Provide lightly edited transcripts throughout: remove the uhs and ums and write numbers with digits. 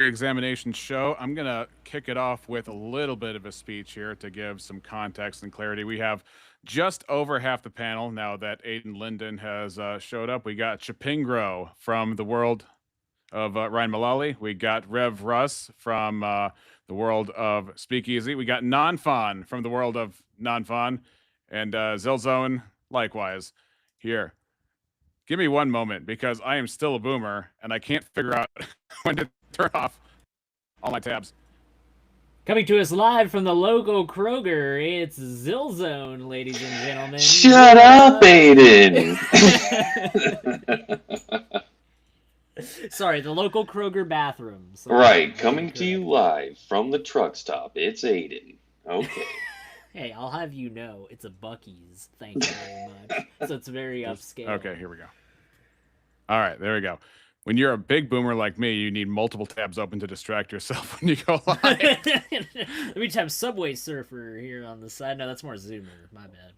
Re-examination show. I'm gonna kick it off with a little bit of a speech here to give some context and clarity. We have just over half the panel now that Aiden Linden has showed up. We got Chapingro from the world of Ryan Mullally. We got Rev Russ from the world of Speakeasy. We got Non-Fawn from the world of Non-Fawn. And Zilzone, likewise, here. Give me one moment because I am still a boomer and I can't figure out when to turn off all my tabs. Coming to us live from the local Kroger, it's Zilzone, ladies and gentlemen. Shut up, Aiden! Sorry, the local Kroger bathroom. Right, coming to you live from the truck stop, it's Aiden. Okay. Hey, I'll have you know, it's a Buc-ee's. Thank you very much. So it's very upscale. Okay, here we go. All right, there we go. When you're a big boomer like me, you need multiple tabs open to distract yourself when you go live. Let me have Subway Surfer here on the side. No, that's more Zoomer. My bad.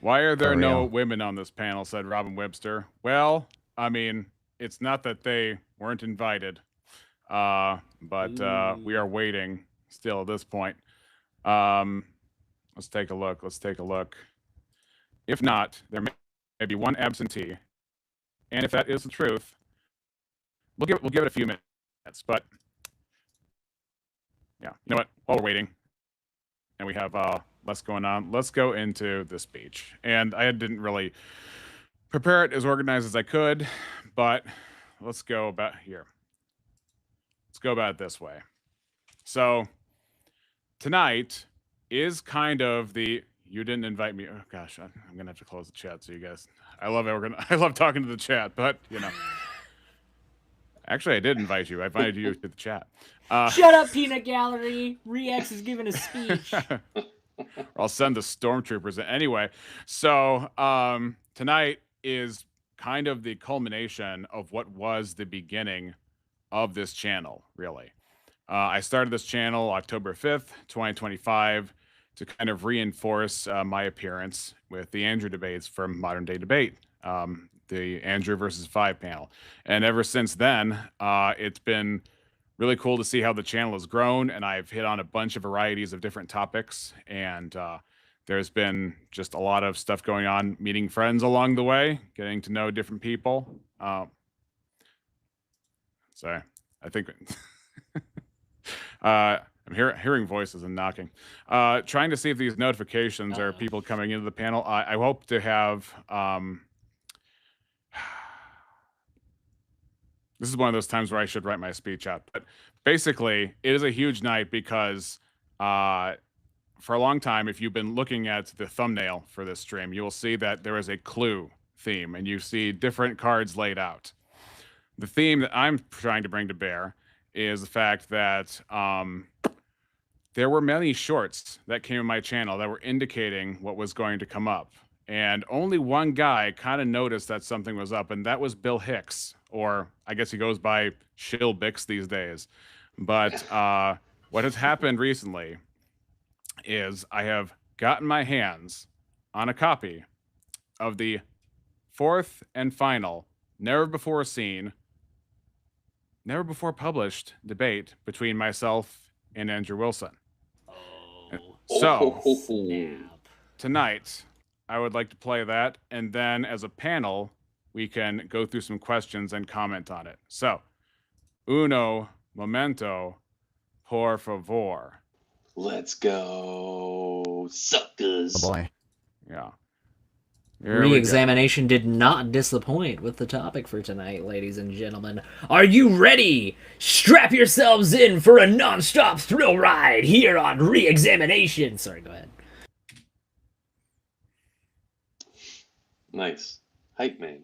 Why are there no women on this panel, said Robin Webster. Well, I mean, it's not that they weren't invited, but we are waiting still at this point. Let's take a look. If not, there may be one absentee. And if that is the truth, we'll give it a few minutes. But yeah, you know what? While we're waiting, and we have less going on, let's go into the speech. And I didn't really prepare it as organized as I could, but let's go about here. Let's go about it this way. So tonight is kind of the you didn't invite me. Oh gosh, I'm gonna have to close the chat so you guys. I love talking to the chat, but you know. Actually, I did invite you. I invited you to the chat. Shut up, Peanut Gallery. Rex is giving a speech. I'll send the stormtroopers. Anyway, so tonight is kind of the culmination of what was the beginning of this channel, really. I started this channel October 5th, 2025, to kind of reinforce my appearance with the Andrew debates from Modern Day Debate. The Andrew versus 5 panel. And ever since then, it's been really cool to see how the channel has grown, and I've hit on a bunch of varieties of different topics, and there's been just a lot of stuff going on, meeting friends along the way, getting to know different people. Sorry, I think I'm hearing voices and knocking. Trying to see if these notifications are people coming into the panel. I hope to have... This is one of those times where I should write my speech out. But basically, it is a huge night because for a long time, if you've been looking at the thumbnail for this stream, you will see that there is a clue theme, and you see different cards laid out. The theme that I'm trying to bring to bear is the fact that there were many shorts that came in my channel that were indicating what was going to come up. And only one guy kind of noticed that something was up, and that was Bill Hicks, or I guess he goes by Shill Bix these days. But what has happened recently is I have gotten my hands on a copy of the fourth and final, never before seen, never before published debate between myself and Andrew Wilson. So, tonight... I would like to play that, and then as a panel, we can go through some questions and comment on it. So, uno momento, por favor. Let's go, suckers. Oh boy. Yeah. Re-examination did not disappoint with the topic for tonight, ladies and gentlemen. Are you ready? Strap yourselves in for a non-stop thrill ride here on Re-examination. Sorry, go ahead. Nice. Hype man.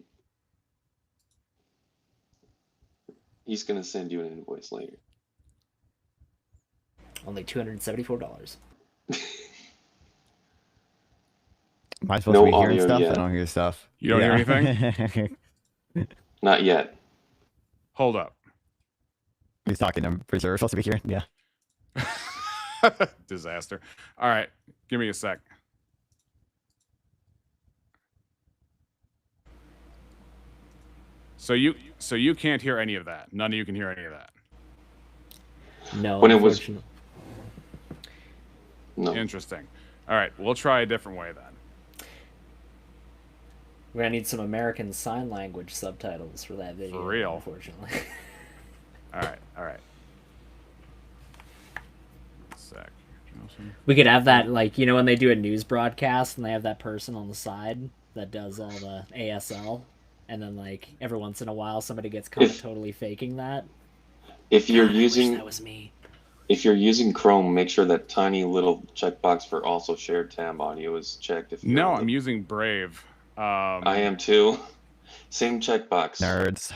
He's gonna send you an invoice later. Only $274. Am I supposed No to be hearing audio stuff? yet. I don't hear stuff. You don't hear anything? Not yet. Hold up. He's talking. I'm pretty sure we're supposed to be hearing. Yeah. Disaster. All right. Give me a sec. So you can't hear any of that. None of you can hear any of that. No, When it was- unfortunately. No. Interesting. All right, we'll try a different way then. We're gonna need some American Sign Language subtitles for that video. For real. Unfortunately. All right, all right. Sec. We could have that, like, you know, when they do a news broadcast and they have that person on the side that does all the ASL, and then, like, every once in a while somebody gets caught totally faking that. If you're God, I wish using that was me. If you're using Chrome, make sure that tiny little checkbox for also share tab audio is checked. If you're No, on the- I'm using Brave. I am too. Same checkbox. Nerds.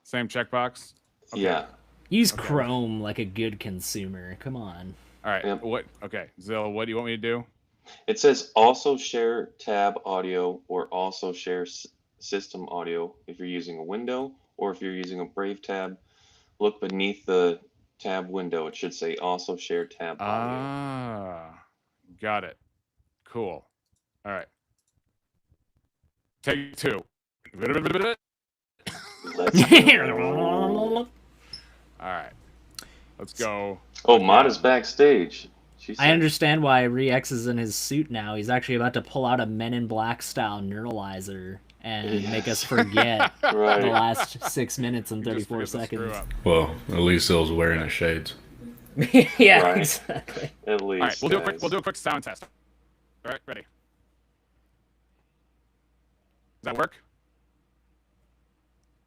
Same checkbox. Okay. Yeah. Use Okay. Chrome like a good consumer. Come on. All right. Yep. What? Okay, Zill, what do you want me to do? It says also share tab audio or also share system audio if you're using a window, or if you're using a Brave tab, look beneath the tab window. It should say also share tab audio. Ah, got it. Cool. All right. Take two. Let's go. All right. Let's go. Oh, Mod is backstage. She I said- understand why Rex is in his suit now. He's actually about to pull out a Men in Black style neuralizer and make us forget the Right. last 6 minutes and Just 34 forget to screw seconds. up. Well, at least Zill's wearing his shades. Yeah, Right. exactly. At least. All right, we'll do a quick. guys. We'll do a quick sound test. All right, ready? Does that work?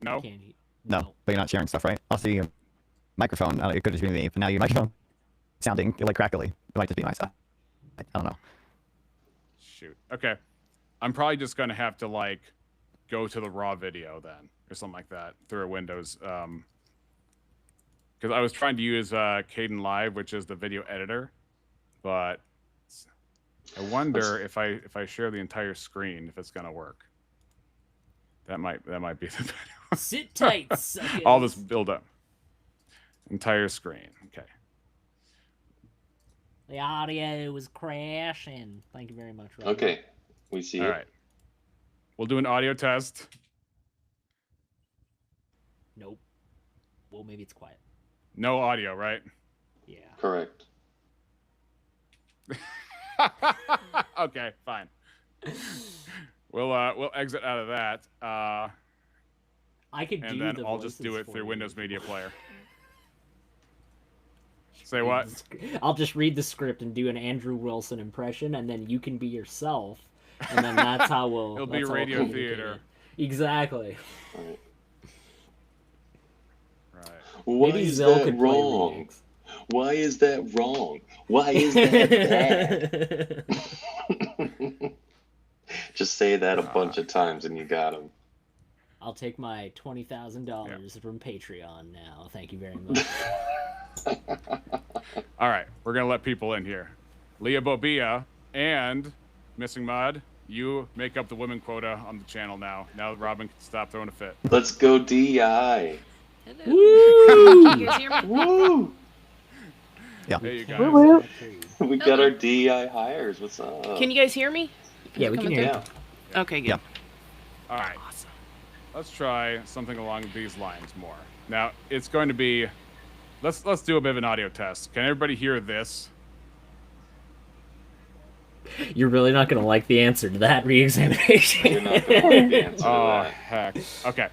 No. Can't eat. No, but you're not sharing stuff, right? I'll see your microphone. It could just be me, but now your microphone sounding like crackly. It might just be my stuff. I don't know. Shoot. Okay. I'm probably just gonna have to like go to the raw video then, or something like that through a Windows. Because I was trying to use Caden Live, which is the video editor, but I wonder if I share the entire screen, if it's gonna work. That might be the video. Sit tight, suckers. All this build up. Entire screen. Okay. The audio was crashing. Thank you very much, Rob. Okay. We see All it. right. We'll do an audio test. Nope. Well, maybe it's quiet. No audio, right? Yeah. Correct. Okay, fine. We'll exit out of that. I could do And then the I'll just do voices it for through you. Windows Media Player. Say Read what? the I'll just read the script and do an Andrew Wilson impression, and then you can be yourself, and then that's how we'll. It'll be that's how we'll radio communicate theater. it. Exactly. Right. Right. Why Maybe is Zill that could play wrong? remix. Why is that wrong? Why is that bad? Just say that a bunch of times and you got him. I'll take my $20,000 from Patreon now. Thank you very much. All right, we're gonna let people in here. Leah Bobia and Missing Mod, you make up the women quota on the channel now. Now that Robin can stop throwing a fit. Let's go DI. Hello. Woo! Can you guys hear me? Woo! Hey, you guys. We got our DI hires. What's up? Can you guys hear me? Yeah, we can Coming hear through? Yeah. Okay, good. Yeah. All right. Let's try something along these lines more. Now it's going to be. Let's do a bit of an audio test. Can everybody hear this? You're really not going to like the answer to that re-examination. You're not gonna like the answer to Oh that. heck. Okay.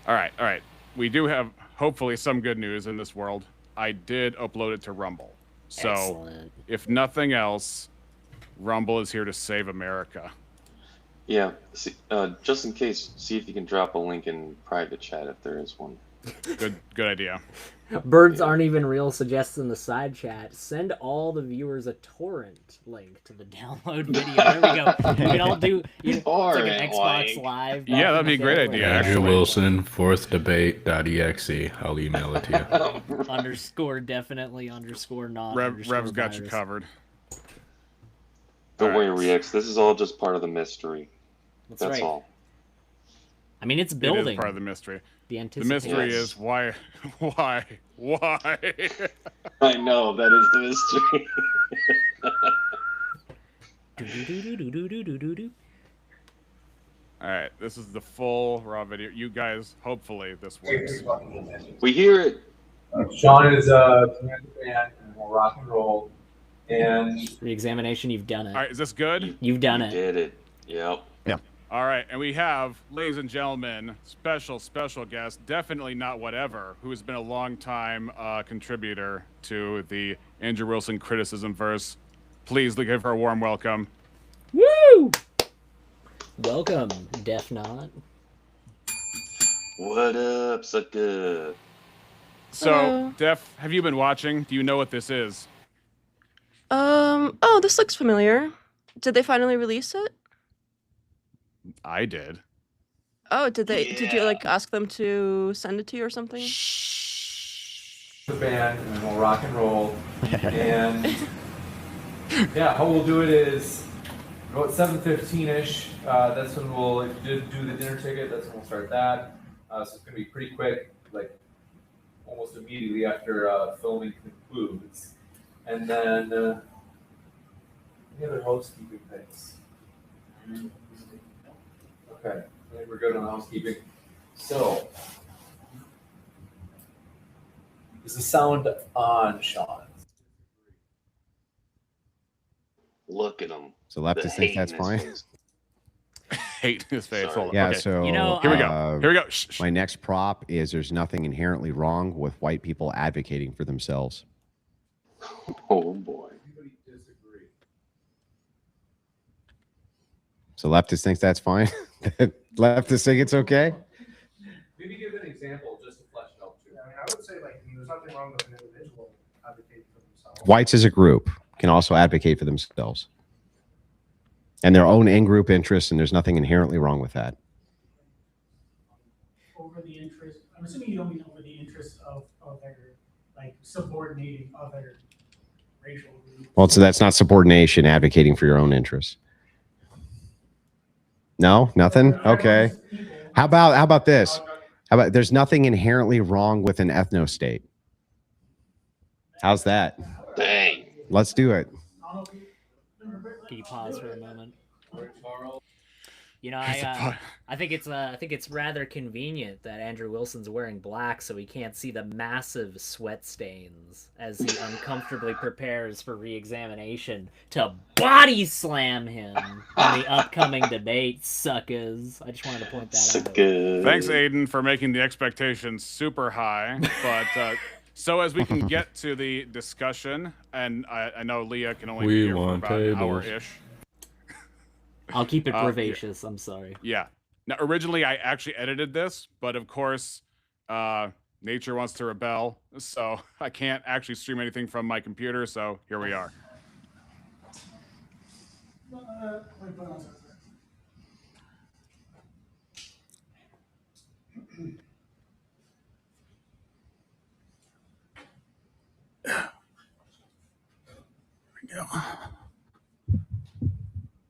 All right. All right. We do have hopefully some good news in this world. I did upload it to Rumble. So Excellent. if nothing else, Rumble is here to save America. Yeah. See, just in case, see if you can drop a link in private chat if there is one. Good idea. Birds aren't even real suggests in the side chat. Send all the viewers a torrent link to the download video. There we go. We can all do it's like an Torrent Xbox link. Live. Yeah, back that'd in be a the great day idea, where- Andrew actually. Wilson, fourthdebate.exe. I'll email it to you. Underscore definitely underscore not. Rev's underscore got you virus. covered. Don't All worry, right. Rex. This is all just part of the mystery. That's, That's right. all. I mean, it's It building. is part of the mystery. The The anticipation. mystery Yes. is why. I know, that is the mystery. Do-do-do-do-do-do-do-do. All right, this is the full raw video. You guys, hopefully this works. We hear it. Sean is command the band, and we'll rock and roll. And Re-examination, you've done it. All right, is this good? You've done it. Did it. Yep. All right, and we have, ladies and gentlemen, special guest, definitely not whatever, who has been a long-time contributor to the Andrew Wilson criticism verse. Please give her a warm welcome. Woo! Welcome, Def Not. What up, sucker? So, Hello. Def, have you been watching? Do you know what this is? Oh, this looks familiar. Did they finally release it? I did. Oh, did they? Did you like ask them to send it to you or something? the band, and we'll rock and roll. And yeah, how we'll do it is about 7:15ish. That's when we'll, if you did do the dinner ticket, that's when we'll start that. So it's gonna be pretty quick, like almost immediately after filming concludes. And then any other housekeeping things? Okay, I think we're good on housekeeping. So, is the sound on, Sean? Look at him. So leftist thinks that's fine. Hate his face. Sorry. Hold on. Yeah. Okay. So You know, Here we go. Here we go. Shh. My next prop is there's nothing inherently wrong with white people advocating for themselves. Oh boy. Anybody disagree? So leftist thinks that's fine. Leftist think it's okay. Maybe give an example just to flesh it out too. I mean, I would say like there's nothing wrong with an individual advocating for themselves. Whites as a group can also advocate for themselves and their own in-group interests, and there's nothing inherently wrong with that. Over the interest, I'm assuming you don't mean over the interest of other, like subordinating other racial groups. Well, so that's not subordination, advocating for your own interests. No, nothing. Okay. How about this? How about there's nothing inherently wrong with an ethno-state? How's that? Dang. Let's do it. Can you pause for a moment? Charles. You know, I think it's rather convenient that Andrew Wilson's wearing black so he can't see the massive sweat stains as he uncomfortably prepares for re-examination to body slam him in the upcoming debate, suckers. I just wanted to point that out. Sucker. Thanks, Aiden, for making the expectations super high. But so as we can get to the discussion, and I know Leah can only We be here for want about an tables. hour-ish. I'll keep it Yeah. vivacious. I'm sorry. Yeah. Now, originally, I actually edited this, but of course, nature wants to rebel, so I can't actually stream anything from my computer. So here we are.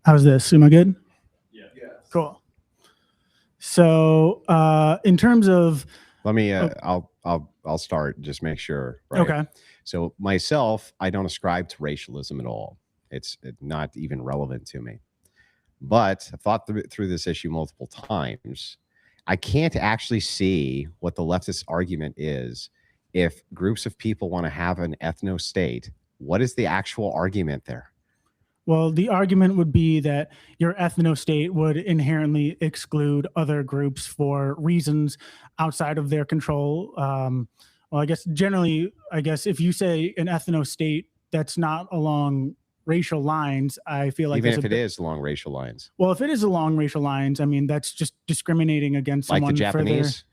How's this? Am I good? Yes. Cool. So, in terms of Let me. I'll start. Just make sure. Right? okay, So myself, I don't ascribe to racialism at all. It's not even relevant to me. But I've thought through this issue multiple times. I can't actually see what the leftist argument is. If groups of people want to have an ethno state, what is the actual argument there? well, the argument would be that your ethno-state would inherently exclude other groups for reasons outside of their control. Well, I guess generally, if you say an ethno-state that's not along racial lines, I feel like Even there's if a it bit- is along racial lines, Well, if it is along racial lines, I mean, that's just discriminating against like someone the for their, Japanese.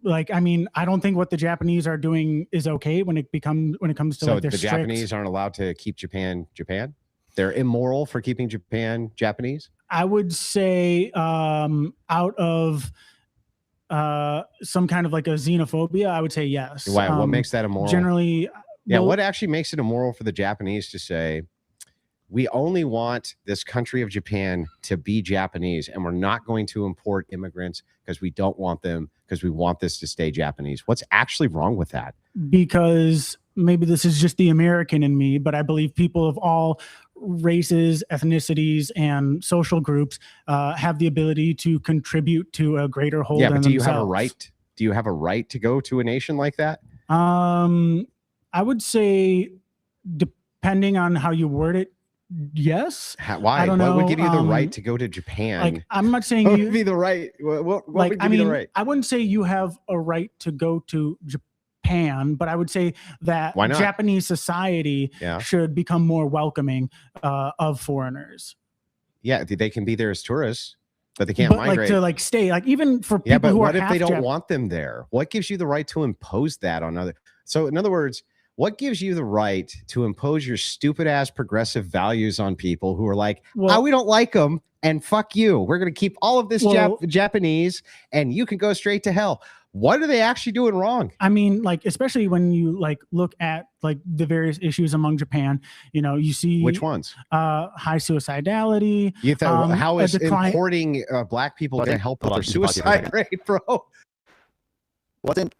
like, I mean, I don't think what the Japanese are doing is okay when it comes to So like their the strict. Japanese aren't allowed to keep Japan. They're immoral for keeping Japan Japanese. I would say out of some kind of like a xenophobia, I would say yes. Why? What makes that immoral? Generally, Yeah, well, what actually makes it immoral for the Japanese to say, we only want this country of Japan to be Japanese, and we're not going to import immigrants because we don't want them, because we want this to stay Japanese? What's actually wrong with that? because maybe this is just the American in me, but I believe people of all races, ethnicities, and social groups have the ability to contribute to a greater whole. Yeah, than but do you have a themselves. right? Do you have a right to go to a nation like that? I would say, depending on how you word it, yes. Why? I don't What would know, give you the right to go to Japan? Like, I'm not saying what you would be the right. What like, would I give you mean, the right? I wouldn't say you have a right to go to Japan, but I would say that Why not? Japanese society Yeah. should become more welcoming of foreigners. Yeah, they can be there as tourists, but they can't migrate. Like to stay, like even for people Yeah, but who what are if half they don't want them there? What gives you the right to impose that on other? So, in other words, what gives you the right to impose your stupid ass progressive values on people who are like, Well- oh, we don't like them, and fuck you. We're going to keep all of this Well- Japanese, and you can go straight to hell. What are they actually doing wrong? I mean, like, especially when you like look at like the various issues among Japan, you know, you see Which ones? High suicidality. You thought how a is decline- importing black people going to help with Hold their on, you can pause suicide rate, bro? Wasn't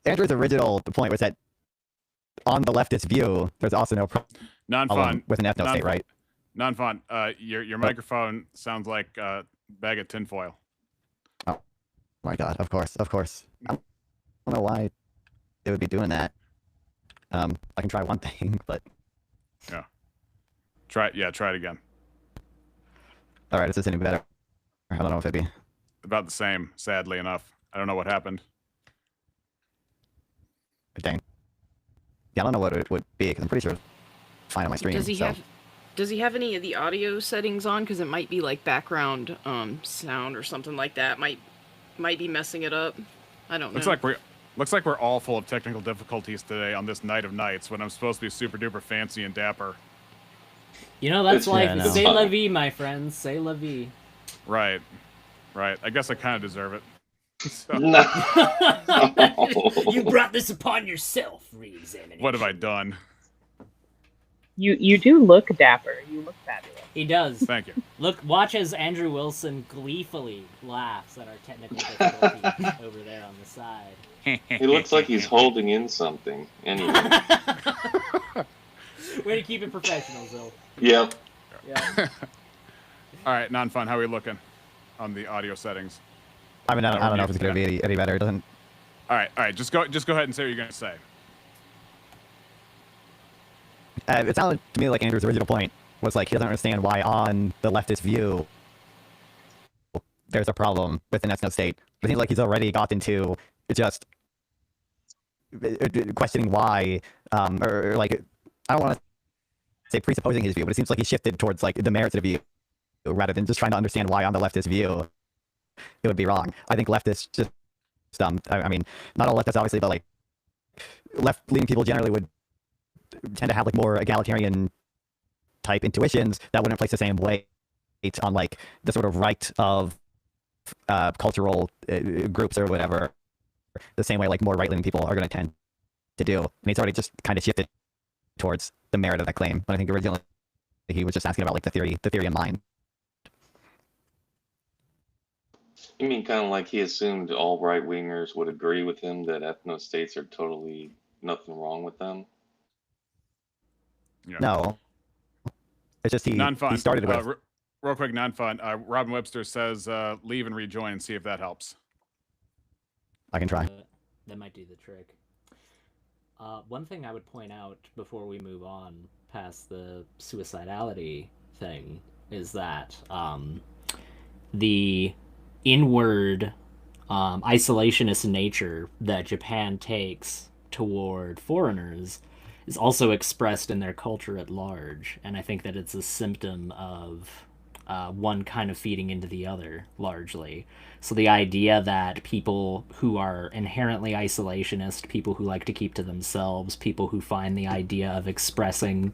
Andrew's original point was that on the leftist view, there's also no problem Non-fun. with an ethno state, right? Non-fun. Your microphone sounds like a bag of tinfoil. Oh my god! Of course. I don't know why they would be doing that. I can try one thing, but Yeah. Try it again. all right, is this any better? I don't know if it'd be. About the same, sadly enough. I don't know what happened. Dang. Yeah, I don't know what it would be because I'm pretty sure it's fine on my stream. Does he have any of the audio settings on? Because it might be like background sound or something like that. Might be messing it up. I don't know. Looks like we're all full of technical difficulties today on this night of nights when I'm supposed to be super duper fancy and dapper. You know, that's It's- life. yeah, I know. C'est la vie, my friends. C'est la vie. Right. I guess I kind of deserve it. So, You brought this upon yourself, re-examination. what have I done? You do look dapper. You look fabulous. He does. Thank you. Watch as Andrew Wilson gleefully laughs at our technical difficulties over there on the side. He looks like he's holding in something. Anyway. Way to keep it professional, Zil. Yep. Yeah. All right, non-fun. How are we looking on the audio settings? I mean, I don't know if it's gonna be any better. It doesn't. All right. Just go ahead and say what you're gonna say. It sounded to me like Andrew's original point was like he doesn't understand why on the leftist view there's a problem with an ethno state. It seems like he's already got into just questioning why, or like I don't want to say presupposing his view, but it seems like he shifted towards like the merits of the view rather than just trying to understand why on the leftist view it would be wrong. I think leftists just I mean, not all leftists obviously, but like left-leaning people generally would tend to have like more egalitarian type intuitions that wouldn't place the same weight on like the sort of right of cultural groups or whatever, the same way like more right-leaning people are going to tend to do. And he's already just kind of shifted towards the merit of that claim. But I think originally he was just asking about like the theory in mind. You mean kind of like he assumed all right-wingers would agree with him that ethno states are totally nothing wrong with them? Yeah. No. It's just he Non-fun. started with... Real quick, non-fun. Robin Webster says leave and rejoin and see if that helps. I can try. That might do the trick. One thing I would point out before we move on past the suicidality thing is that the inward isolationist nature that Japan takes toward foreigners is also expressed in their culture at large, and I think that it's a symptom of one kind of feeding into the other, largely. So the idea that people who are inherently isolationist, people who like to keep to themselves, people who find the idea of expressing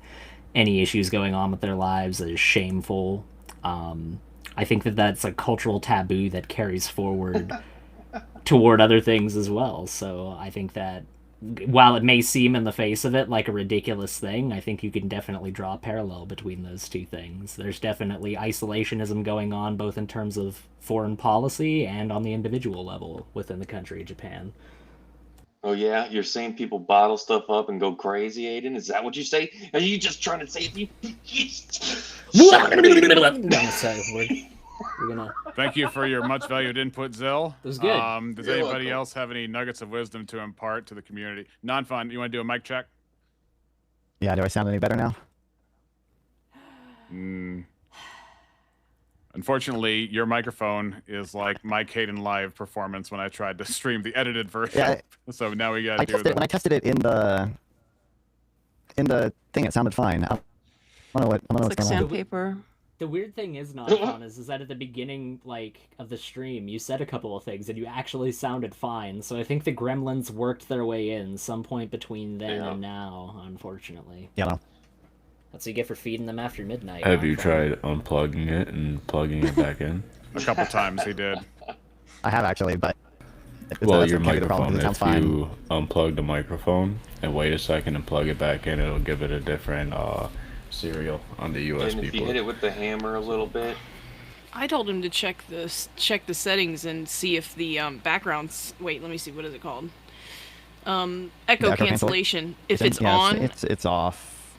any issues going on with their lives as shameful, I think that that's a cultural taboo that carries forward toward other things as well. So I think that while it may seem in the face of it like a ridiculous thing, I think you can definitely draw a parallel between those two things. There's definitely isolationism going on both in terms of foreign policy and on the individual level within the country of Japan. Oh yeah, you're saying people bottle stuff up and go crazy, Aiden? Is that what you say? Are you just trying to say you? No, sorry, We're gonna. Thank you for your much valued input, Zill. It was good. Does You're anybody welcome. else have any nuggets of wisdom to impart to the community? Non-fun, you want to do a mic check? Yeah, do I sound any better now? Unfortunately, your microphone is like my Caden Live performance when I tried to stream the edited version. Yeah, So now we gotta do when I tested it in the thing, it sounded fine. I don't know It's what's like going on. sandpaper. The weird thing is, non-fun, is that at the beginning, of the stream, you said a couple of things and you actually sounded fine. So I think the gremlins worked their way in some point between then and now, unfortunately. Yeah. No. That's what you get for feeding them after midnight. Have you non-fun. tried unplugging it and plugging it back in? A couple times he did. I have actually, but Well, that's your can't be the problem, microphone, 'cause it sounds if fine. you unplug the microphone and wait a second and plug it back in, it'll give it a different serial on the USB And if you port. hit it with the hammer a little bit, I told him to check the settings and see if the backgrounds. Wait, let me see. What is it called? Echo echo cancellation. If cancellation? it's Yeah, on, it's off.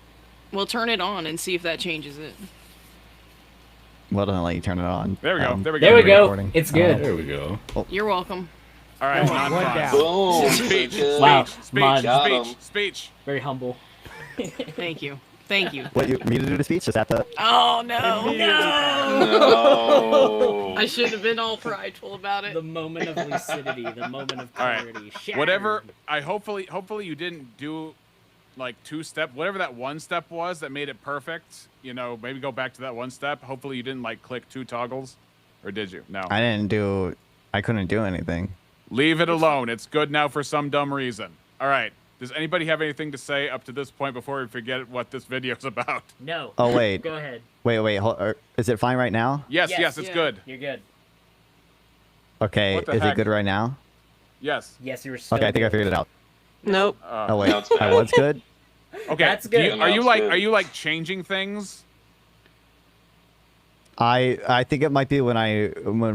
well, turn it on and see if that changes it. Well, don't let you turn it on. There we go. There we There we go. go. Recording. It's good. There we go. You're welcome. All right, non-fun. boom. Speech, Wow, speech, Mod. Got speech, 'em. speech. Very humble. Thank you. Thank you. What, you me to do the speech? Is that the... Oh no! No. I shouldn't have been all prideful about it. The moment of lucidity, the moment of All right. clarity. Shattered. Whatever. Hopefully you didn't do like two-step, whatever that one step was that made it perfect. You know, maybe go back to that one step. Hopefully you didn't like click two toggles, or did you? No. I couldn't do anything. Leave it alone. It's good now for some dumb reason. All right. Does anybody have anything to say up to this point before we forget what this video's about? No. Oh, wait. Go ahead. Wait. Is it fine right now? Yes, it's Yeah. good. You're good. Okay, What the is heck? it good right now? Yes. Yes, you were still Okay, I think I good. figured it out. Nope. Oh, wait. Now it's I bad. was good? Okay. That's do good. you- Now it's good. are you like changing things? I think it might be when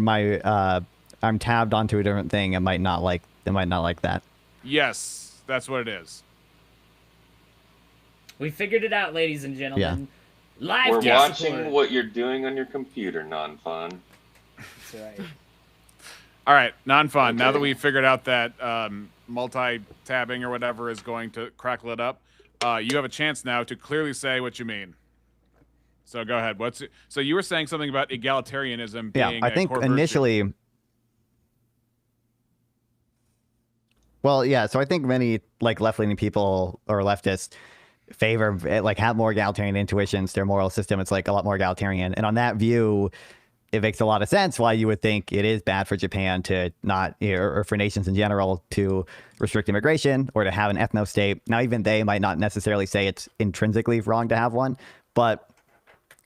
my I'm tabbed onto a different thing. It might not like that. Yes, that's what it is. We figured it out, ladies and gentlemen. Live We're tech watching support. what you're doing on your computer, non-fun. That's right. All right, non-fun. Now that Okay. we figured out that multi-tabbing or whatever is going to crackle it up, you have a chance now to clearly say what you mean. So go ahead. So you were saying something about egalitarianism being Yeah, I a think core virtue. initially. Well, yeah. So I think many like left-leaning people or leftists favor like have more egalitarian intuitions. Their moral system it's like a lot more egalitarian, and on that view, it makes a lot of sense why you would think it is bad for Japan to not, or for nations in general, to restrict immigration or to have an ethno state. Now, even they might not necessarily say it's intrinsically wrong to have one, but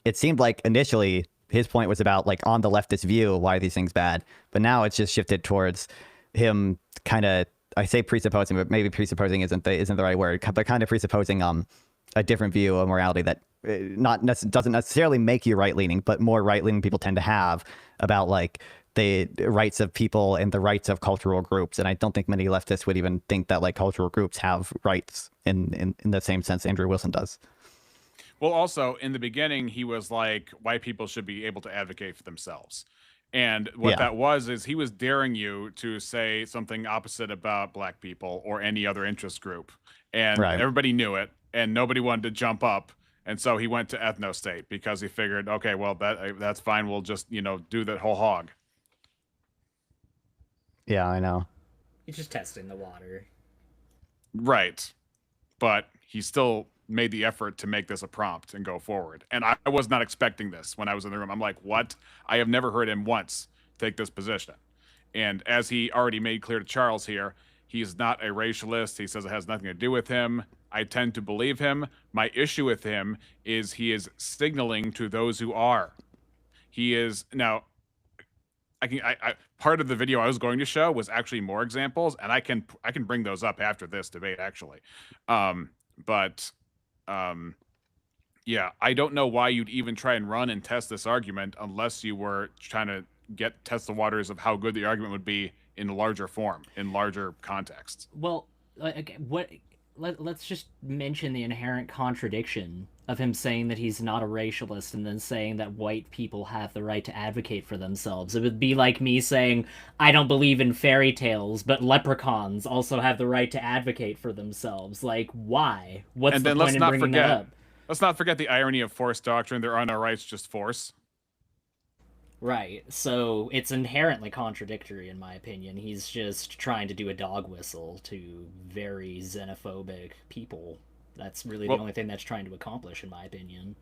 it seemed like initially his point was about like on the leftist view, why are these things bad? But now it's just shifted towards him kind of, I say presupposing, but maybe presupposing isn't the right word, but kind of presupposing a different view of morality that doesn't necessarily make you right leaning, but more right leaning people tend to have about like the rights of people and the rights of cultural groups. And I don't think many leftists would even think that like cultural groups have rights in the same sense Andrew Wilson does. Well, also in the beginning, he was like, white people should be able to advocate for themselves. And what that was is he was daring you to say something opposite about black people or any other interest group. And everybody knew it and nobody wanted to jump up. And so he went to ethno state because he figured, okay, well, that's fine. We'll just, do that whole hog. Yeah, I know. He's just testing the water. Right. But he still made the effort to make this a prompt and go forward. And I was not expecting this when I was in the room. I'm like, what? I have never heard him once take this position. And as he already made clear to Charles here, he's not a racialist. He says it has nothing to do with him. I tend to believe him. My issue with him is he is signaling to those who are. He is now. I part of the video I was going to show was actually more examples, and I can bring those up after this debate actually. Yeah, I don't know why you'd even try and run and test this argument unless you were trying to test the waters of how good the argument would be in larger form, in larger contexts. Well, what let's just mention the inherent contradiction of him saying that he's not a racialist and then saying that white people have the right to advocate for themselves. It would be like me saying I don't believe in fairy tales, but leprechauns also have the right to advocate for themselves. Like, why? What's And the then point in bringing that up? let's not forget the irony of force doctrine. There are no rights, just force. Right. So it's inherently contradictory, in my opinion. He's just trying to do a dog whistle to very xenophobic people. That's really the only thing that's trying to accomplish, in my opinion.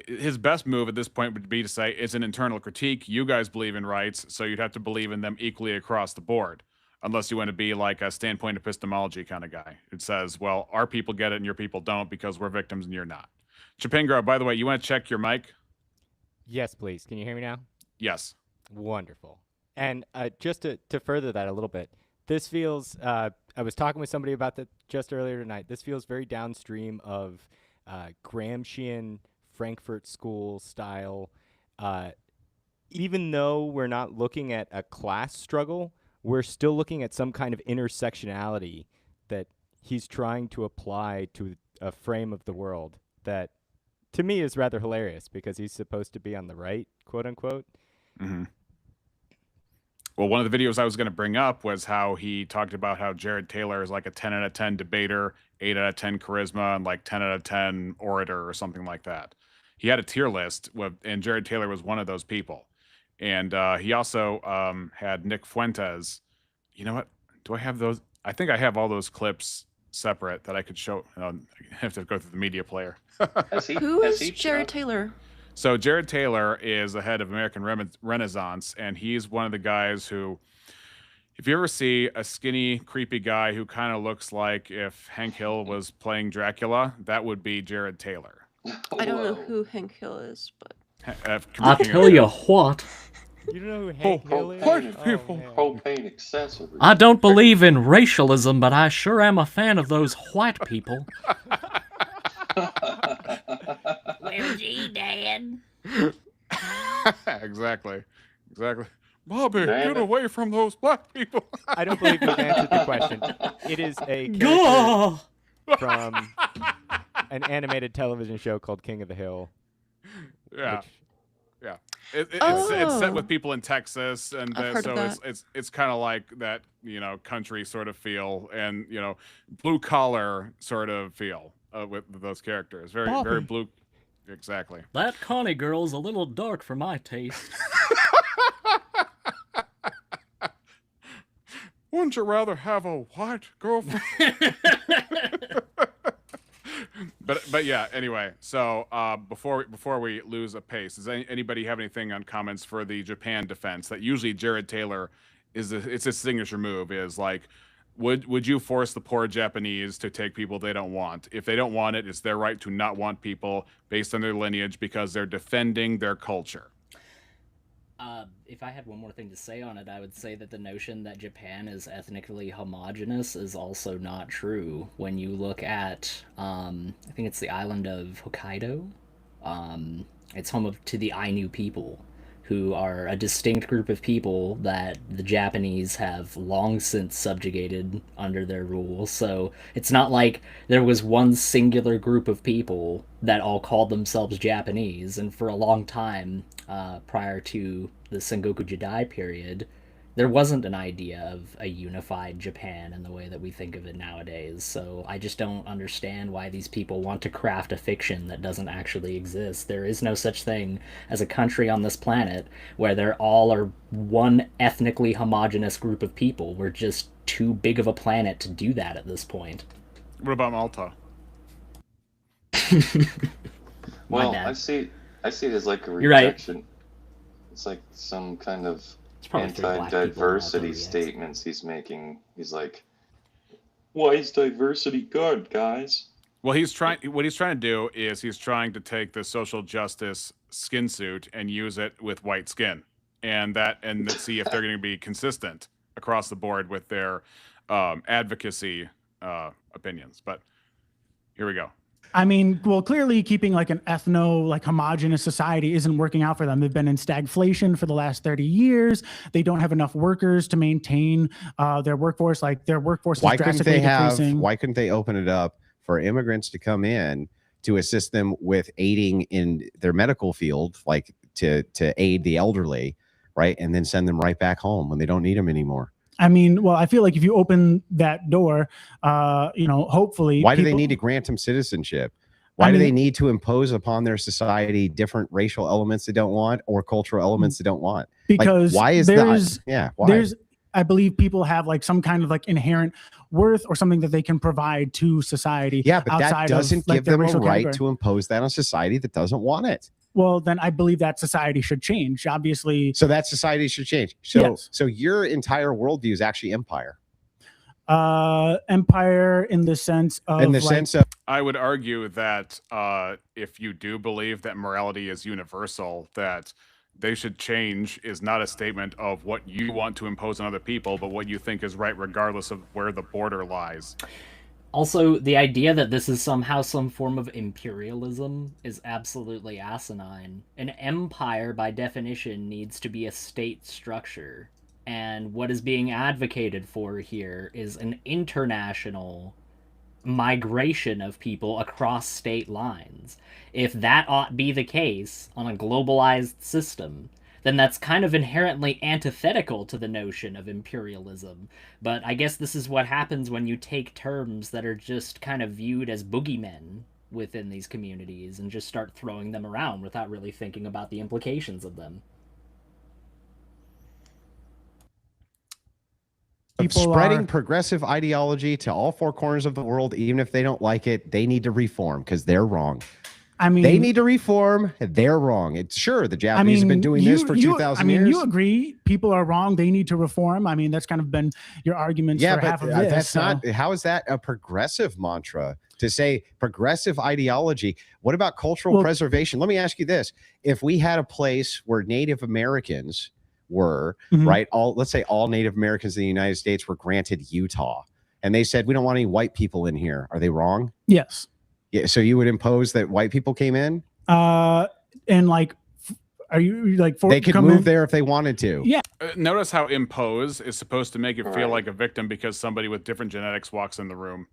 His best move at this point would be to say it's an internal critique. You guys believe in rights, so you'd have to believe in them equally across the board. Unless you want to be like a standpoint epistemology kind of guy. It says, well, our people get it and your people don't because we're victims and you're not. Chapingra, by the way, you want to check your mic? Yes, please. Can you hear me now? Yes. Wonderful. And just to further that a little bit, this feels, I was talking with somebody about that just earlier tonight. This feels very downstream of Gramscian Frankfurt School style. Even though we're not looking at a class struggle, we're still looking at some kind of intersectionality that he's trying to apply to a frame of the world that, to me, is rather hilarious because he's supposed to be on the right, quote unquote. Mm-hmm. Well, one of the videos I was going to bring up was how he talked about how Jared Taylor is like a 10 out of 10 debater, 8 out of 10 charisma, and like 10 out of 10 orator or something like that. He had a tier list, and Jared Taylor was one of those people. And he also had Nick Fuentes. You know what? Do I have those? I think I have all those clips separate that I could show. I have to go through the media player. Who is Jared Taylor? So Jared Taylor is the head of American Renaissance, and he's one of the guys who, if you ever see a skinny, creepy guy who kind of looks like if Hank Hill was playing Dracula, that would be Jared Taylor. I don't know who Hank Hill is, but... I'll tell you what. You don't know who Hank Hill is? Propane accessories. I don't believe in racialism, but I sure am a fan of those white people. Well, gee, Dad. Exactly. Bobby, get away from those black people. I don't believe you've answered the question. It is a character from an animated television show called King of the Hill. Yeah. Yeah. It's set with people in Texas, and so it's kind of like that, country sort of feel, and blue collar sort of feel with those characters. Very blue. Exactly. That Connie girl's a little dark for my taste. Wouldn't you rather have a white girlfriend? But yeah. Anyway, so before we lose a pace, does anybody have anything on comments for the Japan defense? That usually Jared Taylor it's his signature move. Is like, would you force the poor Japanese to take people they don't want? If they don't want it, it's their right to not want people based on their lineage because they're defending their culture. If I had one more thing to say on it, I would say that the notion that Japan is ethnically homogenous is also not true. When you look at, I think it's the island of Hokkaido, it's home to the Ainu people, who are a distinct group of people that the Japanese have long since subjugated under their rule. So it's not like there was one singular group of people that all called themselves Japanese. And for a long time, prior to the Sengoku Jidai period, there wasn't an idea of a unified Japan in the way that we think of it nowadays. So I just don't understand why these people want to craft a fiction that doesn't actually exist. There is no such thing as a country on this planet where they're all are one ethnically homogenous group of people. We're just too big of a planet to do that at this point. What about Malta? Well, I see it as like a rejection. You're right. It's like some kind of probably three black people anti-diversity statements he's making. He's like, why is diversity good, guys? Well, what he's trying to do is he's trying to take the social justice skin suit and use it with white skin, and see if they're going to be consistent across the board with their advocacy opinions. But here we go. I mean, well, clearly keeping like an homogenous society isn't working out for them. They've been in stagflation for the last 30 years. They don't have enough workers to maintain their workforce. Like their workforce is drastically decreasing. Why couldn't they open it up for immigrants to come in to assist them with aiding in their medical field, like to aid the elderly, right? And then send them right back home when they don't need them anymore. I mean, well, I feel like if you open that door, hopefully. Why do they need to grant them citizenship? Why do they need to impose upon their society different racial elements they don't want or cultural elements they don't want? Because why is that? Yeah, why? I believe people have like some kind of like inherent worth or something that they can provide to society. Yeah, but that doesn't give them a right category. to impose that on society that doesn't want it. Well, then I believe that society should change. Obviously. So that society should change. So, yes. So your entire worldview is actually empire. Empire in the sense of. I would argue that if you do believe that morality is universal, that they should change is not a statement of what you want to impose on other people, but what you think is right, regardless of where the border lies. Also, the idea that this is somehow some form of imperialism is absolutely asinine. An empire, by definition, needs to be a state structure. And what is being advocated for here is an international migration of people across state lines. If that ought be the case on a globalized system, then that's kind of inherently antithetical to the notion of imperialism. But I guess this is what happens when you take terms that are just kind of viewed as boogeymen within these communities and just start throwing them around without really thinking about the implications of them. Spreading progressive ideology to all four corners of the world, even if they don't like it, they need to reform because they're wrong. I mean, they need to reform. They're wrong. It's sure the Japanese have been doing this for 2,000 years. You agree people are wrong. They need to reform. I mean, that's kind of been your arguments for half of this. That's not. How is that a progressive mantra to say progressive ideology? What about cultural preservation? Let me ask you this: if we had a place where Native Americans were right, let's say all Native Americans in the United States were granted Utah, and they said we don't want any white people in here. Are they wrong? Yes. Yeah, so you would impose that white people came in? And like, are you like they could move there if they wanted to? Yeah. Notice how impose is supposed to make it feel like a victim because somebody with different genetics walks in the room.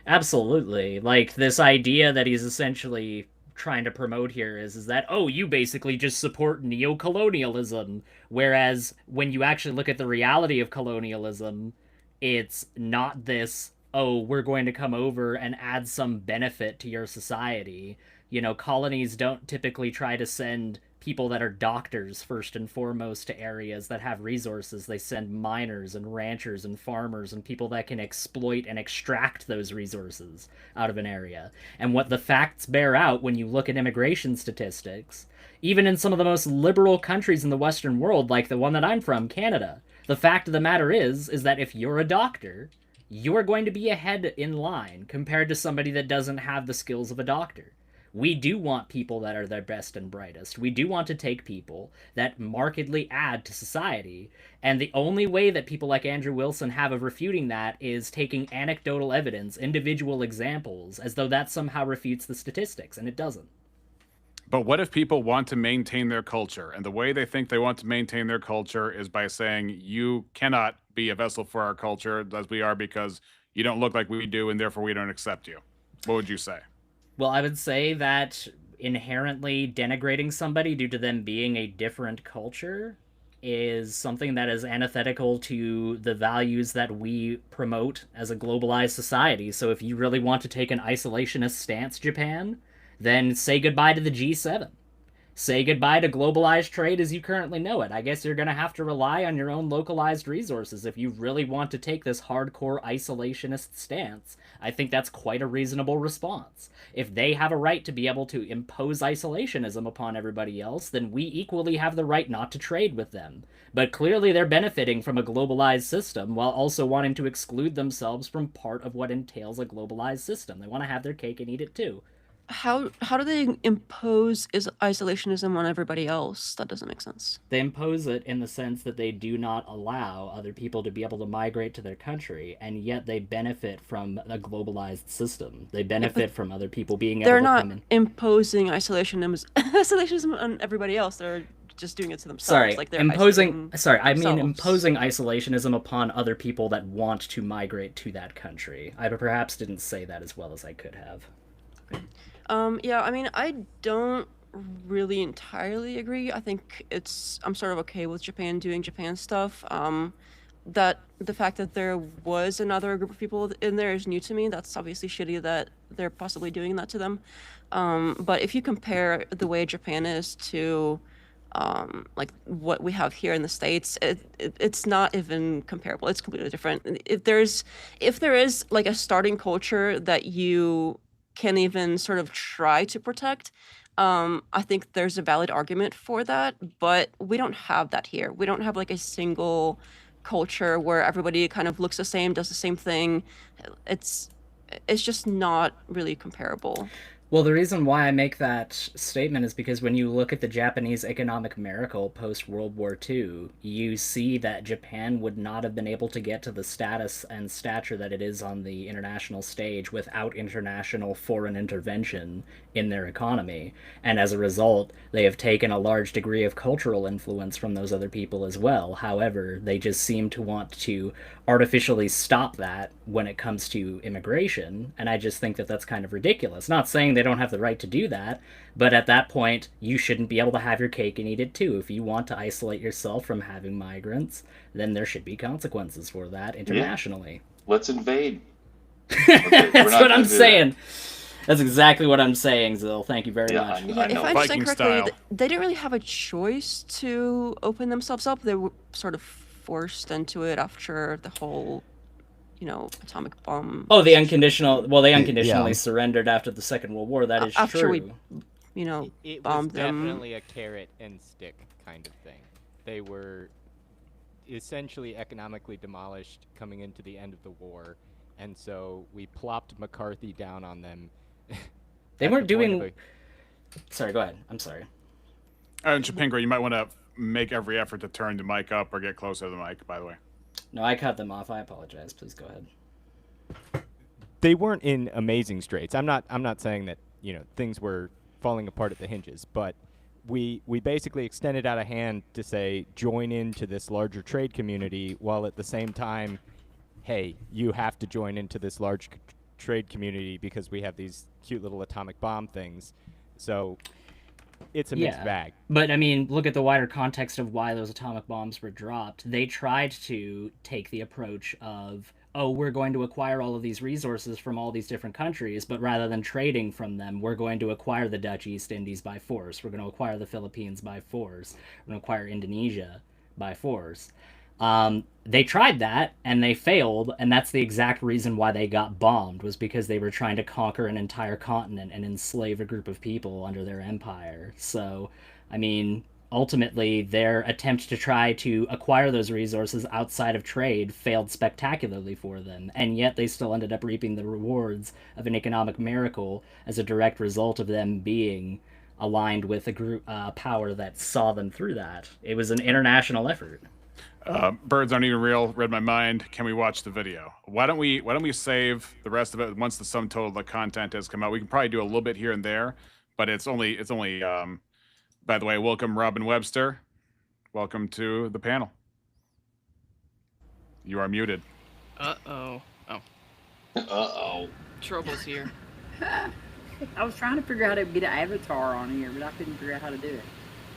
Absolutely. Like this idea that he's essentially trying to promote here is that, oh, you basically just support neo-colonialism. Whereas when you actually look at the reality of colonialism, it's not this, oh, we're going to come over and add some benefit to your society. You know, colonies don't typically try to send people that are doctors first and foremost to areas that have resources. They send miners and ranchers and farmers and people that can exploit and extract those resources out of an area. And what the facts bear out when you look at immigration statistics, even in some of the most liberal countries in the Western world, like the one that I'm from, Canada, the fact of the matter is that if you're a doctor, you're going to be ahead in line compared to somebody that doesn't have the skills of a doctor. We do want people that are their best and brightest. We do want to take people that markedly add to society. And the only way that people like Andrew Wilson have of refuting that is taking anecdotal evidence, individual examples, as though that somehow refutes the statistics, and it doesn't. But what if people want to maintain their culture? And the way they think they want to maintain their culture is by saying, you cannot be a vessel for our culture as we are because you don't look like we do and therefore we don't accept you. What would you say? Well, I would say that inherently denigrating somebody due to them being a different culture is something that is antithetical to the values that we promote as a globalized society. So if you really want to take an isolationist stance, Japan, then say goodbye to the G7. Say goodbye to globalized trade as you currently know it. I guess you're going to have to rely on your own localized resources if you really want to take this hardcore isolationist stance. I think that's quite a reasonable response. If they have a right to be able to impose isolationism upon everybody else, then we equally have the right not to trade with them. But clearly they're benefiting from a globalized system while also wanting to exclude themselves from part of what entails a globalized system. They want to have their cake and eat it too. How do they impose isolationism on everybody else? That doesn't make sense. They impose it in the sense that they do not allow other people to be able to migrate to their country, and yet they benefit from a globalized system. They benefit from other people being able They're to not come in. imposing isolationism on everybody else. They're just doing it to themselves. Sorry, like they're imposing. Sorry, I mean themselves. imposing isolationism upon other people that want to migrate to that country. I perhaps didn't say that as well as I could have. Yeah, I mean, I don't really entirely agree. I think I'm sort of okay with Japan doing Japan stuff. That the fact that there was another group of people in there is new to me. That's obviously shitty that they're possibly doing that to them. But if you compare the way Japan is to like what we have here in the States, it's not even comparable. It's completely different. If there is like a starting culture that you can even sort of try to protect, I think there's a valid argument for that, but we don't have that here. We don't have like a single culture where everybody kind of looks the same, does the same thing. It's just not really comparable. Well, the reason why I make that statement is because when you look at the Japanese economic miracle post-World War II, you see that Japan would not have been able to get to the status and stature that it is on the international stage without international foreign intervention in their economy. And as a result, they have taken a large degree of cultural influence from those other people as well. However, they just seem to want to artificially stop that when it comes to immigration, and I just think that that's kind of ridiculous. Not saying they don't have the right to do that, but at that point, you shouldn't be able to have your cake and eat it too. If you want to isolate yourself from having migrants, then there should be consequences for that internationally. Yeah. Let's invade. That's what I'm saying. That's exactly what I'm saying, Zil. Thank you very much. Yeah, if I understand correctly, they didn't really have a choice to open themselves up. They were sort of forced into it after the whole, atomic bomb. Oh, they unconditionally surrendered after the Second World War. That is after true. It bombed was them. Definitely a carrot and stick kind of thing. They were essentially economically demolished coming into the end of the war, and so we plopped McCarthy down on them. They weren't doing. Sorry, go ahead. I'm sorry. Chapingra, you might want to make every effort to turn the mic up or get closer to the mic, by the way. No, I cut them off. I apologize. Please go ahead. They weren't in amazing straits. I'm not saying that, things were falling apart at the hinges, but we basically extended out a hand to say join into this larger trade community, while at the same time, hey, you have to join into this large trade community because we have these cute little atomic bomb things. So it's a mixed bag. But I mean, look at the wider context of why those atomic bombs were dropped. They tried to take the approach of, oh, we're going to acquire all of these resources from all these different countries, but rather than trading from them, we're going to acquire the Dutch East Indies by force. We're going to acquire the Philippines by force. We're going to acquire Indonesia by force. They tried that and they failed, and that's the exact reason why they got bombed, was because they were trying to conquer an entire continent and enslave a group of people under their empire. So, I mean, ultimately, their attempt to try to acquire those resources outside of trade failed spectacularly for them, and yet they still ended up reaping the rewards of an economic miracle as a direct result of them being aligned with a group power that saw them through that. It was an international effort. Birds aren't even real. Read my mind. Can we watch the video? Why don't we save the rest of it once the sum total of the content has come out? We can probably do a little bit here and there, but it's only. By the way, welcome Robin Webster. Welcome to the panel. You are muted. Uh-oh. Oh. Uh-oh. Trouble's here. I was trying to figure out how to get an avatar on here, but I couldn't figure out how to do it.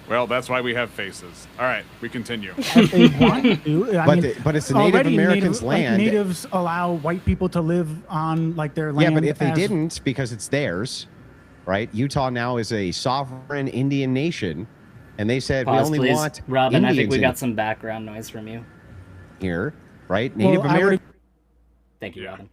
Well, that's why we have faces. All right, we continue. If they want to, But it's the Native Americans' land. Natives allow white people to live on their land. Yeah, but if they didn't, because it's theirs, right? Utah now is a sovereign Indian nation, and they said Pause, we only please. want Robin, Indians I think we got some background noise from you. here, right? Native American. Thank you, Robin.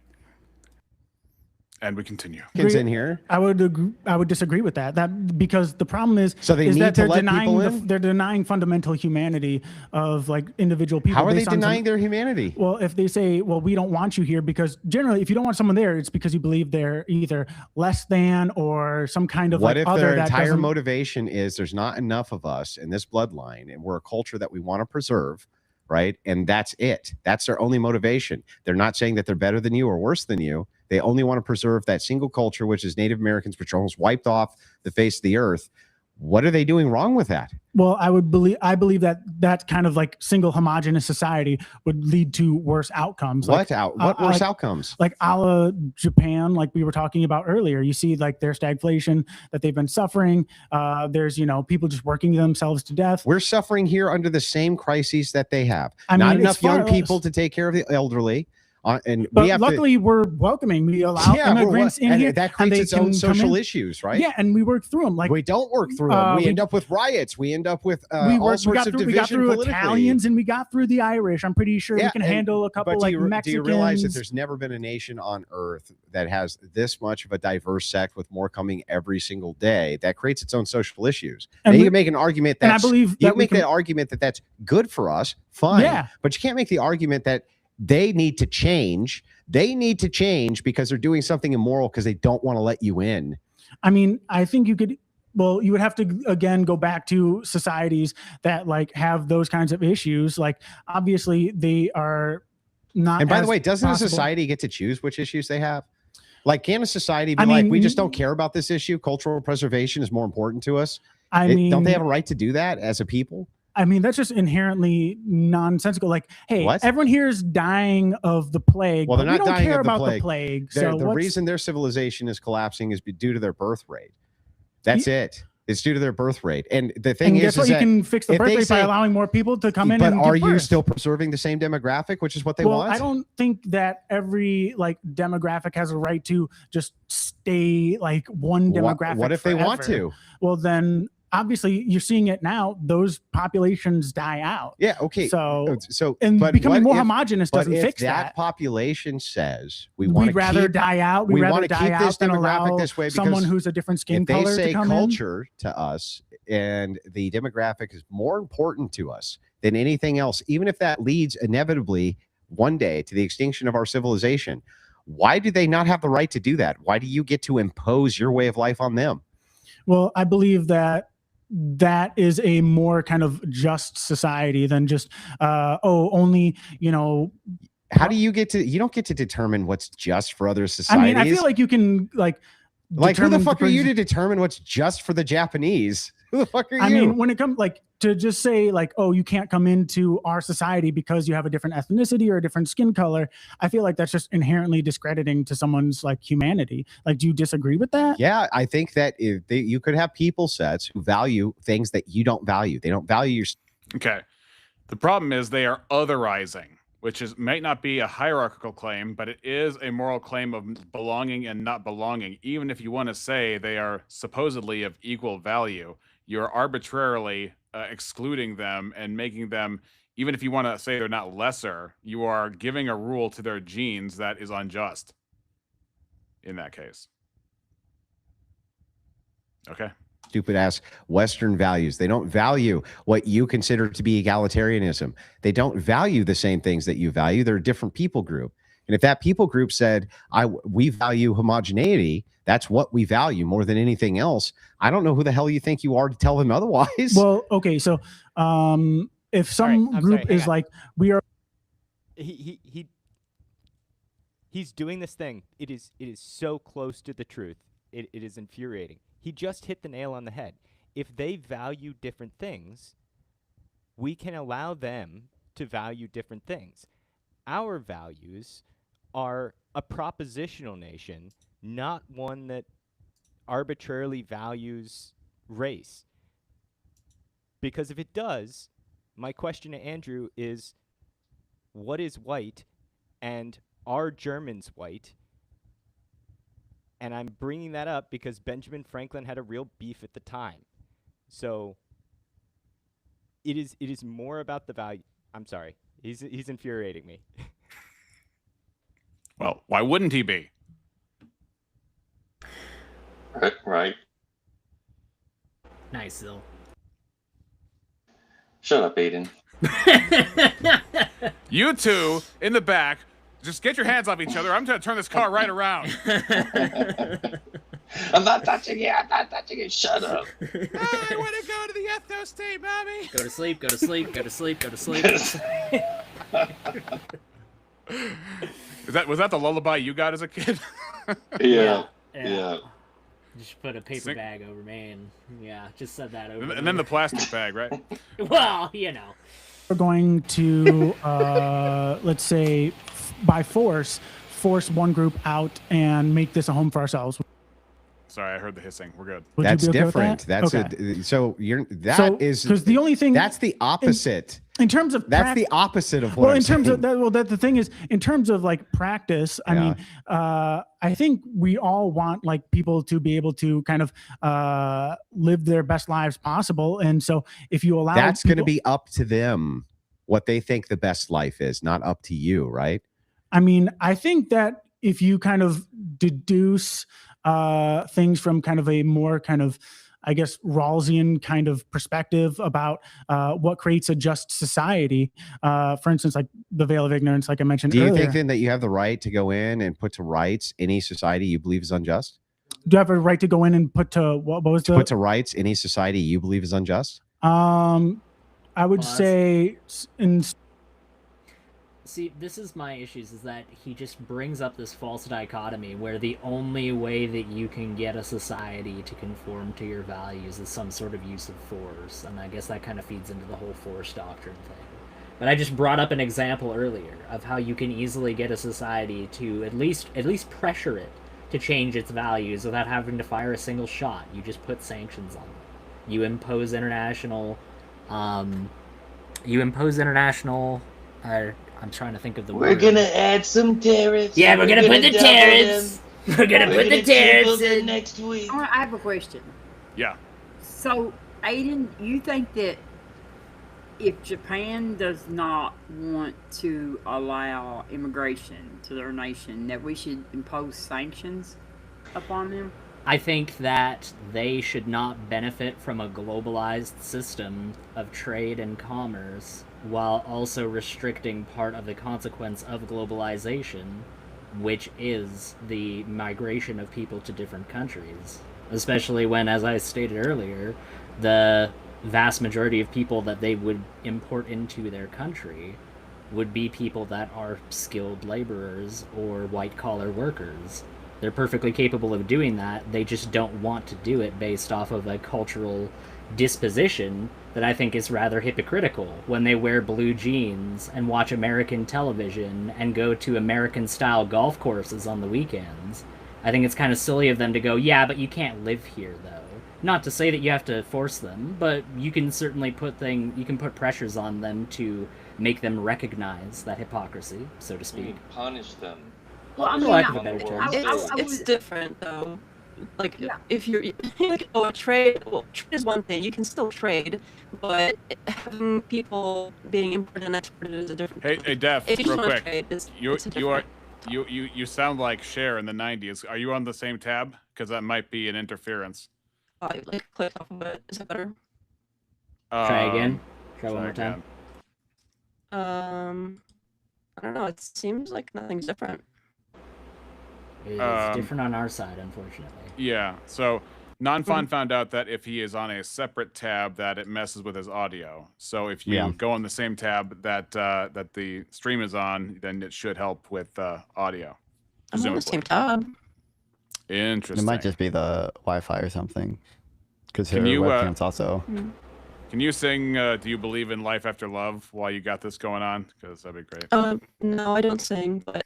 And we continue. In here. I would disagree with that. That because the problem is so they is need that to they're let denying people in? they're denying fundamental humanity of like individual people. How are they based on denying their humanity? Well, if they say, well, we don't want you here because generally, if you don't want someone there, it's because you believe they're either less than or some kind of what like if other their that entire doesn't- motivation is there's not enough of us in this bloodline, and we're a culture that we want to preserve, right? And that's it. That's their only motivation. They're not saying that they're better than you or worse than you. They only want to preserve that single culture, which is Native Americans, which are almost wiped off the face of the earth. What are they doing wrong with that? Well, I believe that that kind of like single homogenous society would lead to worse outcomes. What worse outcomes? Like a la Japan, like we were talking about earlier. You see like their stagflation that they've been suffering. There's, people just working themselves to death. We're suffering here under the same crises that they have. I not mean, enough young it's people to take care of the elderly. And but we have luckily we're welcoming. We allow immigrants in and here. that and creates they its own can come social in. issues, right? Yeah, and we work through them. Like we don't work through them. We end up with riots. We end up with all sorts of division we got through politically. Italians and we got through the Irish. I'm pretty sure we can handle a couple but like do Mexicans. you realize that there's never been a nation on earth that has this much of a diverse sect with more coming every single day? That creates its own social issues. And now you can make an argument that I believe you that can make that argument that that's good for us. Fine. Yeah. But you can't make the argument that they need to change. They need to change because they're doing something immoral because they don't want to let you in. I mean, I think you could. Well, you would have to again go back to societies that like have those kinds of issues. Like obviously they are not. And by the as way, doesn't possible. a society get to choose which issues they have? Like, can a society be I like, mean, we just don't care about this issue? Cultural preservation is more important to us. I Don't mean- they have a right to do that as a people? I mean, that's just inherently nonsensical. Like, hey, What? everyone here is dying of the plague. Well, they're but we not don't dying care of the about plague. the plague. They're- So the what's- reason their civilization is collapsing is due to their birth rate. That's it. It's due to their birth rate. And the thing and is, guess what? is You that can fix the if birth they rate by say- allowing more people to come in. But and are give you birth. still preserving the same demographic, which is what they well, want? I don't think that every like demographic has a right to just stay like one demographic. What if they want forever. to? Well, then obviously you're seeing it now. Those populations die out. Yeah. Okay. So and becoming more homogenous but doesn't if fix that that. population says we want We'd to rather keep, die out. We'd we rather want to die keep this out than demographic allow this way someone because who's a different skin if they color say to come culture to us and the demographic is more important to us than anything else, even if that leads inevitably one day to the extinction of our civilization, why do they not have the right to do that? Why do you get to impose your way of life on them? Well, I believe that that is a more kind of just society than just only how do you get to you don't get to determine what's just for other I societies? mean, I feel like you can like who the determine fuck are you pres- to determine what's just for the Japanese? Who the fuck are you? I mean, when it comes like to just say like, oh, you can't come into our society because you have a different ethnicity or a different skin color, I feel like that's just inherently discrediting to someone's like humanity. Like, do you disagree with that? Yeah, I think that you could have people sets who value things that you don't value. They don't value your. Okay. The problem is they are otherizing, which might not be a hierarchical claim, but it is a moral claim of belonging and not belonging. Even if you want to say they are supposedly of equal value, you're arbitrarily excluding them and making them, even if you want to say they're not lesser, you are giving a rule to their genes that is unjust in that case. Okay. Stupid ass Western values. They don't value what you consider to be egalitarianism. They don't value the same things that you value. They're a different people group. And if that people group said, we value homogeneity, that's what we value more than anything else, I don't know who the hell you think you are to tell them otherwise. Well, okay, so if some group is like, we are he's doing this thing. It is so close to the truth. It is infuriating. He just hit the nail on the head. If they value different things, we can allow them to value different things. Our values are a propositional nation, not one that arbitrarily values race. Because if it does, my question to Andrew is, what is white, and are Germans white? And I'm bringing that up because Benjamin Franklin had a real beef at the time. So it is more about the value. I'm sorry. He's infuriating me. Well, why wouldn't he be? Right. Nice, Zil. Shut up, Aiden. You two in the back, just get your hands off each other. I'm going to turn this car right around. I'm not touching it. I'm not touching it. Shut up. I want to go to the ethno state, mommy. Go to sleep. Go to sleep. Go to sleep. Go to sleep. Was that the lullaby you got as a kid? Yeah. Just put a paper bag over me, and just said that over. And then the plastic bag, right? Well, you know. We're going to, let's say, by force one group out and make this a home for ourselves. Sorry, I heard the hissing. We're good. Would That's you be okay with different. that? That's okay. so you're because the only thing that's the opposite. In terms of that's the opposite of what I'm in terms saying. of that, that the thing is, in terms of like practice, I mean, I think we all want like people to be able to kind of live their best lives possible, and so if you allow that's going to be up to them what they think the best life is, not up to you, right? I mean, I think that if you kind of deduce things from kind of a more kind of, I guess, Rawlsian kind of perspective about what creates a just society. For instance, like the veil of ignorance, like I mentioned earlier. Do you think then that you have the right to go in and put to rights any society you believe is unjust? Do you have a right to go in and put to what was put to rights any society you believe is unjust? I would say See, this is my issues, is that he just brings up this false dichotomy where the only way that you can get a society to conform to your values is some sort of use of force, and I guess that kind of feeds into the whole force doctrine thing. But I just brought up an example earlier of how you can easily get a society to at least pressure it to change its values without having to fire a single shot. You just put sanctions on them. You impose international I'm trying to think of the word. We're gonna add some tariffs. Yeah, we're gonna put the tariffs. We're gonna put the tariffs in next week. I have a question. Yeah. So, Aiden, you think that if Japan does not want to allow immigration to their nation, that we should impose sanctions upon them? I think that they should not benefit from a globalized system of trade and commerce while also restricting part of the consequence of globalization, which is the migration of people to different countries. Especially when, as I stated earlier, the vast majority of people that they would import into their country would be people that are skilled laborers or white-collar workers. They're perfectly capable of doing that. They just don't want to do it based off of a cultural disposition that I think is rather hypocritical when they wear blue jeans and watch American television and go to American-style golf courses on the weekends. I think it's kind of silly of them to go, yeah, but you can't live here, though. Not to say that you have to force them, but you can certainly put pressures on them to make them recognize that hypocrisy, so to speak. Punish them. Well, I mean, it's different though. Like if you're like, trade is one thing. You can still trade, but having people being imported and exported is a different thing. Hey, Def, if you real just wanna quick. Trade, You sound like Cher in the 90s. Are you on the same tab? Because that might be an interference. Like click off of it. Is that better? Try again. Try one more time. I don't know. It seems like nothing's different. It's different on our side, unfortunately. Yeah. So Non-Fun found out that if he is on a separate tab, that it messes with his audio. So if you go on the same tab that that the stream is on, then it should help with audio. I'm on the same tab. Interesting. It might just be the Wi-Fi or something. Because her you, webcam's also. Can you sing "Do You Believe in Life After Love" while you got this going on? Because that'd be great. No, I don't sing, but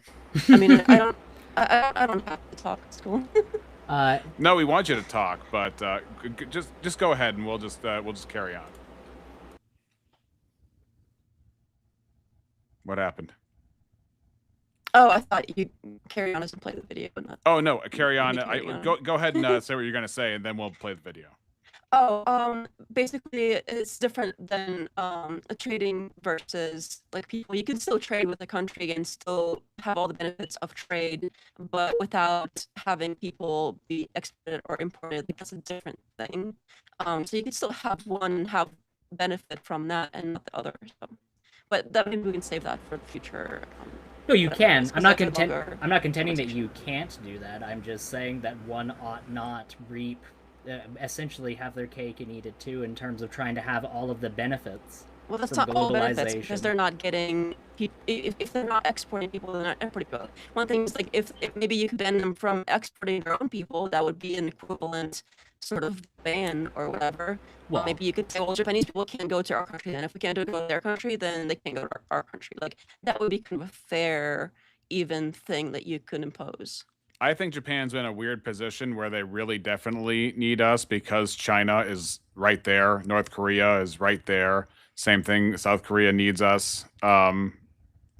I mean, I don't have to talk at school. No, we want you to talk, but just go ahead and we'll just carry on. What happened? Oh, I thought you'd carry on as and play the video, but not. Oh no, carry on. Go ahead and say what you're gonna say, and then we'll play the video. Basically, it's different than a trading versus like people. You can still trade with a country and still have all the benefits of trade, but without having people be exported or imported. Like, that's a different thing. So you can still have one have benefit from that and not the other. So, but that maybe we can save that for the future. No, you whatever it can. is, 'cause I'm not that's a longer I'm not contending that conversation. you can't do that. I'm just saying that one ought not reap, essentially have their cake and eat it too, in terms of trying to have all of the benefits. Well, that's from not all benefits globalization. because they're not getting if they're not exporting people, they're not importing people. One thing is like if maybe you could ban them from exporting their own people, that would be an equivalent sort of ban or whatever. Well, maybe you could say, well, Japanese people can't go to our country, and if we can't go to their country, then they can't go to our country. Like that would be kind of a fair, even thing that you could impose. I think Japan's in a weird position where they really definitely need us because China is right there, North Korea is right there. Same thing, South Korea needs us.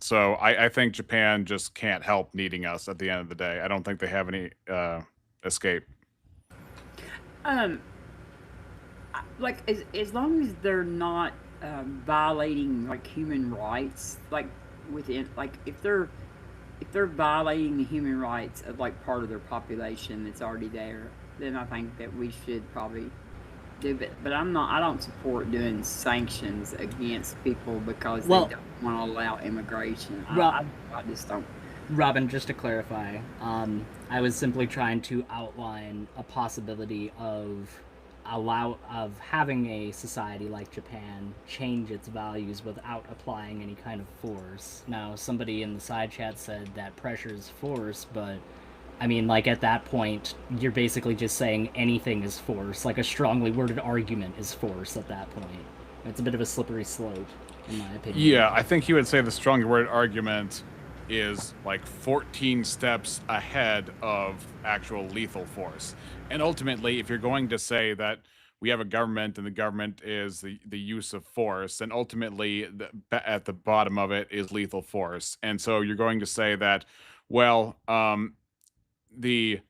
So I think Japan just can't help needing us at the end of the day. I don't think they have any escape. Like as long as they're not violating like human rights, like within like if they're violating the human rights of like part of their population that's already there, then I think that we should probably do it. But I don't support doing sanctions against people because they don't want to allow immigration. I just don't. Robin, just to clarify, I was simply trying to outline a possibility of having a society like Japan change its values without applying any kind of force. Now, somebody in the side chat said that pressure is force, but I mean, like, at that point, you're basically just saying anything is force. Like, a strongly worded argument is force at that point. It's a bit of a slippery slope, in my opinion. Yeah, I think he would say the stronger word argument is like 14 steps ahead of actual lethal force. And ultimately, if you're going to say that we have a government and the government is the use of force, then ultimately at the bottom of it is lethal force. And so you're going to say that, well, the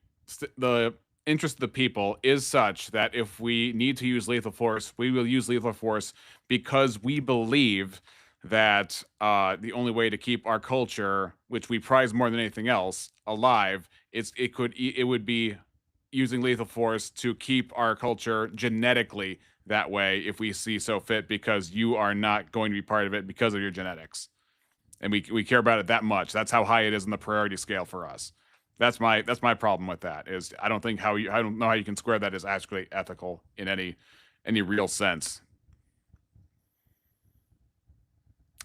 interest of the people is such that if we need to use lethal force, we will use lethal force because we believe that the only way to keep our culture, which we prize more than anything else, alive, it would be using lethal force to keep our culture genetically that way if we see so fit, because you are not going to be part of it because of your genetics, and we care about it that much. That's how high it is in the priority scale for us. That's my problem with that. Is I don't know how you can square that as actually ethical in any real sense.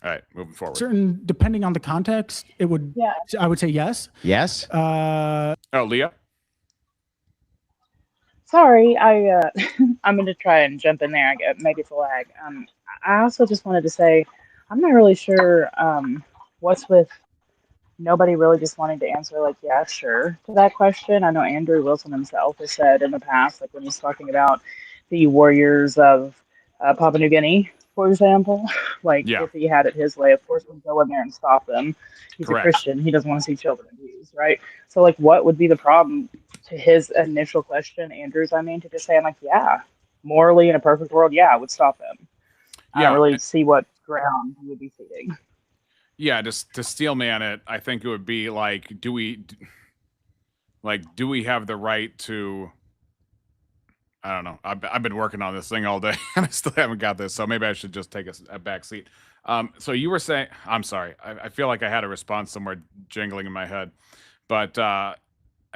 All right, moving forward. Depending on the context, it would. Yeah. I would say yes. Yes. Oh, Leah. Sorry, I'm going to try and jump in there. Maybe it's a lag. I also just wanted to say, I'm not really sure what's with nobody really just wanting to answer like, yeah, sure to that question. I know Andrew Wilson himself has said in the past, like when he's talking about the warriors of Papua New Guinea, for example, like if he had it his way, of course we'd go in there and stop them. He's a Christian. He doesn't want to see children abused, right? So like, what would be the problem to his initial question, Andrew's, to just saying like, yeah, morally in a perfect world, yeah, I would stop them. I don't really see what ground he would be ceding. Yeah, just to steel man it, I think it would be like, do we have the right to? I don't know. I've been working on this thing all day and I still haven't got this, so maybe I should just take a back seat. So you were saying, I'm sorry, I feel like I had a response somewhere jingling in my head, but I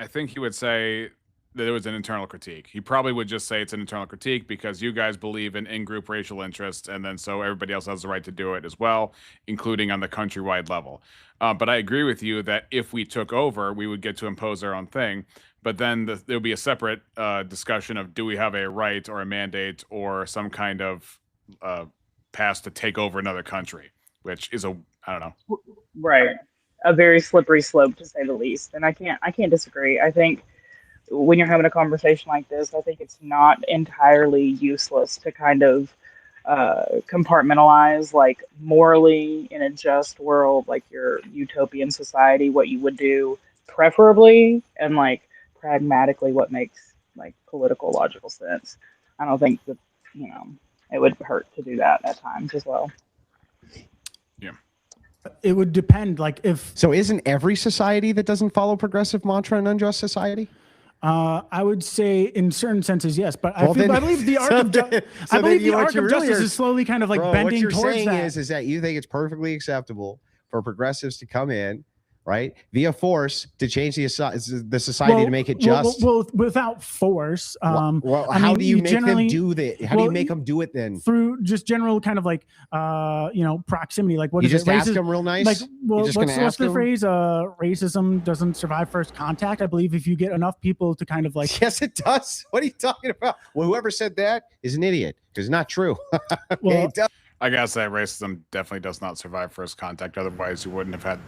think he would say that it was an internal critique. He probably would just say it's an internal critique because you guys believe in in-group racial interests, and then so everybody else has the right to do it as well, including on the countrywide level. But I agree with you that if we took over, we would get to impose our own thing. But then there'll be a separate discussion of, do we have a right or a mandate or some kind of pass to take over another country, which is I don't know. Right. A very slippery slope, to say the least. And I can't disagree. I think when you're having a conversation like this, I think it's not entirely useless to kind of compartmentalize, like, morally in a just world, like your utopian society, what you would do preferably, and like pragmatically what makes like political logical sense. I don't think that, it would hurt to do that at times as well. Yeah. It would depend. Like if So, isn't every society that doesn't follow progressive mantra an unjust society? I would say in certain senses, yes, but Well, I believe the arc of justice is slowly kind of like Bro, bending what you're towards saying that. is that you think it's perfectly acceptable for progressives to come in, right, via force to change the society to make it just. Well, without force. Well, I how mean, do you make them generally do that? How do you make them do it then? Through just general kind of like, proximity. Like what You is just it? ask them real nice? Like, well, You're just what's gonna ask the them? phrase? Racism doesn't survive first contact. I believe if you get enough people to kind of like. Yes, it does. What are you talking about? Well, whoever said that is an idiot because it's not true. Well, it does. I gotta say, racism definitely does not survive first contact. Otherwise, you wouldn't have had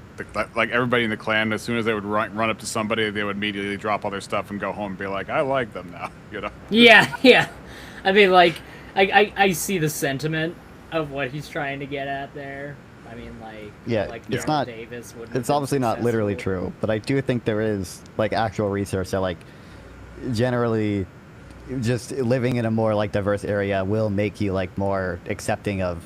like everybody in the clan. As soon as they would run up to somebody, they would immediately drop all their stuff and go home and be like, "I like them now," you know? Yeah. I mean, like, I see the sentiment of what he's trying to get at there. I mean, like, Yeah, like it's Daryl not. Davis would. It's obviously not literally true, but I do think there is like actual research that like generally just living in a more like diverse area will make you like more accepting of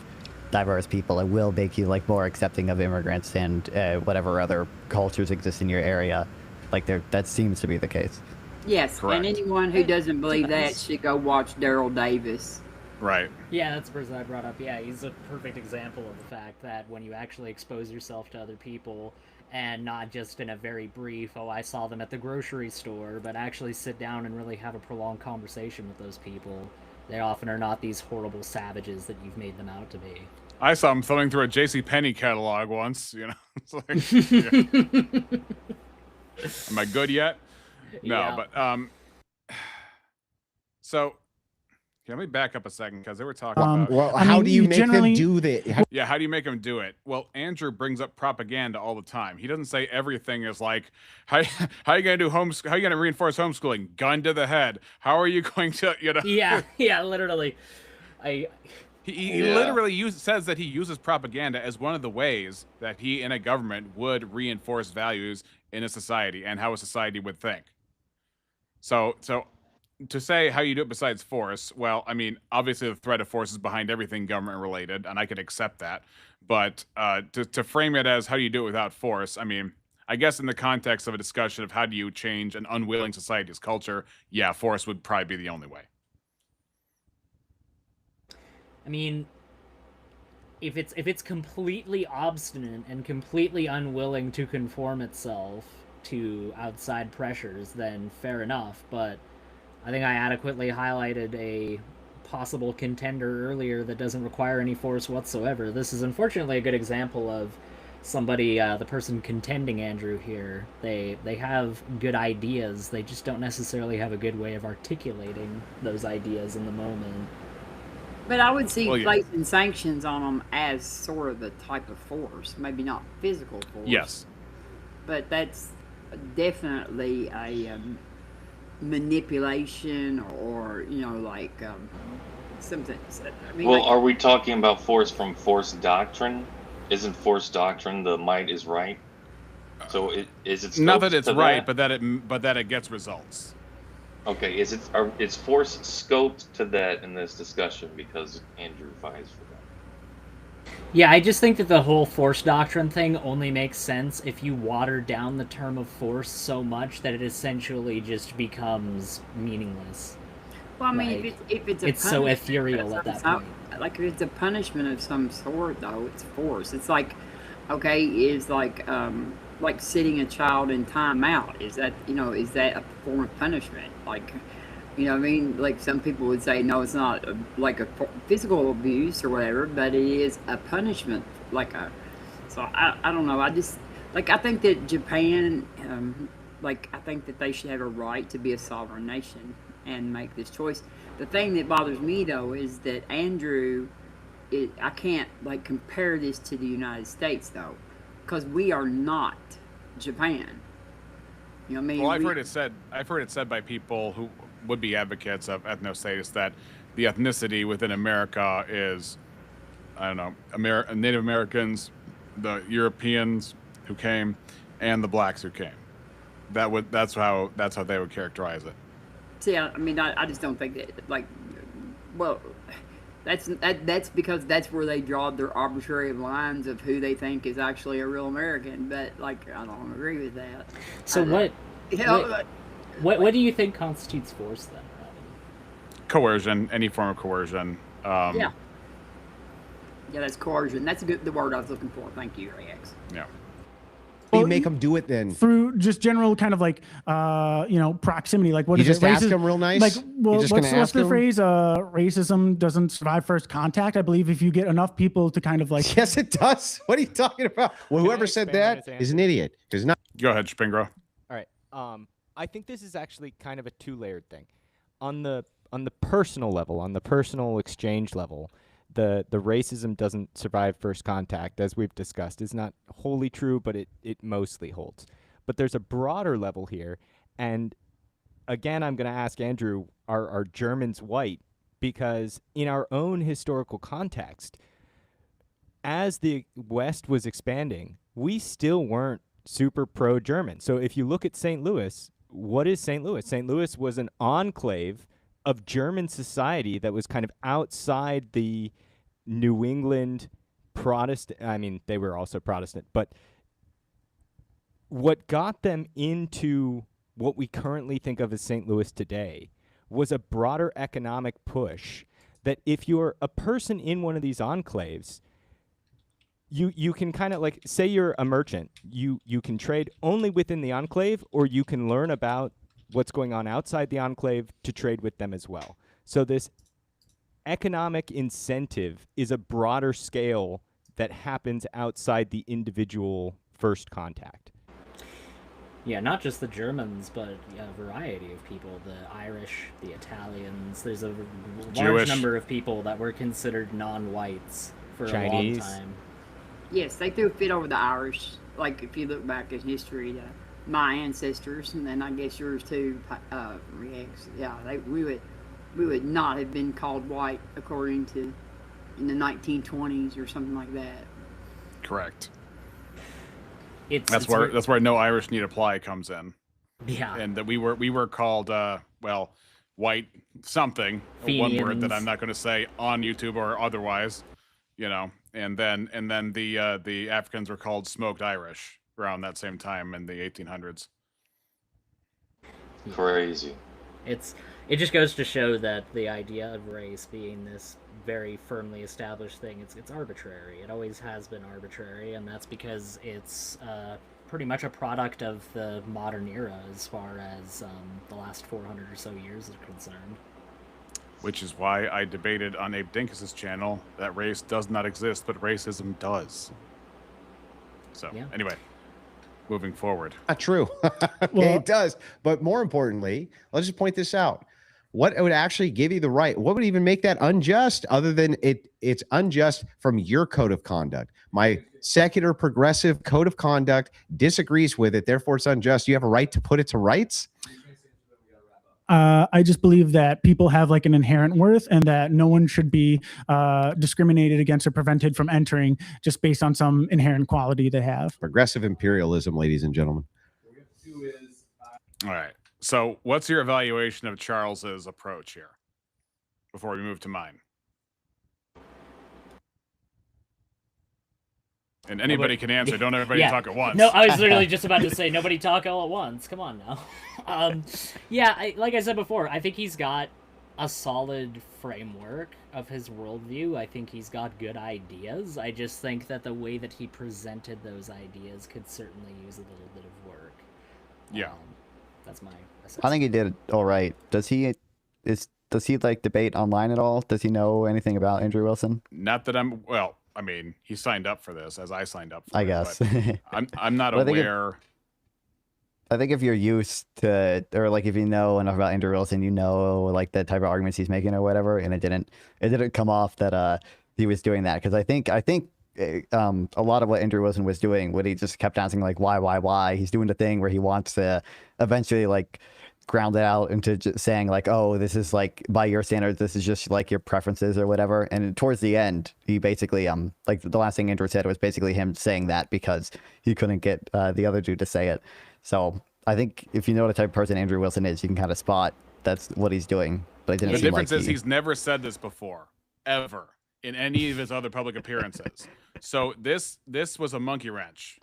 diverse people. It will make you like more accepting of immigrants and whatever other cultures exist in your area. Like that seems to be the case. Yes, Correct. and anyone who doesn't believe that should go watch Daryl Davis. Right. Yeah, that's the person I brought up. Yeah, he's a perfect example of the fact that when you actually expose yourself to other people, and not just in a very brief, oh, I saw them at the grocery store, but actually sit down and really have a prolonged conversation with those people, they often are not these horrible savages that you've made them out to be. I saw him thumbing through a JCPenney catalog once, you know? It's like, yeah. Am I good yet? No, Yeah. but, so, let me back up a second, because they were talking about... Well, how do you make them do that? Yeah, how do you make them do it? Well, Andrew brings up propaganda all the time. He doesn't say everything is like, how are you going to do how are you going to reinforce homeschooling? Gun to the head. How are you going to, you know? Yeah, literally. He literally says that he uses propaganda as one of the ways that he in a government would reinforce values in a society and how a society would think. So to say how you do it besides force, well, I mean, obviously the threat of force is behind everything government related, and I could accept that. But to frame it as how do you do it without force, I mean, I guess in the context of a discussion of how do you change an unwilling society's culture, yeah, force would probably be the only way. I mean, if it's completely obstinate and completely unwilling to conform itself to outside pressures, then fair enough, but I think I adequately highlighted a possible contender earlier that doesn't require any force whatsoever. This is unfortunately a good example of somebody, the person contending Andrew here. They have good ideas, they just don't necessarily have a good way of articulating those ideas in the moment. But I would see placing sanctions on them as sort of a type of force, maybe not physical force. Yes. But that's definitely a manipulation or like something. I mean, well, are we talking about force from force doctrine? Isn't force doctrine the might is right? So is it not that it's right, but that it gets results. Okay, is force scoped to that in this discussion because Andrew fights for that? Yeah, I just think that the whole force doctrine thing only makes sense if you water down the term of force so much that it essentially just becomes meaningless. Well, I mean, like, if it's so ethereal at that point. Like if it's a punishment of some sort, though, it's force. It's like, okay, is like sitting a child in timeout. Is that a form of punishment? Like, what I mean? Like some people would say, no, it's not like a physical abuse or whatever, but it is a punishment. So I don't know. I just I think that Japan, I think that they should have a right to be a sovereign nation and make this choice. The thing that bothers me though is that Andrew, I can't compare this to the United States though, because we are not Japan. You know what I mean? Well, I've heard it said by people who would be advocates of ethnostatus that the ethnicity within America is, I don't know, Native Americans, the Europeans who came, and the blacks who came. That's how they would characterize it. See, I mean, I just don't think that Well, that's because that's where they draw their arbitrary lines of who they think is actually a real American. But like, I don't agree with that. So what do you think constitutes force then, Robin? Coercion, any form of coercion. Yeah, that's coercion. That's the word I was looking for. Thank you, Rex. Yeah. You make them do it then through just general kind of like proximity. Like what you is just it? ask them real nice. Like what's the them? phrase? Racism doesn't survive first contact. I believe if you get enough people to kind of like yes, it does. What are you talking about? Well, whoever said that is an idiot. There's not. Go ahead, Spingro. All right. I think this is actually kind of a two-layered thing. On the personal level, on the personal exchange level, the racism doesn't survive first contact, as we've discussed, is not wholly true, but it mostly holds. But there's a broader level here, and again, I'm going to ask Andrew, are Germans white? Because in our own historical context, as the West was expanding, we still weren't super pro-German. So if you look at St. Louis, what is St. Louis? St. Louis was an enclave of German society that was kind of outside the New England Protestant. I mean, they were also Protestant, but what got them into what we currently think of as St. Louis today was a broader economic push that if you're a person in one of these enclaves, you can kind of like, say you're a merchant, you can trade only within the enclave, or you can learn about what's going on outside the enclave to trade with them as well. So this economic incentive is a broader scale that happens outside the individual first contact. Yeah, not just the Germans, but a variety of people. The Irish, the Italians. There's a large number of people that were considered non-whites for Chinese. a long time. Yes, they threw a fit over the Irish. Like, if you look back in history, my ancestors, and then I guess yours too, Rex. Yeah, we would not have been called white according to in the 1920s or something like that. Correct. That's where no Irish need apply comes in. Yeah. And that we were called white something, Fenians. one word that I'm not going to say on YouTube or otherwise, and then the Africans were called smoked Irish around that same time in the 1800s. Crazy. It just goes to show that the idea of race being this very firmly established thing, it's arbitrary. It always has been arbitrary, and that's because it's pretty much a product of the modern era as far as the last 400 or so years is concerned. Which is why I debated on Abe Dinkus's channel that race does not exist, but racism does. So anyway, moving forward. Not true. Okay, it does. But more importantly, let's just point this out. What would actually give you the right? What would even make that unjust other than it's unjust from your code of conduct? My secular progressive code of conduct disagrees with it. Therefore, it's unjust. You have a right to put it to rights. I just believe that people have like an inherent worth and that no one should be discriminated against or prevented from entering just based on some inherent quality they have. Progressive imperialism, ladies and gentlemen. All right. So what's your evaluation of Charles's approach here before we move to mine? And anybody can answer. Don't everybody talk at once. No, I was literally just about to say, nobody talk all at once. Come on now. Like I said before, I think he's got a solid framework of his worldview. I think he's got good ideas. I just think that the way that he presented those ideas could certainly use a little bit of work. Yeah. That's my assessment. I think he did all right. Does he like debate online at all? Does he know anything about Andrew Wilson? Not that I mean, he signed up for this as I signed up for I guess. I'm not aware. I think if you're used to, or like if you know enough about Andrew Wilson, you know like the type of arguments he's making or whatever, and it didn't come off that he was doing that, because I think a lot of what Andrew Wilson was doing, when he just kept asking like why, he's doing the thing where he wants to eventually like ground it out into just saying like, oh, this is like by your standards, this is just like your preferences or whatever. And towards the end, he basically like the last thing Andrew said was basically him saying that because he couldn't get the other dude to say it. So I think if you know the type of person Andrew Wilson is, you can kind of spot that's what he's doing. But it didn't The seem difference like is he's never said this before, ever, in any of his other public appearances. So this was a monkey wrench.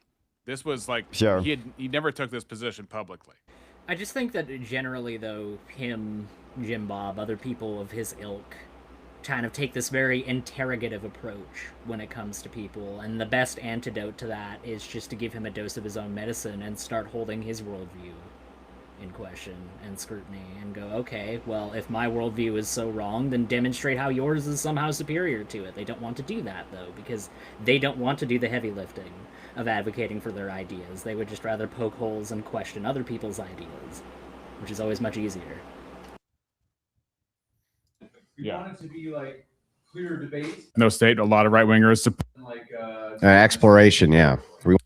This was like Sure. he never took this position publicly. I just think that generally, though, him, Jim Bob, other people of his ilk, kind of take this very interrogative approach when it comes to people, and the best antidote to that is just to give him a dose of his own medicine and start holding his worldview in question and scrutiny and go, okay, well, if my worldview is so wrong, then demonstrate how yours is somehow superior to it. They don't want to do that, though, because they don't want to do the heavy lifting of advocating for their ideas. They would just rather poke holes and question other people's ideas, which is always much easier. We want it to be like clear debate. No state, a lot of right wingers. Like exploration, yeah.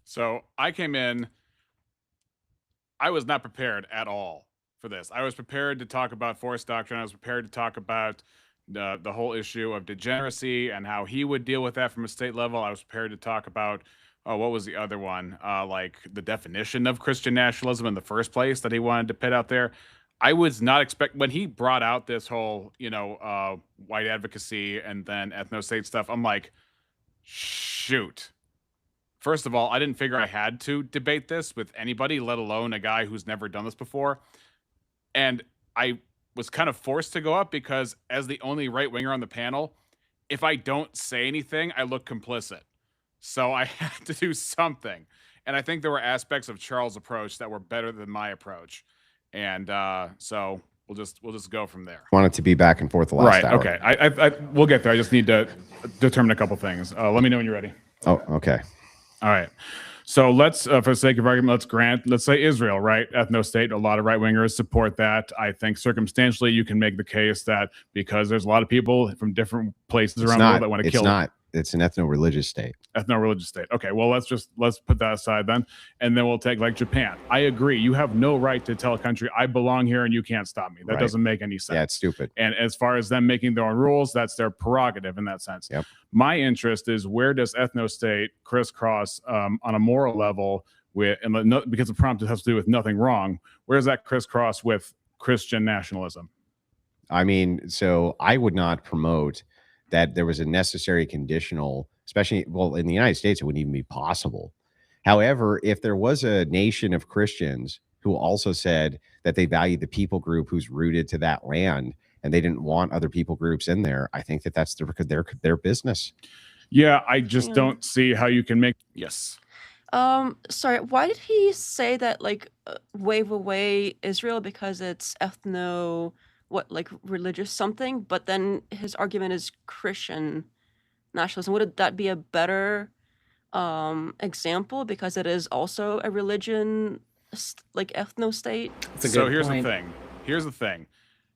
So I came in. I was not prepared at all for this. I was prepared to talk about force doctrine. I was prepared to talk about the whole issue of degeneracy and how he would deal with that from a state level. I was prepared to talk about what was the other one? Like the definition of Christian nationalism in the first place that he wanted to put out there. I was not expect when he brought out this whole, white advocacy and then ethno-state stuff. I'm like, shoot. First of all, I didn't figure I had to debate this with anybody, let alone a guy who's never done this before. And I was kind of forced to go up because as the only right winger on the panel, if I don't say anything, I look complicit. So I had to do something. And I think there were aspects of Charles' approach that were better than my approach. And so we'll just go from there. Want it to be back and forth the last hour. Okay. I we'll get there. I just need to determine a couple things. Let me know when you're ready. Oh, okay. All right. So let's, for the sake of argument, let's say Israel, right? Ethno-state, a lot of right-wingers support that. I think circumstantially you can make the case that because there's a lot of people from different places around the world that want to kill it. It's not. It's an ethno-religious state. Ethno-religious state. Okay, well, let's put that aside then, and then we'll take like Japan. I agree. You have no right to tell a country, I belong here and you can't stop me. That doesn't make any sense. Yeah, it's stupid. And as far as them making their own rules, that's their prerogative in that sense. Yep. My interest is where does ethno-state crisscross on a moral level with, and because the prompt has to do with nothing wrong, where does that crisscross with Christian nationalism? I mean, so I would not promote that there was a necessary conditional, especially, well, in the United States, it wouldn't even be possible. However, if there was a nation of Christians who also said that they value the people group who's rooted to that land and they didn't want other people groups in there, I think that that's their business. Yeah, I just don't see how you can make. Yes. Sorry, why did he say that, like, wave away Israel because it's religious something, but then his argument is Christian nationalism? Would that be a better example because it is also a religion, like ethno-state? So here's the thing.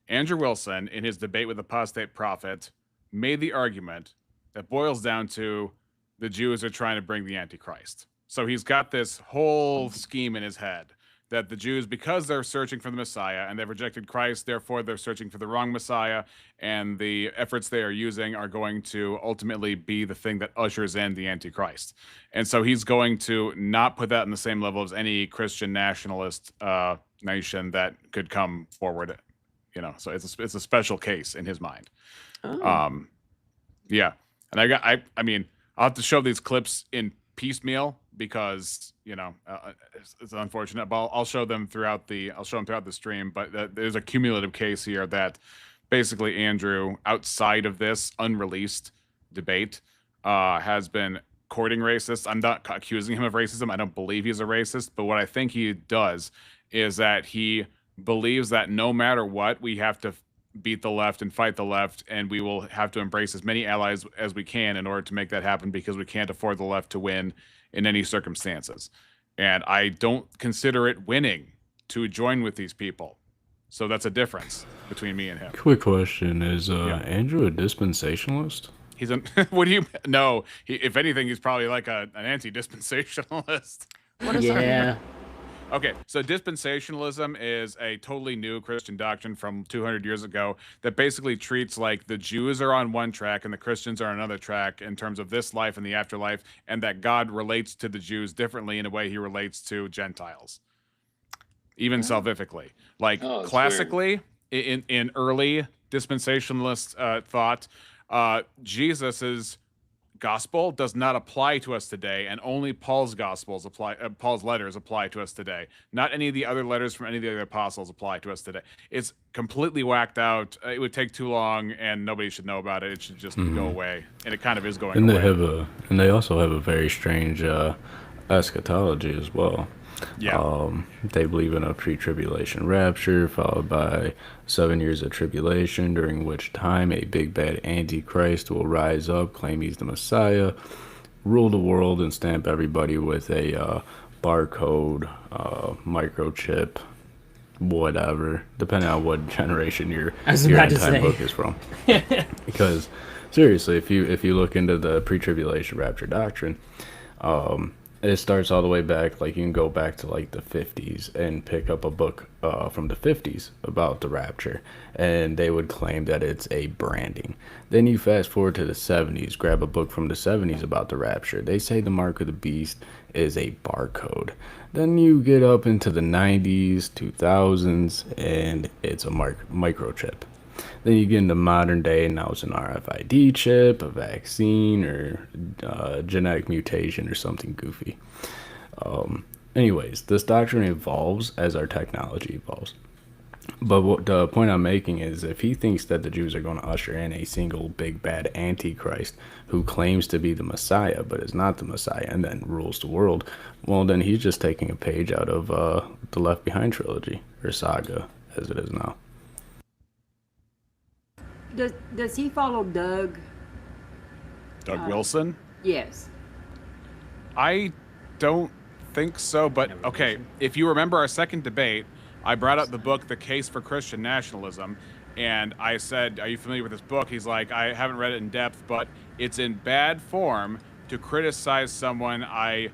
Andrew Wilson, in his debate with Apostate Prophet, made the argument that boils down to the Jews are trying to bring the Antichrist. So he's got this whole scheme in his head that the Jews, because they're searching for the Messiah and they've rejected Christ, therefore they're searching for the wrong Messiah, and the efforts they are using are going to ultimately be the thing that ushers in the Antichrist. And so he's going to not put that in the same level as any Christian nationalist nation that could come forward. So it's a special case in his mind. Oh. Yeah. And I mean, I'll have to show these clips in piecemeal because it's unfortunate, but I'll show them throughout the stream. But there's a cumulative case here that basically Andrew, outside of this unreleased debate, has been courting racists. I'm not accusing him of racism. I don't believe he's a racist, but what I think he does is that he believes that no matter what, we have to beat the left and fight the left, and we will have to embrace as many allies as we can in order to make that happen because we can't afford the left to win in any circumstances. And I don't consider it winning to join with these people. So that's a difference between me and him. Quick question. Is Andrew a dispensationalist? He's a, what do you, no, if anything, he's probably like an anti-dispensationalist. What is that? Okay, so dispensationalism is a totally new Christian doctrine from 200 years ago that basically treats like the Jews are on one track and the Christians are on another track in terms of this life and the afterlife, and that God relates to the Jews differently in a way he relates to Gentiles, even salvifically. Like classically, in early dispensationalist thought, Jesus's gospel does not apply to us today, and only Paul's gospels apply. Paul's letters apply to us today. Not any of the other letters from any of the other apostles apply to us today. It's completely whacked out. It would take too long, and nobody should know about it. It should just go away, and it kind of is going And away. they also have a very strange eschatology as well. Yeah. They believe in a pre-tribulation rapture followed by 7 years of tribulation, during which time a big bad antichrist will rise up, claim he's the Messiah, rule the world, and stamp everybody with a barcode, microchip, whatever, depending on what generation your end-time book is from. Because seriously, if you look into the pre-tribulation rapture doctrine, it starts all the way back. Like, you can go back to like the 50s and pick up a book from the 50s about the rapture, and they would claim that it's a branding. Then you fast forward to the 70s, grab a book from the 70s about the rapture. They say the mark of the beast is a barcode. Then you get up into the 90s, 2000s, and it's a microchip. Then you get into modern day, and now it's an RFID chip, a vaccine, or genetic mutation, or something goofy. Anyways, this doctrine evolves as our technology evolves. But what the point I'm making is, if he thinks that the Jews are going to usher in a single big bad antichrist who claims to be the Messiah but is not the Messiah and then rules the world, well, then he's just taking a page out of the Left Behind trilogy, or saga as it is now. Does he follow Doug? Doug Wilson? Yes. I don't think so, but okay, if you remember our second debate, I brought up the book The Case for Christian Nationalism, and I said, are you familiar with this book? He's like, I haven't read it in depth, but it's in bad form to criticize someone I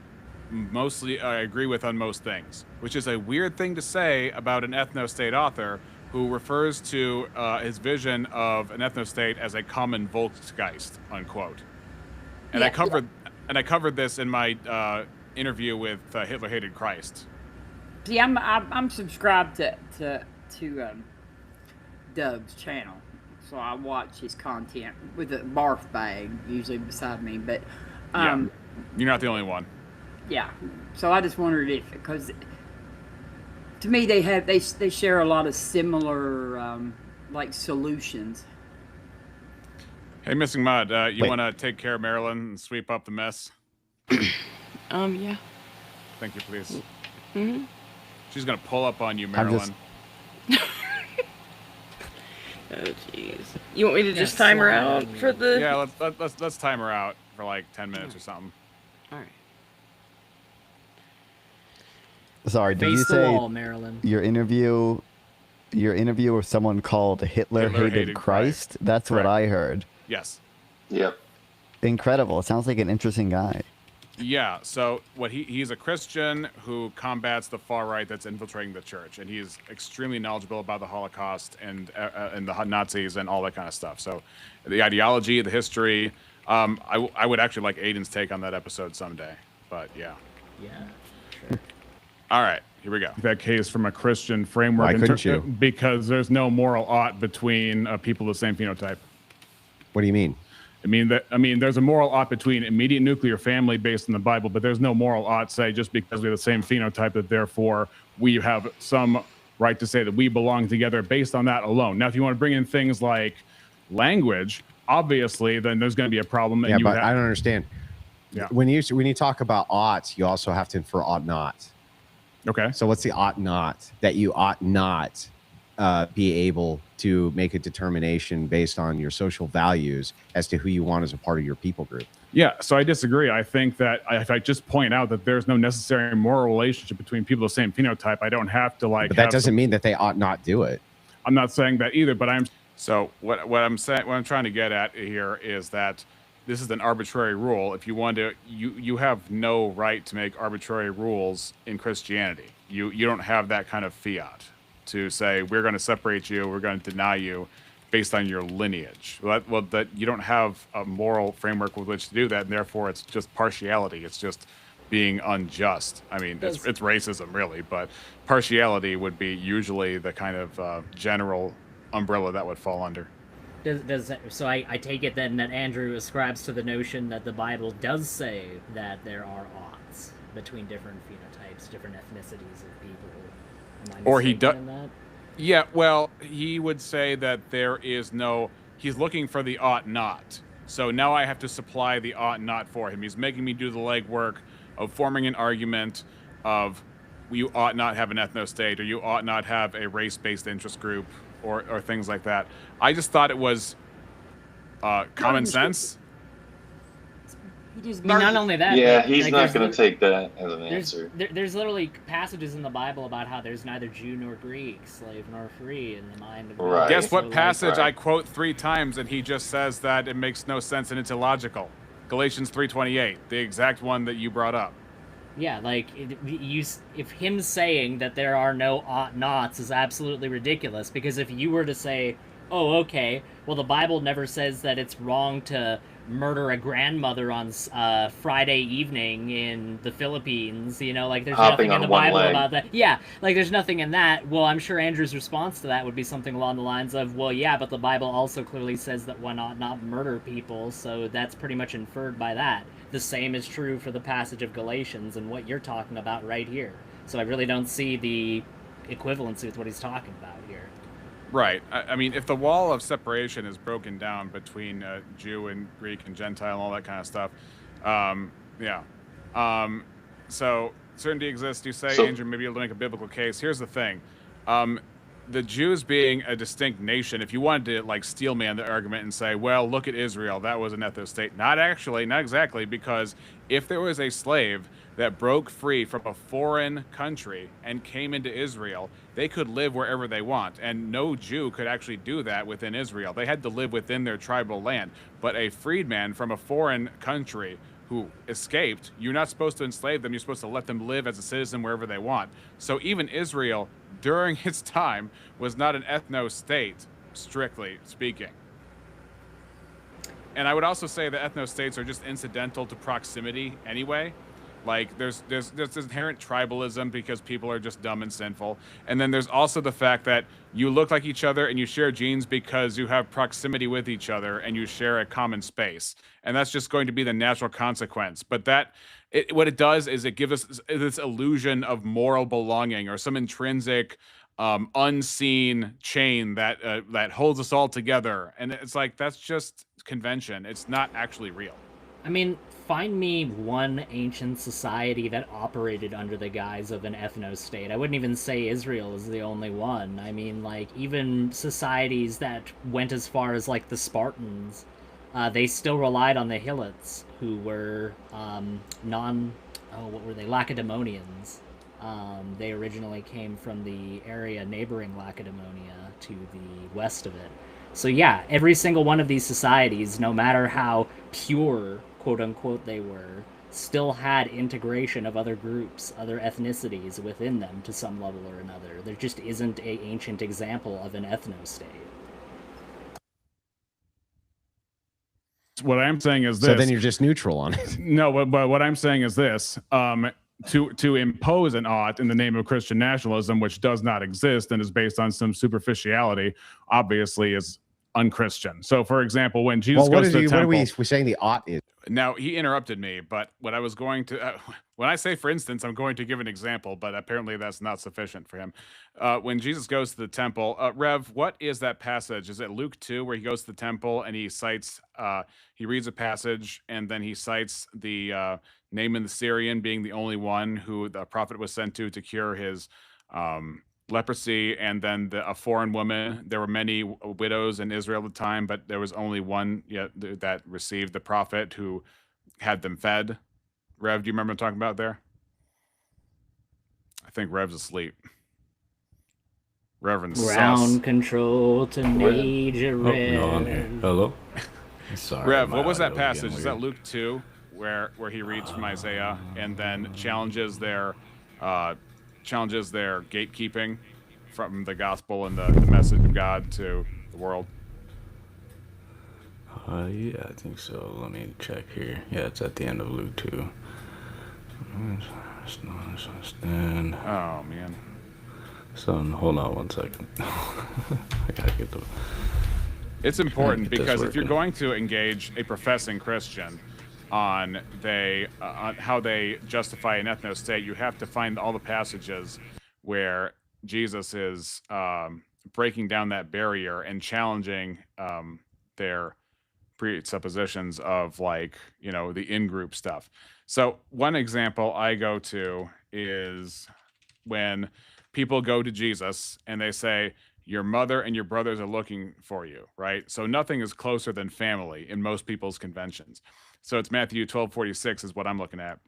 agree with on most things, which is a weird thing to say about an ethno-state author who refers to his vision of an ethno-state as a common Volksgeist, unquote. And I covered this in my interview with Hitler Hated Christ. See, I'm subscribed to Doug's channel, so I watch his content with a barf bag usually beside me. But yeah, you're not the only one. Yeah, so I just wondered if, because to me they share a lot of similar like solutions. Hey, Missing Mud, you want to take care of Marilyn and sweep up the mess? Yeah. Thank you, please. Mm-hmm. She's gonna pull up on you, Marilyn. Oh, jeez. You want me to just time her out for the? Yeah, let's time her out for like 10 minutes or something. All right. Sorry, did Face you the say wall, Marilyn. your interview with someone called Hitler hated Christ? That's Correct. what I heard. Yes. Yep. Incredible. It sounds like an interesting guy. Yeah, so he's a Christian who combats the far right that's infiltrating the church, and he's extremely knowledgeable about the Holocaust and the Nazis and all that kind of stuff. So the ideology, the history, I would actually like Aiden's take on that episode someday, but yeah. Yeah, sure. All right, here we go. That case from a Christian framework. Why couldn't you? Because there's no moral ought between people of the same phenotype. What do you mean? I mean, there's a moral ought between immediate nuclear family based on the Bible, but there's no moral ought, say, just because we have the same phenotype, that therefore we have some right to say that we belong together based on that alone. Now, if you want to bring in things like language, obviously, then there's going to be a problem. Yeah, but I don't understand. Yeah. When you talk about ought, you also have to infer ought not. Okay. So what's the ought not? That you ought not be able to make a determination based on your social values as to who you want as a part of your people group. Yeah, so I disagree. I think that if I just point out that there's no necessary moral relationship between people of the same phenotype, I don't have to like. But that doesn't mean that they ought not do it. I'm not saying that either, but so what I'm saying, what I'm trying to get at here is that this is an arbitrary rule. If you want to, you have no right to make arbitrary rules in Christianity. You don't have that kind of fiat to say we're going to separate you, we're going to deny you based on your lineage. That you don't have a moral framework with which to do that, and therefore it's just partiality. It's just being unjust. I mean, it's racism really, but partiality would be usually the kind of general umbrella that would fall under. So I take it then that Andrew ascribes to the notion that the Bible does say that there are odds between different phenotypes, different ethnicities of people. Am I Or he mistaken in that? Yeah, well, he would say that there is no. He's looking for the ought not. So now I have to supply the ought not for him. He's making me do the legwork of forming an argument of you ought not have an ethno-state, or you ought not have a race-based interest group, or things like that. I just thought it was common sense. I mean, not only that. Yeah, but, he's like, not going to take that as an answer. There's literally passages in the Bible about how there's neither Jew nor Greek, slave nor free in the mind of God. Right. Guess what So, passage I quote 3 times, and he just says that it makes no sense and it's illogical. Galatians 3:28, the exact one that you brought up. Yeah, like, if him saying that there are no ought-nots is absolutely ridiculous, because if you were to say, oh, okay, well, the Bible never says that it's wrong to murder a grandmother on Friday evening in the Philippines, you know, like, there's Hopping nothing in on the one Bible leg. about that. Yeah, like, there's nothing in that. Well, I'm sure Andrew's response to that would be something along the lines of, well, yeah, but the Bible also clearly says that one ought not murder people, so that's pretty much inferred by that. The same is true for the passage of Galatians and what you're talking about right here. So I really don't see the equivalency with what he's talking about here. Right. I mean, if the wall of separation is broken down between Jew and Greek and Gentile and all that kind of stuff, yeah. So certainty exists, you say, Andrew, maybe you'll make a biblical case. Here's the thing. The Jews being a distinct nation, if you wanted to, like, steelman the argument and say, well, look at Israel, that was an ethno-state. Not exactly, because if there was a slave that broke free from a foreign country and came into Israel, they could live wherever they want, and no Jew could actually do that within Israel. They had to live within their tribal land. But a freedman from a foreign country who escaped, you're not supposed to enslave them, you're supposed to let them live as a citizen wherever they want. So even Israel, during its time, was not an ethno-state, strictly speaking. And I would also say that ethno-states are just incidental to proximity anyway. Like, there's inherent tribalism because people are just dumb and sinful. And then there's also the fact that you look like each other and you share genes because you have proximity with each other and you share a common space. And that's just going to be the natural consequence. But what it does is it gives us this illusion of moral belonging or some intrinsic unseen chain that holds us all together. And it's like, that's just convention. It's not actually real. I mean, find me one ancient society that operated under the guise of an ethno-state. I wouldn't even say Israel is the only one. I mean, like, even societies that went as far as, like, the Spartans, they still relied on the Helots, who were what were they? Lacedaemonians. They originally came from the area neighboring Lacedaemonia to the west of it. So yeah, every single one of these societies, no matter how pure, quote-unquote, they were, still had integration of other groups, other ethnicities within them to some level or another. There just isn't an ancient example of an ethno-state. What I'm saying is this. So then you're just neutral on it. No, but what I'm saying is this. To impose an ought in the name of Christian nationalism, which does not exist and is based on some superficiality, obviously is unchristian. So, for example, when Jesus goes to the temple, what are we saying the ought is? Now, he interrupted me, but what I was going to, when I say, for instance, I'm going to give an example, but apparently that's not sufficient for him. When Jesus goes to the temple, Rev, what is that passage? Is it Luke 2 where he goes to the temple and he cites, he reads a passage and then he cites the Naaman the Syrian being the only one who the prophet was sent to cure his leprosy, and then a foreign woman. There were many widows in Israel at the time, but there was only one that received the prophet who had them fed. Rev, do you remember what I'm talking about there? I think Rev's asleep. Reverend Ground Sus. control to Major Rev. No, I'm here. Hello? Sorry. Rev, what was that passage? Is that Luke 2 where he reads from Isaiah and then challenges their gatekeeping from the gospel and the message of God to the world? Yeah, I think so. Let me check here. Yeah, it's at the end of Luke 2. Oh, man. Son, hold on one second. I gotta get the. It's important get this because if you're working. going to engage a professing Christian on on how they justify an ethno state, you have to find all the passages where Jesus is breaking down that barrier and challenging their presuppositions of, like, you know, the in-group stuff. So one example I go to is when people go to Jesus and they say, your mother and your brothers are looking for you, right? So nothing is closer than family in most people's conventions. So it's Matthew 12:46 is what I'm looking at.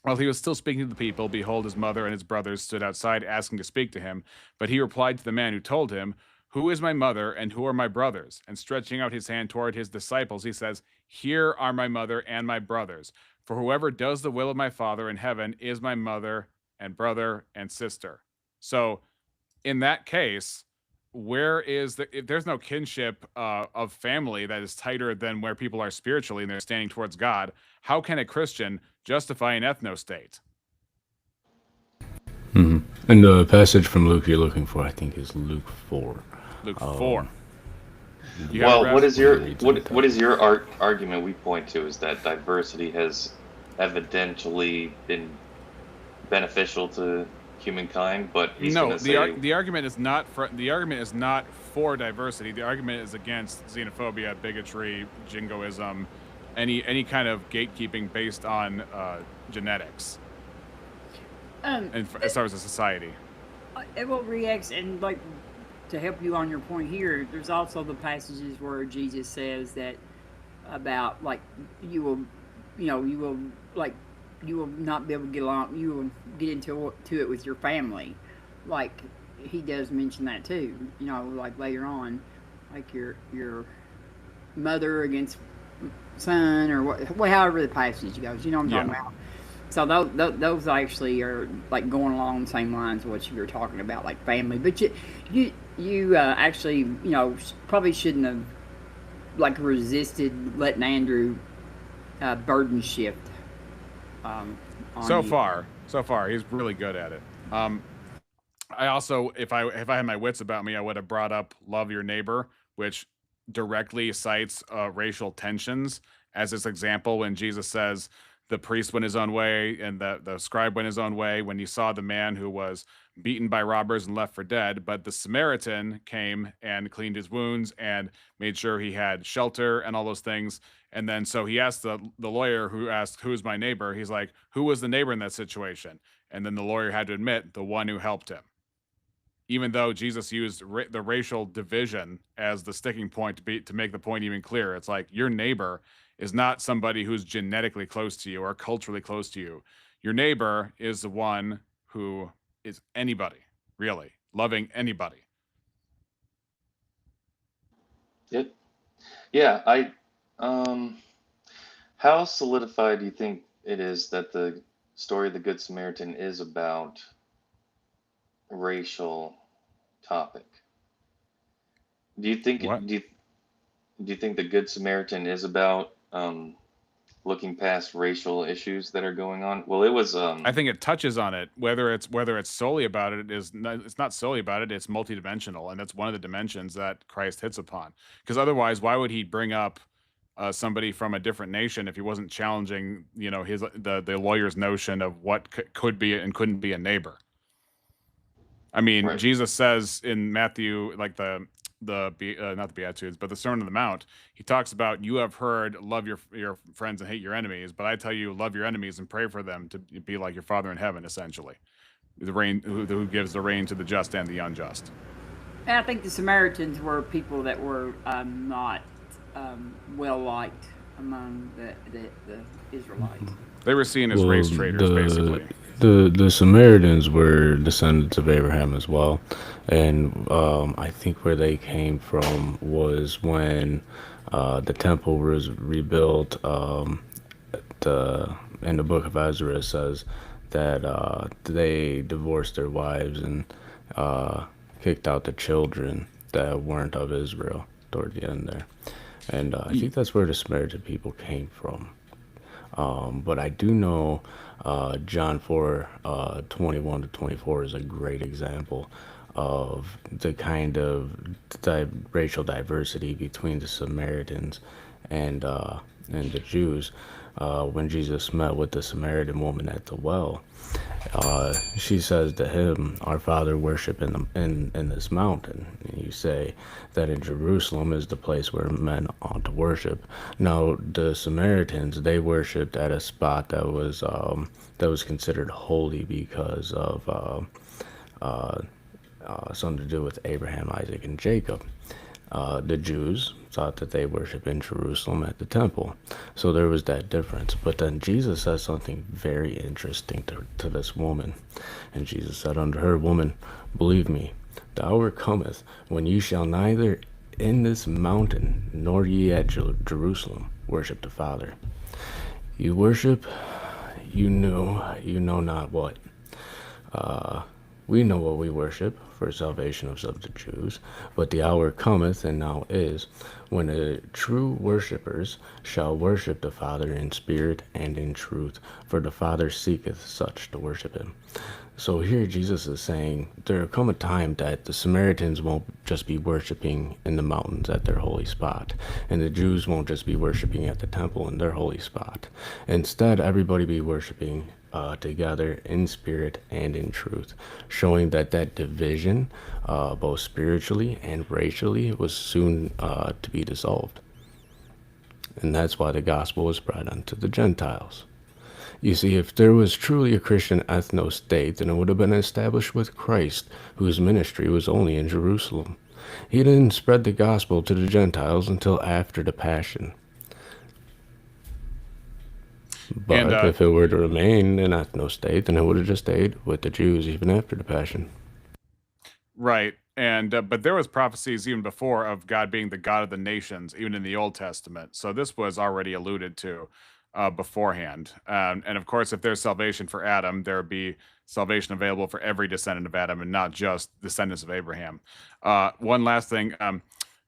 While he was still speaking to the people, behold, his mother and his brothers stood outside asking to speak to him. But he replied to the man who told him, who is my mother and who are my brothers? And stretching out his hand toward his disciples, he says, here are my mother and my brothers. For whoever does the will of my Father in heaven is my mother and brother and sister. So in that case, where is if there's no kinship of family that is tighter than where people are spiritually and they're standing towards God, how can a Christian justify an ethno state? Mm-hmm. And the passage from Luke you're looking for, I think, is Luke 4. Luke 4. Well, what is your argument we point to is that diversity has evidently been beneficial to humankind, but he's no, gonna say the argument is not for diversity. The argument is against xenophobia, bigotry, jingoism, any kind of gatekeeping based on genetics. And as far as a society, it will react, and like to help you on your point here, there's also the passages where Jesus says that about like you will not be able to get along, you will get into it with your family, like he does mention that too, you know, like later on, like your mother against son or what however the passage goes, you know what I'm talking about. So those actually are like going along the same lines of what you were talking about, like family. But you actually, you know, probably shouldn't have like resisted letting Andrew burden shift. So far he's really good at it. I also, if I had my wits about me, I would have brought up love your neighbor, which directly cites racial tensions as this example when Jesus says the priest went his own way and the scribe went his own way when he saw the man who was beaten by robbers and left for dead, but the Samaritan came and cleaned his wounds and made sure he had shelter and all those things. And then so he asked the lawyer who asked, who's my neighbor? He's like, who was the neighbor in that situation? And then the lawyer had to admit the one who helped him. Even though Jesus used the racial division as the sticking point to make the point even clearer. It's like your neighbor is not somebody who's genetically close to you or culturally close to you. Your neighbor is the one who is anybody, really, loving anybody. Yep. Yeah, how solidified do you think it is that the story of the Good Samaritan is about a racial topic? Do you think do you think the Good Samaritan is about looking past racial issues that are going on? Well, it was. I think it touches on it. Whether it's solely about it is not, it's not solely about it. It's multidimensional, and that's one of the dimensions that Christ hits upon. Because otherwise, why would he bring up somebody from a different nation if he wasn't challenging, you know, the lawyer's notion of what could be and couldn't be a neighbor? I mean, right. Jesus says in Matthew, like not the Beatitudes, but the Sermon on the Mount, he talks about, you have heard, love your friends and hate your enemies, but I tell you, love your enemies and pray for them to be like your Father in heaven, essentially. The rain, who gives the rain to the just and the unjust. And I think the Samaritans were people that were not well liked among the Israelites. They were seen as race traitors, basically. The Samaritans were descendants of Abraham as well, and I think where they came from was when the temple was rebuilt. In the book of Ezra says that they divorced their wives and kicked out the children that weren't of Israel toward the end there, and I think that's where the Samaritan people came from. But I do know John 4, 21 to 24 is a great example of the kind of racial diversity between the Samaritans and the Jews. When Jesus met with the Samaritan woman at the well, she says to him, "Our father worship in this mountain." And you say that in Jerusalem is the place where men ought to worship. Now, the Samaritans, they worshipped at a spot that was considered holy because of something to do with Abraham, Isaac, and Jacob. The Jews thought that they worship in Jerusalem at the temple. So there was that difference. But then Jesus says something very interesting to this woman. And Jesus said unto her, "Woman, believe me, the hour cometh when you shall neither in this mountain nor ye at Jerusalem worship the Father. You worship, you know not what. We know what we worship, for salvation of the Jews, but the hour cometh, and now is, when the true worshippers shall worship the Father in spirit and in truth, for the Father seeketh such to worship him." So here Jesus is saying there will come a time that the Samaritans won't just be worshiping in the mountains at their holy spot, and the Jews won't just be worshiping at the temple in their holy spot. Instead, everybody be worshiping together in spirit and in truth, showing that division, both spiritually and racially, was soon to be dissolved. And that's why the gospel was spread unto the Gentiles. You see, if there was truly a Christian ethno-state, then it would have been established with Christ, whose ministry was only in Jerusalem. He didn't spread the gospel to the Gentiles until after the Passion. But if it were to remain an ethno-state, then it would have just stayed with the Jews even after the Passion. Right. And but there was prophecies even before of God being the God of the nations, even in the Old Testament. So this was already alluded to beforehand. And of course, if there's salvation for Adam, there would be salvation available for every descendant of Adam and not just descendants of Abraham. One last thing.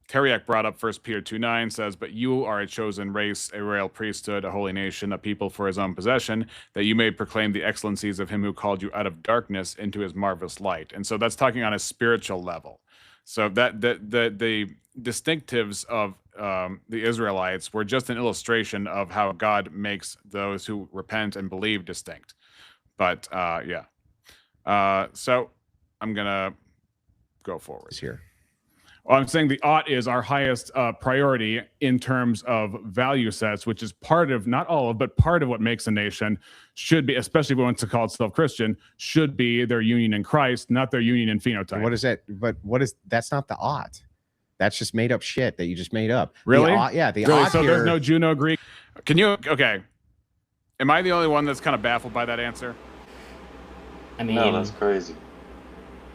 Teriak brought up 1 Peter 2:9, says, "But you are a chosen race, a royal priesthood, a holy nation, a people for his own possession, that you may proclaim the excellencies of him who called you out of darkness into his marvelous light." And so that's talking on a spiritual level. So that the distinctives of the Israelites were just an illustration of how God makes those who repent and believe distinct. But yeah. So I'm going to go forward here. Well, I'm saying the ought is our highest priority in terms of value sets, which is part of, not all of, but part of what makes a nation should be, especially when it's called self-Christian, should be their union in Christ, not their union in phenotype. What is that? But that's not the ought. That's just made up shit that you just made up. Really? The ought, yeah. The really? ought So here, there's no Juno Greek. Can you? Okay. Am I the only one that's kind of baffled by that answer? I mean, no, that's crazy.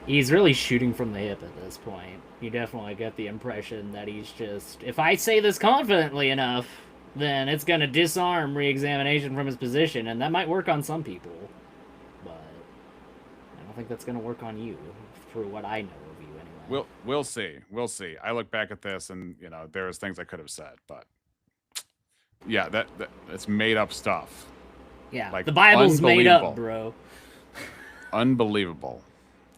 He's really shooting from the hip at this point. You definitely get the impression that he's just, if I say this confidently enough, then it's going to disarm re-examination from his position, and that might work on some people. But I don't think that's going to work on you, for what I know of you anyway. We'll see. We'll see. I look back at this, and there's things I could have said, but yeah, that it's made up stuff. Yeah, like, the Bible's made up, bro. Unbelievable.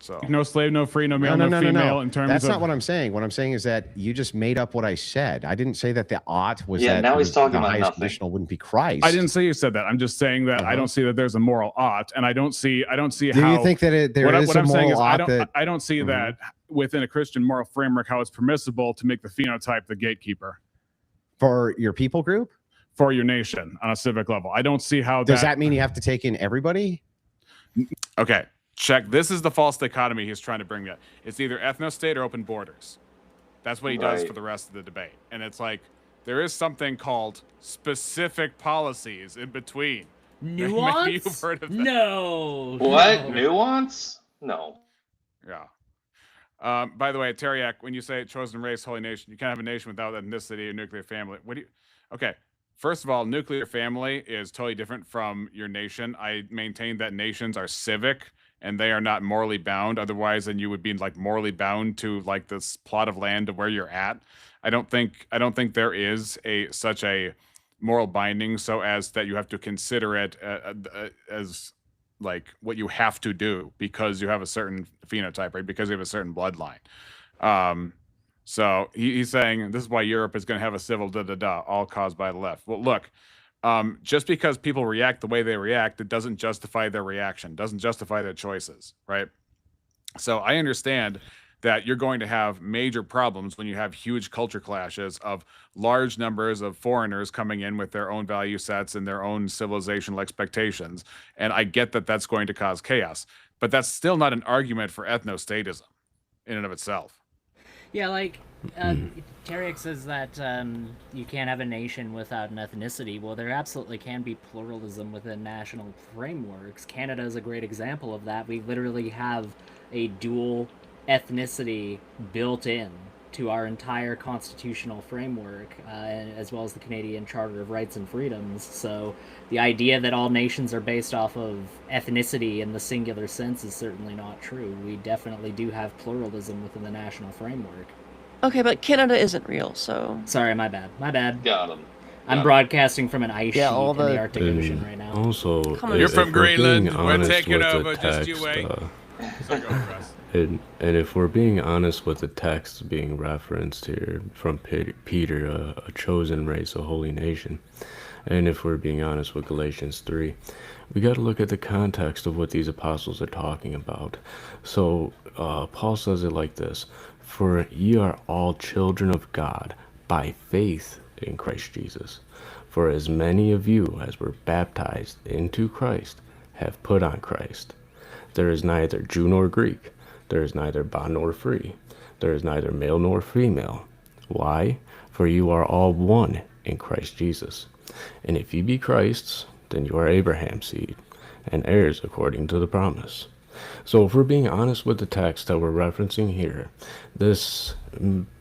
So no slave, no free, no male, no female. No. In terms that's of... not what I'm saying. What I'm saying is that you just made up what I said. I didn't say that the ought was that now he's talking the about highest nothing. conditional wouldn't be Christ. I didn't say you said that. I'm just saying that I don't see that there's a moral ought, and I don't see how. Do you think that there is a moral ought? I don't see that within a Christian moral framework how it's permissible to make the phenotype the gatekeeper for your people group, for your nation on a civic level. I don't see how. Does that mean you have to take in everybody? Okay. Check. This is the false dichotomy he's trying to bring up. It's either ethno-state or open borders. That's what he does for the rest of the debate. And it's like, there is something called specific policies in between. Nuance? Maybe you've heard of that. No. What? No. Nuance? No. Yeah. By the way, Teriak, when you say chosen race, holy nation, you can't have a nation without ethnicity or nuclear family. What do you... Okay. First of all, nuclear family is totally different from your nation. I maintain that nations are civic and they are not morally bound. Otherwise, then you would be like morally bound to like this plot of land of where you're at. I don't think there is such a moral binding so as that you have to consider it as like what you have to do because you have a certain phenotype, right? Because you have a certain bloodline. So he's saying this is why Europe is going to have a civil all caused by the left. Well, look, just because people react the way they react, it doesn't justify their reaction, doesn't justify their choices, right? So I understand that you're going to have major problems when you have huge culture clashes of large numbers of foreigners coming in with their own value sets and their own civilizational expectations. And I get that that's going to cause chaos, but that's still not an argument for ethnostatism in and of itself. Yeah, like Tarek says that you can't have a nation without an ethnicity. Well, there absolutely can be pluralism within national frameworks. Canada is a great example of that. We literally have a dual ethnicity built in to our entire constitutional framework, as well as the Canadian Charter of Rights and Freedoms. So the idea that all nations are based off of ethnicity in the singular sense is certainly not true. We definitely do have pluralism within the national framework. Okay, but Canada isn't real, so... Sorry, my bad. My bad. Got him. I'm broadcasting from an ice sheet in the Arctic Ocean right now. Also, you're from Greenland. We're taking over. Just you wait. And if we're being honest with the text being referenced here from Peter, a chosen race, a holy nation, and if we're being honest with Galatians 3, we got to look at the context of what these apostles are talking about. So Paul says it like this: "For ye are all children of God by faith in Christ Jesus. For as many of you as were baptized into Christ have put on Christ. There is neither Jew nor Greek. There is neither bond nor free. There is neither male nor female. Why? For you are all one in Christ Jesus. And if ye be Christ's, then you are Abraham's seed, and heirs according to the promise." So if we're being honest with the text that we're referencing here, this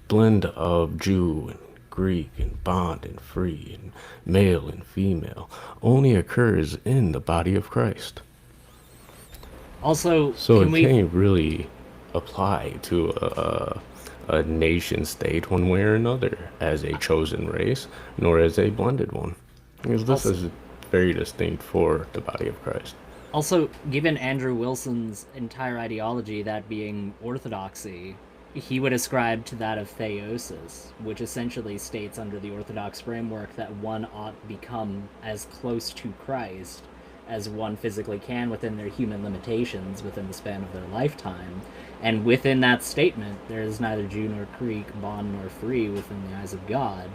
blend of Jew and Greek and bond and free and male and female only occurs in the body of Christ. Also, so it can't really apply to a nation state one way or another as a chosen race, nor as a blended one, because this is very distinct for the body of Christ. Also, given Andrew Wilson's entire ideology, that being orthodoxy, he would ascribe to that of theosis, which essentially states under the Orthodox framework that one ought become as close to Christ as one physically can within their human limitations within the span of their lifetime. And within that statement, there is neither Jew nor Greek, bond nor free within the eyes of God.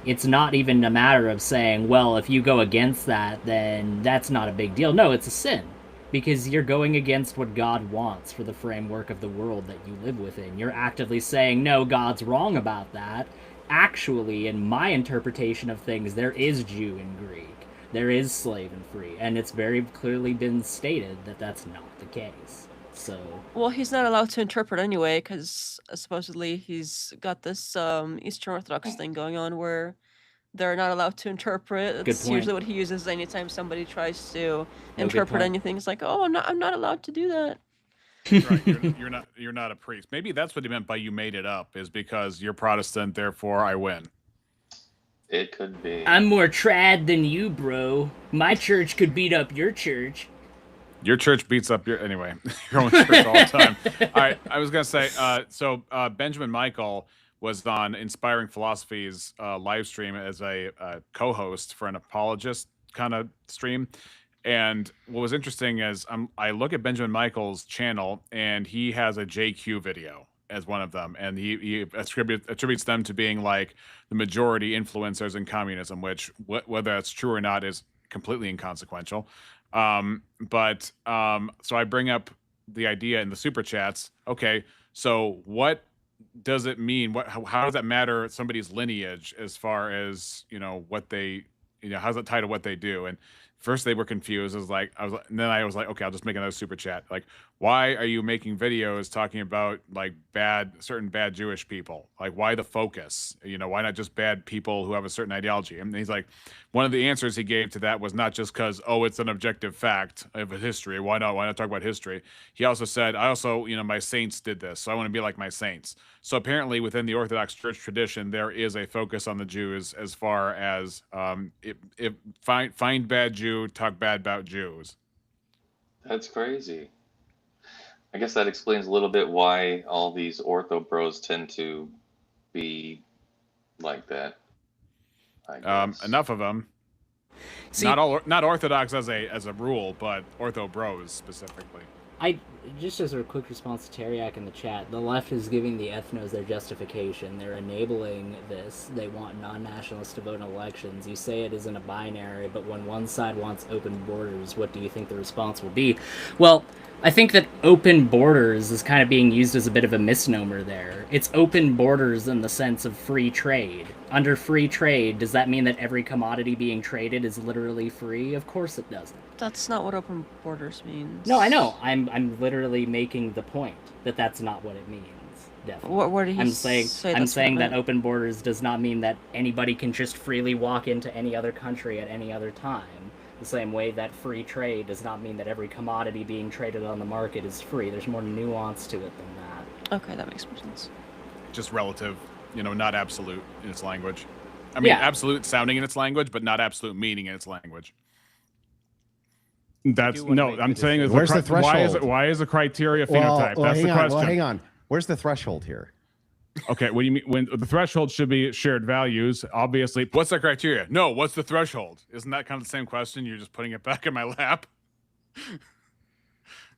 It's not even a matter of saying, well, if you go against that, then that's not a big deal. No, it's a sin. Because you're going against what God wants for the framework of the world that you live within. You're actively saying, no, God's wrong about that. Actually, in my interpretation of things, there is Jew and Greek. There is slave and free. And it's very clearly been stated that that's not the case. So... Well, he's not allowed to interpret anyway, because supposedly he's got this Eastern Orthodox thing going on where they're not allowed to interpret. It's usually what he uses anytime somebody tries to interpret anything. It's like, oh, I'm not allowed to do that. Right, you're not a priest. Maybe that's what he meant by "you made it up," is because you're Protestant, therefore I win. It could be. I'm more trad than you, bro. My church could beat up your church. Your church beats up your... Anyway, your own church all the time. All right, I was going to say, so Benjamin Michael was on Inspiring Philosophy's live stream as a co-host for an apologist kind of stream. And what was interesting is I look at Benjamin Michael's channel, and he has a JQ video as one of them. And he attributes them to being like the majority influencers in communism, which whether that's true or not is completely inconsequential. So I bring up the idea in the super chats. Okay, so what does it mean? How does that matter somebody's lineage as far as, what they, how's that tied to what they do? And first they were confused. And then I was like, okay, I'll just make another super chat. Like, why are you making videos talking about like certain bad Jewish people? Like, why the focus? Why not just bad people who have a certain ideology? And he's like, one of the answers he gave to that was not just because, it's an objective fact of history. Why not? Why not talk about history? He also said, my saints did this, so I want to be like my saints. So apparently within the Orthodox Church tradition, there is a focus on the Jews as far as find bad Jew, talk bad about Jews. That's crazy. I guess that explains a little bit why all these ortho bros tend to be like that. I guess. Enough of them. See, not orthodox as a rule, but ortho bros specifically. I just as a quick response to Teriak in the chat, the left is giving the ethnos their justification. They're enabling this. They want non-nationalists to vote in elections. You say it isn't a binary, but when one side wants open borders, what do you think the response will be? Well, I think that open borders is kind of being used as a bit of a misnomer there. It's open borders in the sense of free trade. Under free trade, does that mean that every commodity being traded is literally free? Of course it doesn't. That's not what open borders means. No, I know. I'm literally making the point that that's not what it means. Definitely. What did he say? I'm saying that open borders does not mean that anybody can just freely walk into any other country at any other time. The same way that free trade does not mean that every commodity being traded on the market is free. There's more nuance to it than that. Okay, that makes more sense. Just relative, not absolute in its language. I mean, absolute sounding in its language, but not absolute meaning in its language. That's no. I'm saying is where's the threshold? Why is the criteria phenotype? That's the question. Well, hang on. Where's the threshold here? Okay, what do you mean? When the threshold should be shared values, obviously. What's the criteria? No, what's the threshold? Isn't that kind of the same question? You're just putting it back in my lap.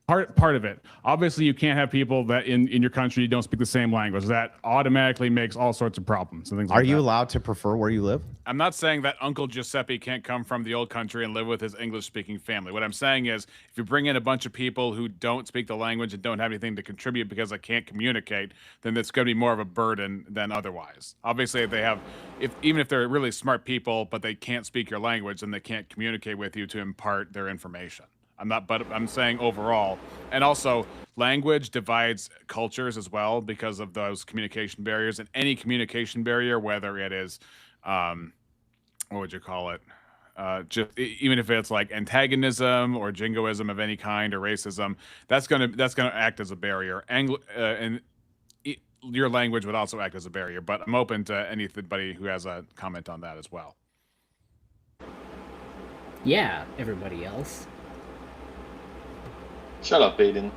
Part of it. Obviously, you can't have people that in your country don't speak the same language. That automatically makes all sorts of problems and things like that. Are you allowed to prefer where you live? I'm not saying that Uncle Giuseppe can't come from the old country and live with his English-speaking family. What I'm saying is, if you bring in a bunch of people who don't speak the language and don't have anything to contribute because they can't communicate, then it's going to be more of a burden than otherwise. Obviously, if they have, even if they're really smart people, but they can't speak your language, then they can't communicate with you to impart their information. But I'm saying overall, and also language divides cultures as well because of those communication barriers. And any communication barrier, whether it is, what would you call it? Just even if it's like antagonism or jingoism of any kind or racism, that's gonna act as a barrier. Your language would also act as a barrier. But I'm open to anybody who has a comment on that as well. Yeah, everybody else. Shut up, Aiden.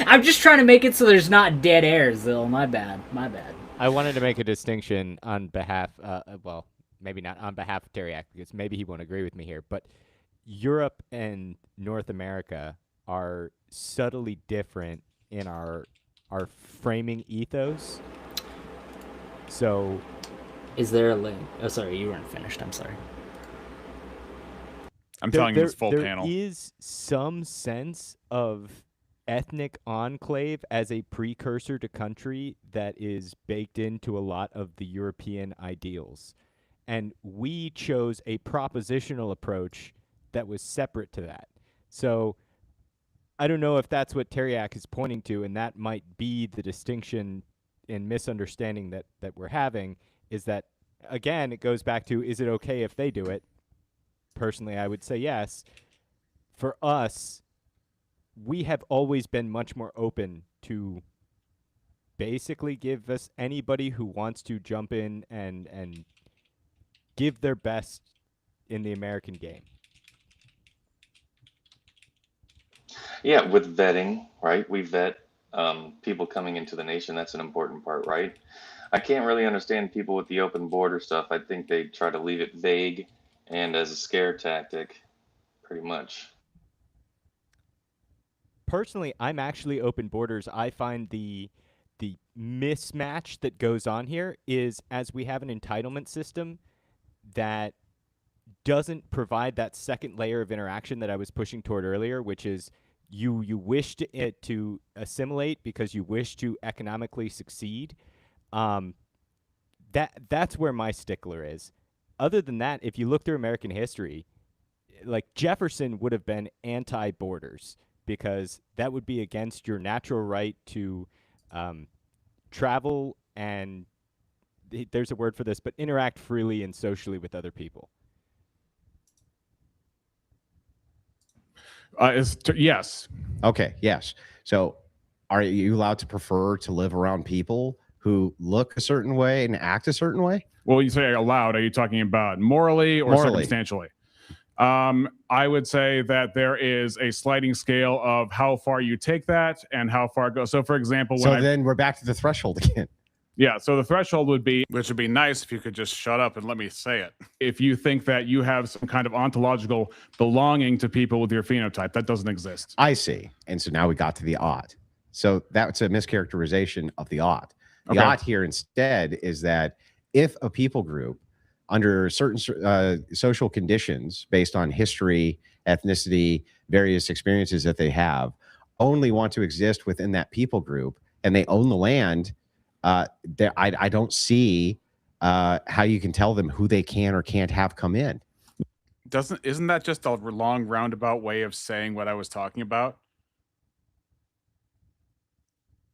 I'm just trying to make it so there's not dead air, Zil. My bad. I wanted to make a distinction on behalf, well, maybe not on behalf of Teriak, because maybe he won't agree with me here, but Europe and North America are subtly different in our framing ethos. So, is there a link? Oh, sorry, you weren't finished. I'm sorry. I'm telling you this full panel. There is some sense of ethnic enclave as a precursor to country that is baked into a lot of the European ideals. And we chose a propositional approach that was separate to that. So I don't know if that's what Teriak is pointing to, and that might be the distinction and misunderstanding that we're having, is that, again, it goes back to, is it okay if they do it? Personally, I would say yes. For us, we have always been much more open to basically give us anybody who wants to jump in and give their best in the American game. Yeah, with vetting, right? We vet people coming into the nation. That's an important part, right? I can't really understand people with the open border stuff. I think they try to leave it vague and as a scare tactic, pretty much. Personally, I'm actually open borders. I find the mismatch that goes on here is, as we have an entitlement system that doesn't provide that second layer of interaction that I was pushing toward earlier, which is you wish to assimilate because you wish to economically succeed. That's where my stickler is. Other than that, if you look through American history, like Jefferson would have been anti-borders because that would be against your natural right to travel and, there's a word for this, but interact freely and socially with other people. Yes. Okay, yes. So are you allowed to prefer to live around people who look a certain way and act a certain way? Well, you say allowed. Are you talking about morally or circumstantially? I would say that there is a sliding scale of how far you take that and how far it goes. So, for example, then we're back to the threshold again. Yeah, so the threshold would be, which would be nice if you could just shut up and let me say it. If you think that you have some kind of ontological belonging to people with your phenotype, that doesn't exist. I see. And so now we got to the odd. So that's a mischaracterization of the odd. The Okay. odd here instead is that if a people group, under certain social conditions based on history, ethnicity, various experiences that they have, only want to exist within that people group and they own the land, I don't see how you can tell them who they can or can't have come in. Isn't that just a long roundabout way of saying what I was talking about?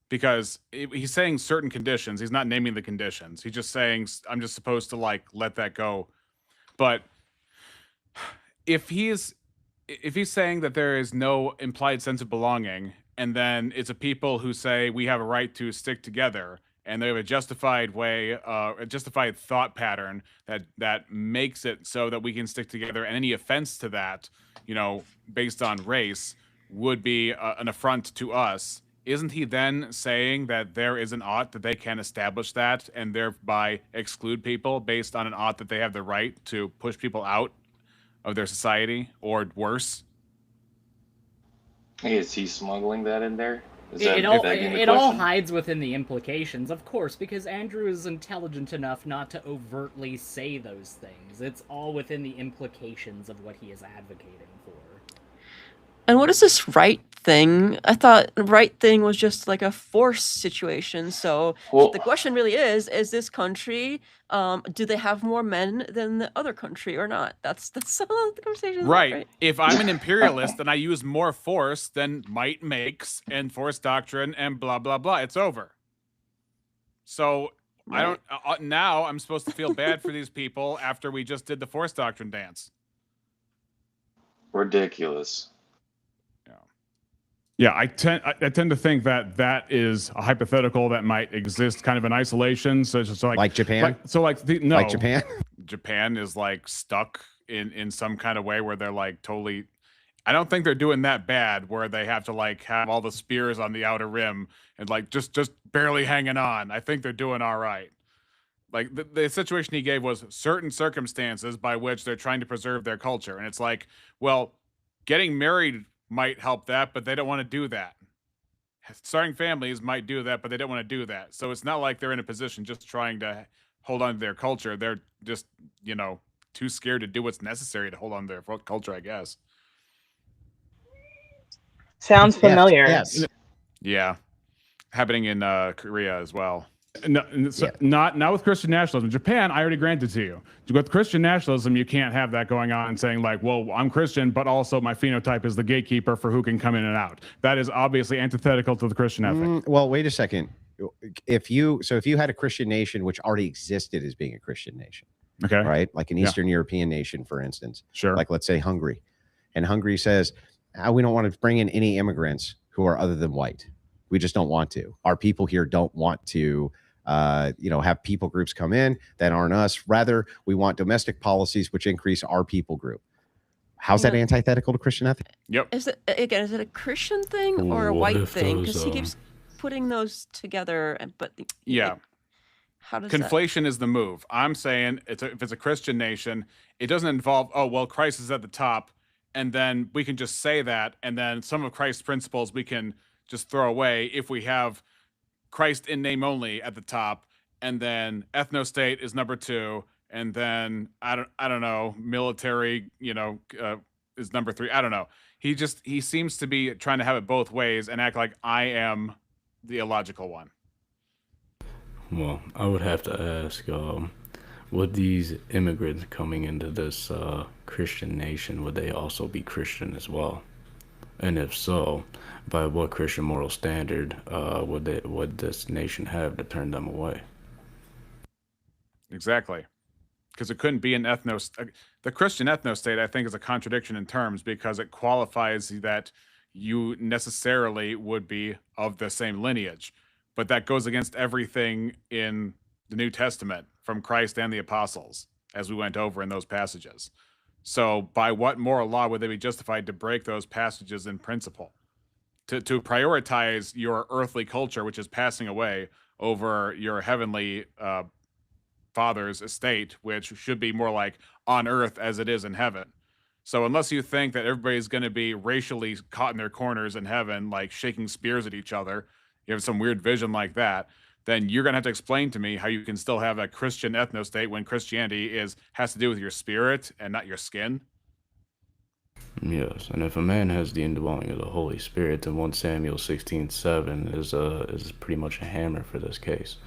Because he's saying certain conditions. He's not naming the conditions. He's just saying, I'm just supposed to like let that go. But if he's saying that there is no implied sense of belonging, and then it's a people who say we have a right to stick together, and they have a justified way, a justified thought pattern that makes it so that we can stick together, and any offense to that, based on race, would be an affront to us. Isn't he then saying that there is an ought that they can establish that and thereby exclude people based on an ought that they have the right to push people out of their society or worse? Hey, is he smuggling that in there? It all hides within the implications, of course, because Andrew is intelligent enough not to overtly say those things. It's all within the implications of what he is advocating for. And what is this right thing? I thought right thing was just like a force situation. So the question really is this country, do they have more men than the other country or not? That's some of the conversation. Right. If I'm an imperialist and I use more force than might makes and force doctrine and blah, blah, blah, it's over. So I don't, now I'm supposed to feel bad for these people after we just did the force doctrine dance. Ridiculous. Yeah, I tend to think that is a hypothetical that might exist kind of in isolation. So like Japan. Like Japan. Japan is like stuck in some kind of way where they're like totally. I don't think they're doing that bad where they have to like have all the spears on the outer rim and like just barely hanging on. I think they're doing all right. Like the situation he gave was certain circumstances by which they're trying to preserve their culture, and it's like, well, getting married might help that, but they don't want to do that. Starting families might do that, but they don't want to do that. So it's not like they're in a position just trying to hold on to their culture. They're just, too scared to do what's necessary to hold on to their culture, I guess. Sounds familiar. Yes. Yeah. Happening in Korea as well. No, not with Christian nationalism. Japan, I already granted to you. With Christian nationalism, you can't have that going on and saying like, well, I'm Christian, but also my phenotype is the gatekeeper for who can come in and out. That is obviously antithetical to the Christian ethic. Well, wait a second. If you had a Christian nation which already existed as being a Christian nation, okay, right? Like an Eastern European nation, for instance, sure. Like let's say Hungary, and Hungary says, we don't want to bring in any immigrants who are other than white. We just don't want to. Our people here don't want to. Have people groups come in that aren't us. Rather, we want domestic policies which increase our people group. How's that antithetical to Christian ethic? Yep. Is it a Christian thing or a white thing? Because he keeps putting those together. But how does conflation is the move? I'm saying if it's a Christian nation, it doesn't involve Christ is at the top, and then we can just say that, and then some of Christ's principles we can just throw away if we have Christ in name only at the top, and then ethno-state is number 2, and then I don't know, military, is number 3. I don't know. He seems to be trying to have it both ways and act like I am the illogical one. Well, I would have to ask, would these immigrants coming into this Christian nation, would they also be Christian as well? And if so, by what Christian moral standard would this nation have to turn them away? Exactly. Because it couldn't be an the Christian ethno-state, I think, is a contradiction in terms because it qualifies that you necessarily would be of the same lineage. But that goes against everything in the New Testament from Christ and the apostles, as we went over in those passages. So by what moral law would they be justified to break those passages in principle? To prioritize your earthly culture, which is passing away, over your heavenly Father's estate, which should be more like on earth as it is in heaven. So unless you think that everybody's going to be racially caught in their corners in heaven, like shaking spears at each other, you have some weird vision like that, then you're going to have to explain to me how you can still have a Christian ethno-state when Christianity has to do with your spirit and not your skin. Yes, and if a man has the indwelling of the Holy Spirit, then 1 Samuel 16:7 is pretty much a hammer for this case.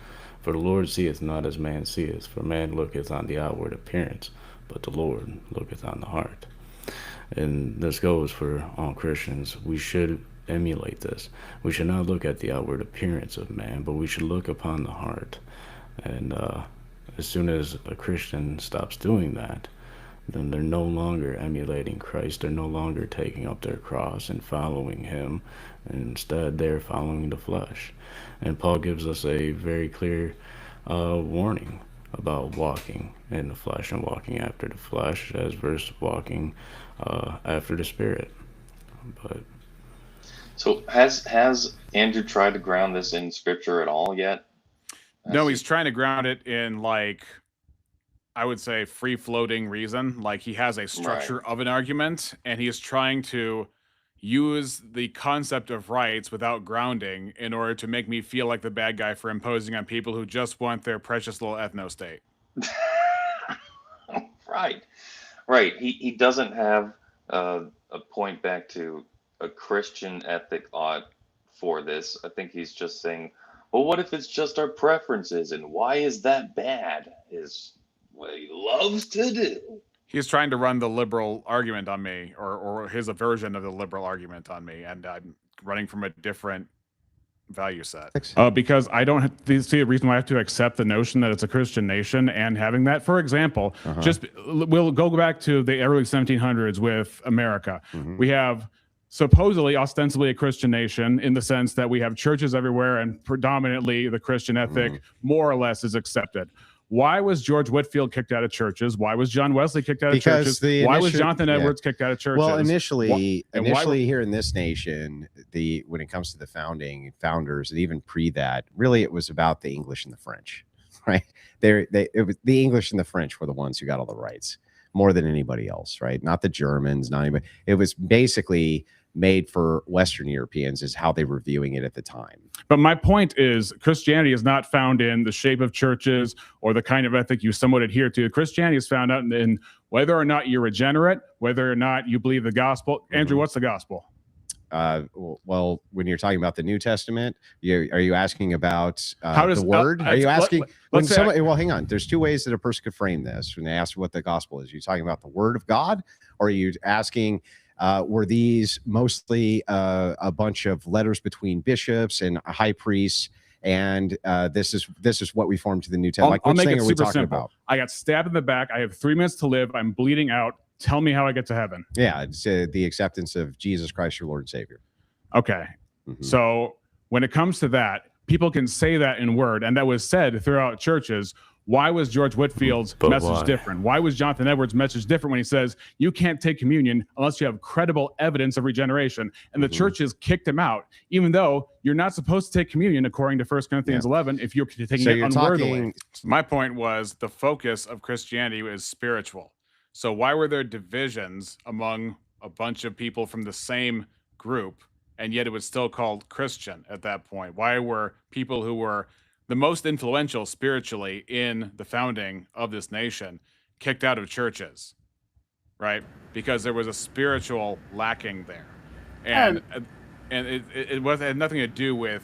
For the Lord seeth not as man seeth, for man looketh on the outward appearance, but the Lord looketh on the heart. And this goes for all Christians. We should emulate this. We should not look at the outward appearance of man, but we should look upon the heart. And as soon as a Christian stops doing that, then they're no longer emulating Christ. They're no longer taking up their cross and following him. Instead, they're following the flesh. And Paul gives us a very clear warning about walking in the flesh and walking after the flesh as versus walking after the Spirit. But so has Andrew tried to ground this in Scripture at all yet? No, he's trying to ground it in, like, I would say free-floating reason. Like, he has a structure of an argument, and he is trying to use the concept of rights without grounding in order to make me feel like the bad guy for imposing on people who just want their precious little ethno-state. Right. He doesn't have a point back to a Christian ethic for this. I think he's just saying, well, what if it's just our preferences, and why is that bad? Is what he loves to do. He's trying to run the liberal argument on me, or his version of the liberal argument on me, and I'm running from a different value set. Because I don't see a reason why I have to accept the notion that it's a Christian nation and having that. For example, we'll go back to the early 1700s with America. We have supposedly, ostensibly a Christian nation in the sense that we have churches everywhere and predominantly the Christian ethic more or less is accepted. Why was George Whitefield kicked out of churches? Why was John Wesley kicked out of churches? Why was Jonathan Edwards kicked out of churches? Well, initially here in this nation, when it comes to the founders, and even pre that, really it was about the English and the French, right? It was the English and the French were the ones who got all the rights more than anybody else, right? Not the Germans, not anybody. It was basically made for Western Europeans is how they were viewing it at the time. But my point is Christianity is not found in the shape of churches or the kind of ethic you somewhat adhere to. Christianity is found out in whether or not you're regenerate, whether or not you believe the gospel. Andrew, what's the gospel? Well, when you're talking about the New Testament, are you asking about the word? Are you asking well, hang on. There's two ways that a person could frame this when they ask what the gospel is. Are you talking about the word of God, or are you asking were these mostly a bunch of letters between bishops and high priests, and this is what we formed to the New Testament? I'll make it super simple. I got stabbed in the back. I have 3 minutes to live. I'm bleeding out. Tell me how I get to heaven. Yeah, it's the acceptance of Jesus Christ, your Lord and Savior. Okay. So when it comes to that, people can say that in word, and that was said throughout churches. Why was George Whitefield's message different? Why was Jonathan Edwards' message different when he says you can't take communion unless you have credible evidence of regeneration? And the churches kicked him out, even though you're not supposed to take communion according to 1 Corinthians 11 if you're taking it unworthily. My point was the focus of Christianity is spiritual. So why were there divisions among a bunch of people from the same group, and yet it was still called Christian at that point? Why were people who were the most influential spiritually in the founding of this nation kicked out of churches, right? Because there was a spiritual lacking there, and it had nothing to do with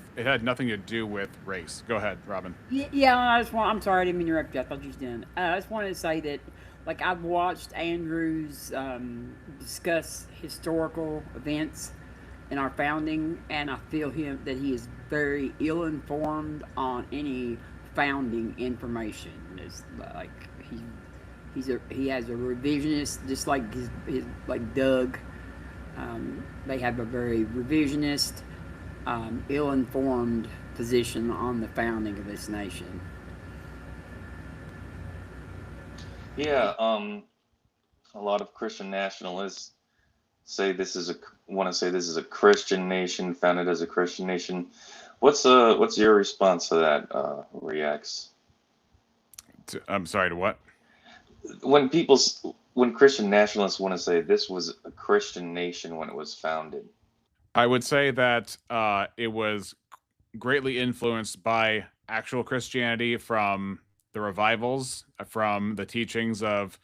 race. Go ahead, Robin. Yeah, I'm sorry, I didn't mean to interrupt you. I thought you was done. I just wanted to say that, like, I've watched Andrews discuss historical events in our founding, and I feel that he is very ill-informed on any founding information. It's like he has a revisionist, just like his like Doug. They have a very revisionist, ill-informed position on the founding of this nation. Yeah, a lot of Christian nationalists say this is a Christian nation, founded as a Christian nation. What's your response to that, Reacts? I'm sorry, to what? When Christian nationalists want to say this was a Christian nation when it was founded. I would say that it was greatly influenced by actual Christianity from the revivals, from the teachings of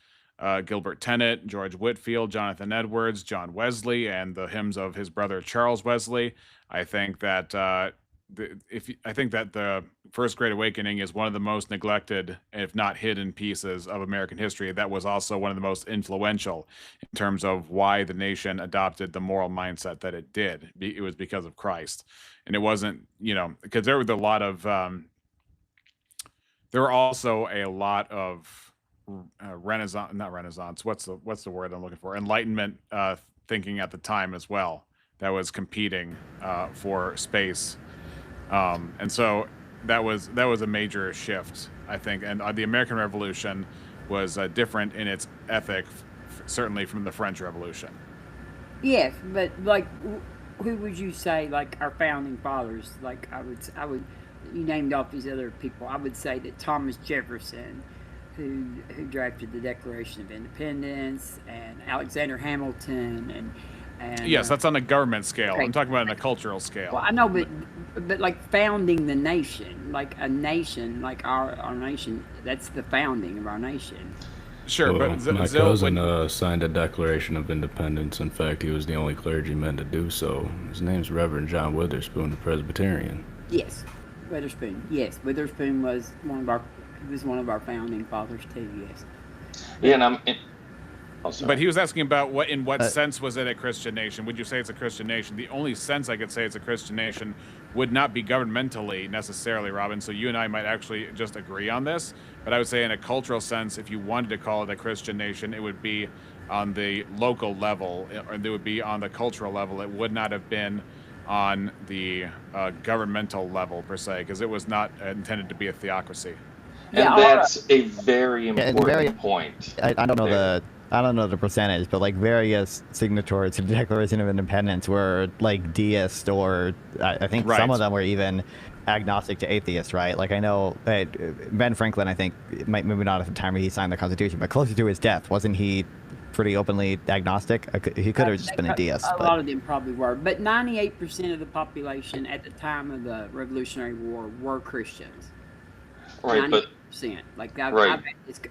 Gilbert Tennent, George Whitefield, Jonathan Edwards, John Wesley, and the hymns of his brother Charles Wesley. I think that I think that the First Great Awakening is one of the most neglected, if not hidden, pieces of American history. That was also one of the most influential in terms of why the nation adopted the moral mindset that it did. It was because of Christ, and it wasn't, because there were a lot of there were also a lot of not Renaissance. What's the word I'm looking for? Enlightenment thinking at the time as well that was competing for space. And so that was a major shift, I think. And the American Revolution was different in its ethic, certainly from the French Revolution. Yes, but like, who would you say, like, our founding fathers? Like, I would, you named off these other people. I would say that Thomas Jefferson, who drafted the Declaration of Independence, and Alexander Hamilton, and yes, that's on a government scale. Okay. I'm talking about on a cultural scale. Well, I know, but like founding the nation, like a nation, like our nation, that's the founding of our nation. Sure, well, but my cousin signed a Declaration of Independence. In fact, he was the only clergyman to do so. His name's Reverend John Witherspoon, the Presbyterian. Yes, Witherspoon. Yes, Witherspoon was one of our founding fathers too. Yes. Yeah, and but he was asking about in what sense was it a Christian nation? Would you say it's a Christian nation? The only sense I could say it's a Christian nation would not be governmentally necessarily, Robin. So you and I might actually just agree on this. But I would say in a cultural sense, if you wanted to call it a Christian nation, it would be on the local level, or it would be on the cultural level. It would not have been on the governmental level per se, because it was not intended to be a theocracy. And that's a very important point. I don't know the percentage, but like various signatories to the Declaration of Independence were like deists, or I think some of them were even agnostic to atheist, right? Like I know Ben Franklin, I think, maybe not at the time he signed the Constitution, but closer to his death, wasn't he pretty openly agnostic? He could have just been a deist. A lot of them probably were, but 98% of the population at the time of the Revolutionary War were Christians. Right, 98%. Like I've had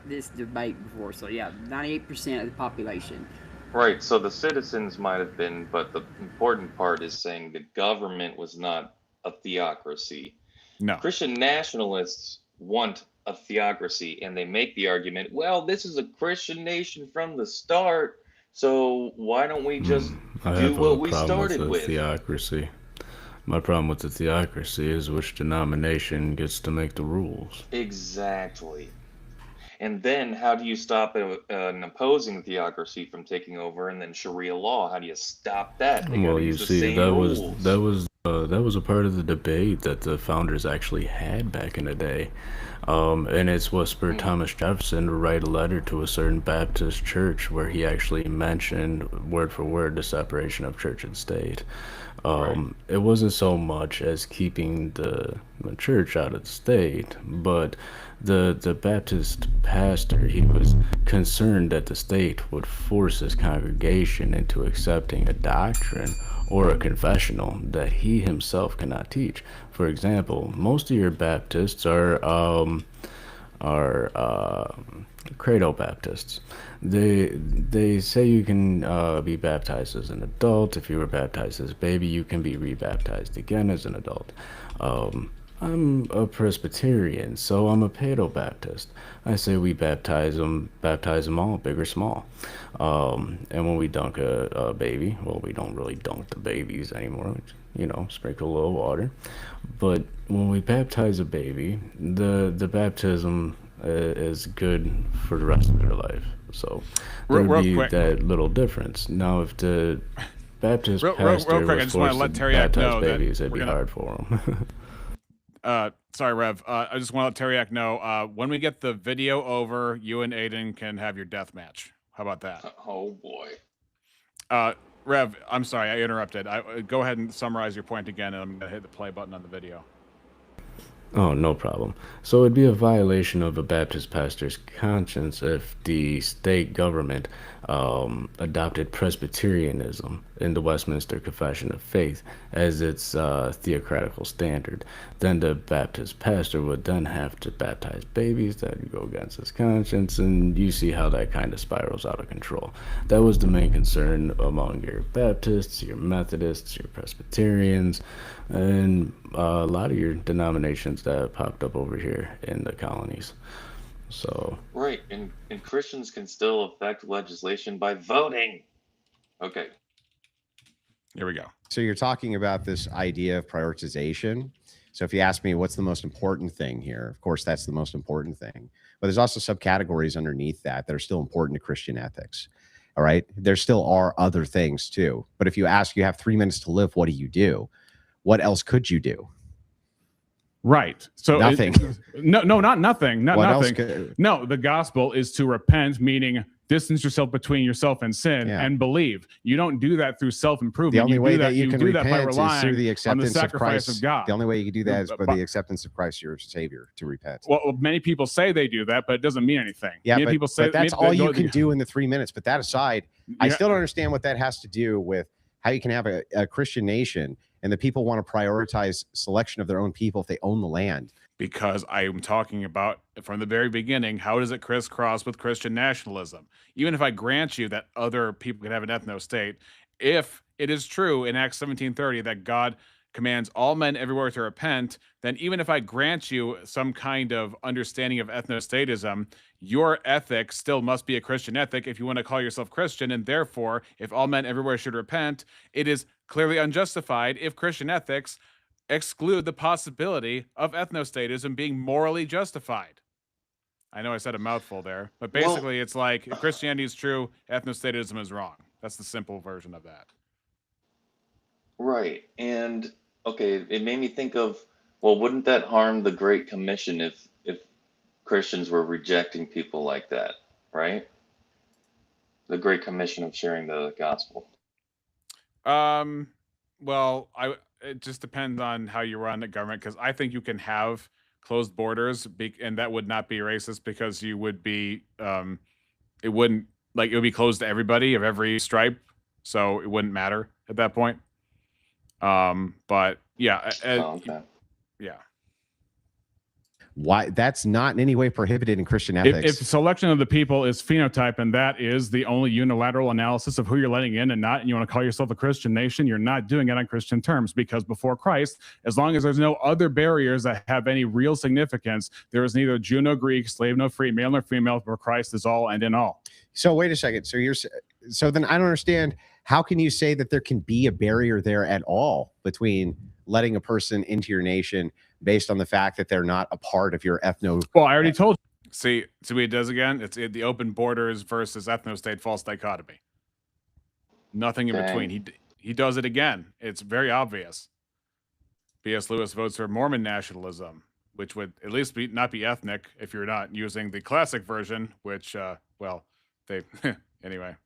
this debate before, so yeah, 98% of the population. Right, so the citizens might have been, but the important part is saying the government was not a theocracy. No. Christian nationalists want a theocracy, and they make the argument, well, this is a Christian nation from the start, so why don't we just do what we started with? Theocracy. My problem with the theocracy is which denomination gets to make the rules. Exactly. And then how do you stop an opposing theocracy from taking over? And then Sharia law, how do you stop that? Well, you see, that was a part of the debate that the founders actually had back in the day. And it's what spurred Thomas Jefferson to write a letter to a certain Baptist church where he actually mentioned word for word the separation of church and state. It wasn't so much as keeping the church out of the state, but the Baptist pastor, he was concerned that the state would force his congregation into accepting a doctrine or a confessional that he himself cannot teach. For example, most of your Baptists are Credo Baptists. They say you can be baptized as an adult. If you were baptized as a baby, you can be rebaptized again as an adult. I'm a Presbyterian, so I'm a Paedo-Baptist. I say we baptize them all, big or small. And when we dunk a baby, well, we don't really dunk the babies anymore. Sprinkle a little water. But when we baptize a baby, the baptism is good for the rest of their life. So there would be that little difference. Now, if the Baptist pastor was forced to baptize babies, it'd be hard for them. Sorry, Rev. I just want to let Teriak know, when we get the video over, you and Aiden can have your death match. How about that? Oh boy. Rev, I'm sorry, I interrupted. Go ahead and summarize your point again, and I'm going to hit the play button on the video. Oh, no problem. So it'd be a violation of a Baptist pastor's conscience if the state government adopted Presbyterianism in the Westminster Confession of Faith as its theocratical standard. Then the Baptist pastor would then have to baptize babies that would go against his conscience, and you see how that kind of spirals out of control. That was the main concern among your Baptists, your Methodists, your Presbyterians, and a lot of your denominations that popped up over here in the colonies. So right, and Christians can still affect legislation by voting. Okay. Here we go. So you're talking about this idea of prioritization. So if you ask me what's the most important thing here, of course, that's the most important thing. But there's also subcategories underneath that are still important to Christian ethics. All right. There still are other things too. But if you ask, you have 3 minutes to live, what do you do? What else could you do? Right. So nothing. No, not nothing. Not what nothing. No, the gospel is to repent, meaning distance yourself between yourself and sin and believe. You don't do that through self-improvement. The only way that you can do that by repent is relying through the acceptance on the sacrifice of Christ. of God. The only way you can do that is by the acceptance of Christ, your Savior, to repent. Well, many people say they do that, but it doesn't mean anything. Yeah, many people say but that's all you can do in the 3 minutes. But that aside, I still don't understand what that has to do with how you can have a Christian nation and the people want to prioritize selection of their own people if they own the land. Because I am talking about from the very beginning, how does it crisscross with Christian nationalism? Even if I grant you that other people can have an ethno-state, if it is true in Acts 17:30 that God commands all men everywhere to repent, then even if I grant you some kind of understanding of ethnostatism, your ethic still must be a Christian ethic if you want to call yourself Christian. And therefore, if all men everywhere should repent, it is clearly unjustified if Christian ethics exclude the possibility of ethnostatism being morally justified. I know I said a mouthful there, but basically it's like if Christianity is true, ethnostatism is wrong. That's the simple version of that. Right. And okay, it made me think of, well, wouldn't that harm the Great Commission if Christians were rejecting people like that, right? The Great Commission of sharing the gospel. Well, it just depends on how you run the government, because I think you can have closed borders and that would not be racist, because you would be it wouldn't, like, it would be closed to everybody of every stripe, so it wouldn't matter at that point. But yeah, okay. Yeah. Why? That's not in any way prohibited in Christian ethics. If selection of the people is phenotype and that is the only unilateral analysis of who you're letting in and not, and you want to call yourself a Christian nation, you're not doing it on Christian terms, because before Christ, as long as there's no other barriers that have any real significance, there is neither Jew nor Greek, slave nor free, male nor female, for Christ is all and in all. So wait a second. So then I don't understand. How can you say that there can be a barrier there at all between letting a person into your nation based on the fact that they're not a part of your ethno? Well, I already told you. See what it does again? It's the open borders versus ethno-state false dichotomy. Nothing in between. He does it again. It's very obvious. B.S. Lewis votes for Mormon nationalism, which would at least not be ethnic if you're not using the classic version, which, well, they, anyway.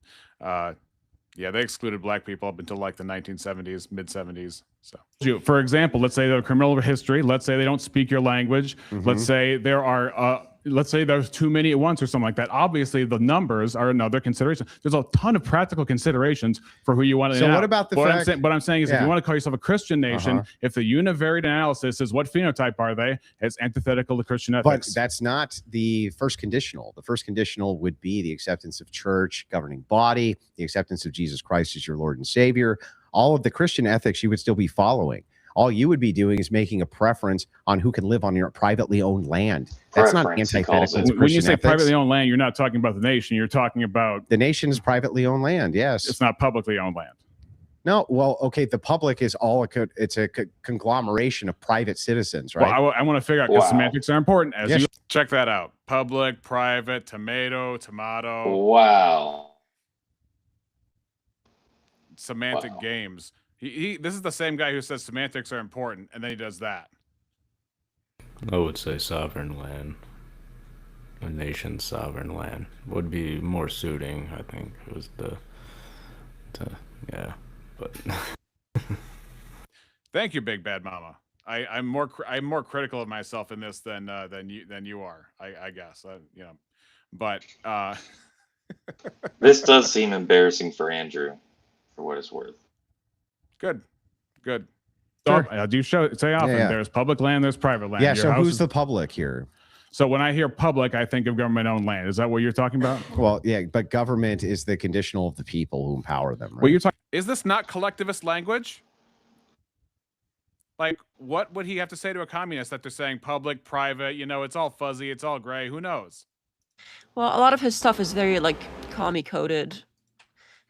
Yeah, they excluded black people up until like the 1970s, mid-70s. So, for example, let's say they have a criminal history. Let's say they don't speak your language. Let's say let's say there's too many at once or something like that. Obviously, the numbers are another consideration. There's a ton of practical considerations for who you want to. So what about the fact? What I'm saying is, if you want to call yourself a Christian nation, if the univariate analysis is what phenotype are they, it's antithetical to Christian ethics. But that's not the first conditional. The first conditional would be the acceptance of church, governing body, the acceptance of Jesus Christ as your Lord and Savior. All of the Christian ethics you would still be following. All you would be doing is making a preference on who can live on your privately owned land. That's not antithetical. When you say privately owned land, you're not talking about the nation. You're talking about the nation is privately owned land. Yes, it's not publicly owned land. No, well, okay, the public is it's a conglomeration of private citizens, right? Well, I want to figure out, because semantics are important. You check that out: public, private, tomato. Wow. Semantic games. This is the same guy who says semantics are important, and then he does that. I would say sovereign land. a nation's sovereign land would be more suiting. I think it was yeah, but. Thank you, Big Bad Mama. I'm more critical of myself in this than you are. I guess you know, but this does seem embarrassing for Andrew, for what it's worth. Good. Sure. So, do say often there's public land, there's private land. Yeah. Your So house who's the public here? So when I hear public, I think of government-owned land. Is that what you're talking about? Well, yeah, but government is the conditional of the people who empower them. Right? Well, you're talking. Is this not collectivist language? Like, what would he have to say to a communist that they're saying public, private? You know, it's all fuzzy, it's all gray. Who knows? Well, a lot of his stuff is very like commie coded.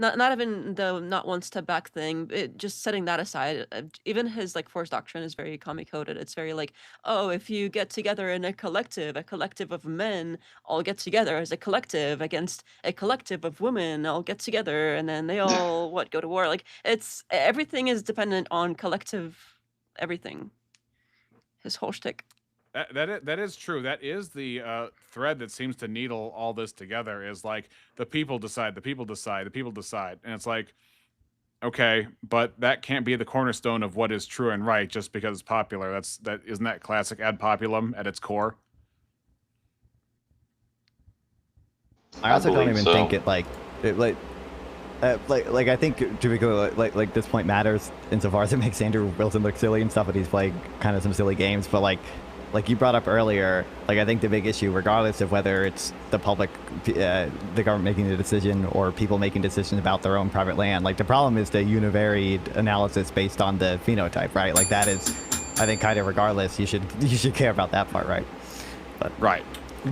Not even the not one step back thing. Just setting that aside, even his like force doctrine is very commie coded. It's very like, oh, if you get together in a collective of men all get together as a collective against a collective of women all get together, and then they all go to war. Like it's everything is dependent on collective everything. His whole shtick. That is true. That is the thread that seems to needle all this together. Is like the people decide, the people decide, the people decide, and it's like, okay, but that can't be the cornerstone of what is true and right just because it's popular. Isn't that classic ad populum at its core? I also don't even think it like I think typically like this point matters insofar as it makes Andrew Wilson look silly and stuff, but he's playing kind of some silly games, but like you brought up earlier, like I think the big issue, regardless of whether it's the public, the government making the decision or people making decisions about their own private land, like the problem is the univariate analysis based on the phenotype, right? Like that is, I think, kind of regardless, you should care about that part, right? But right,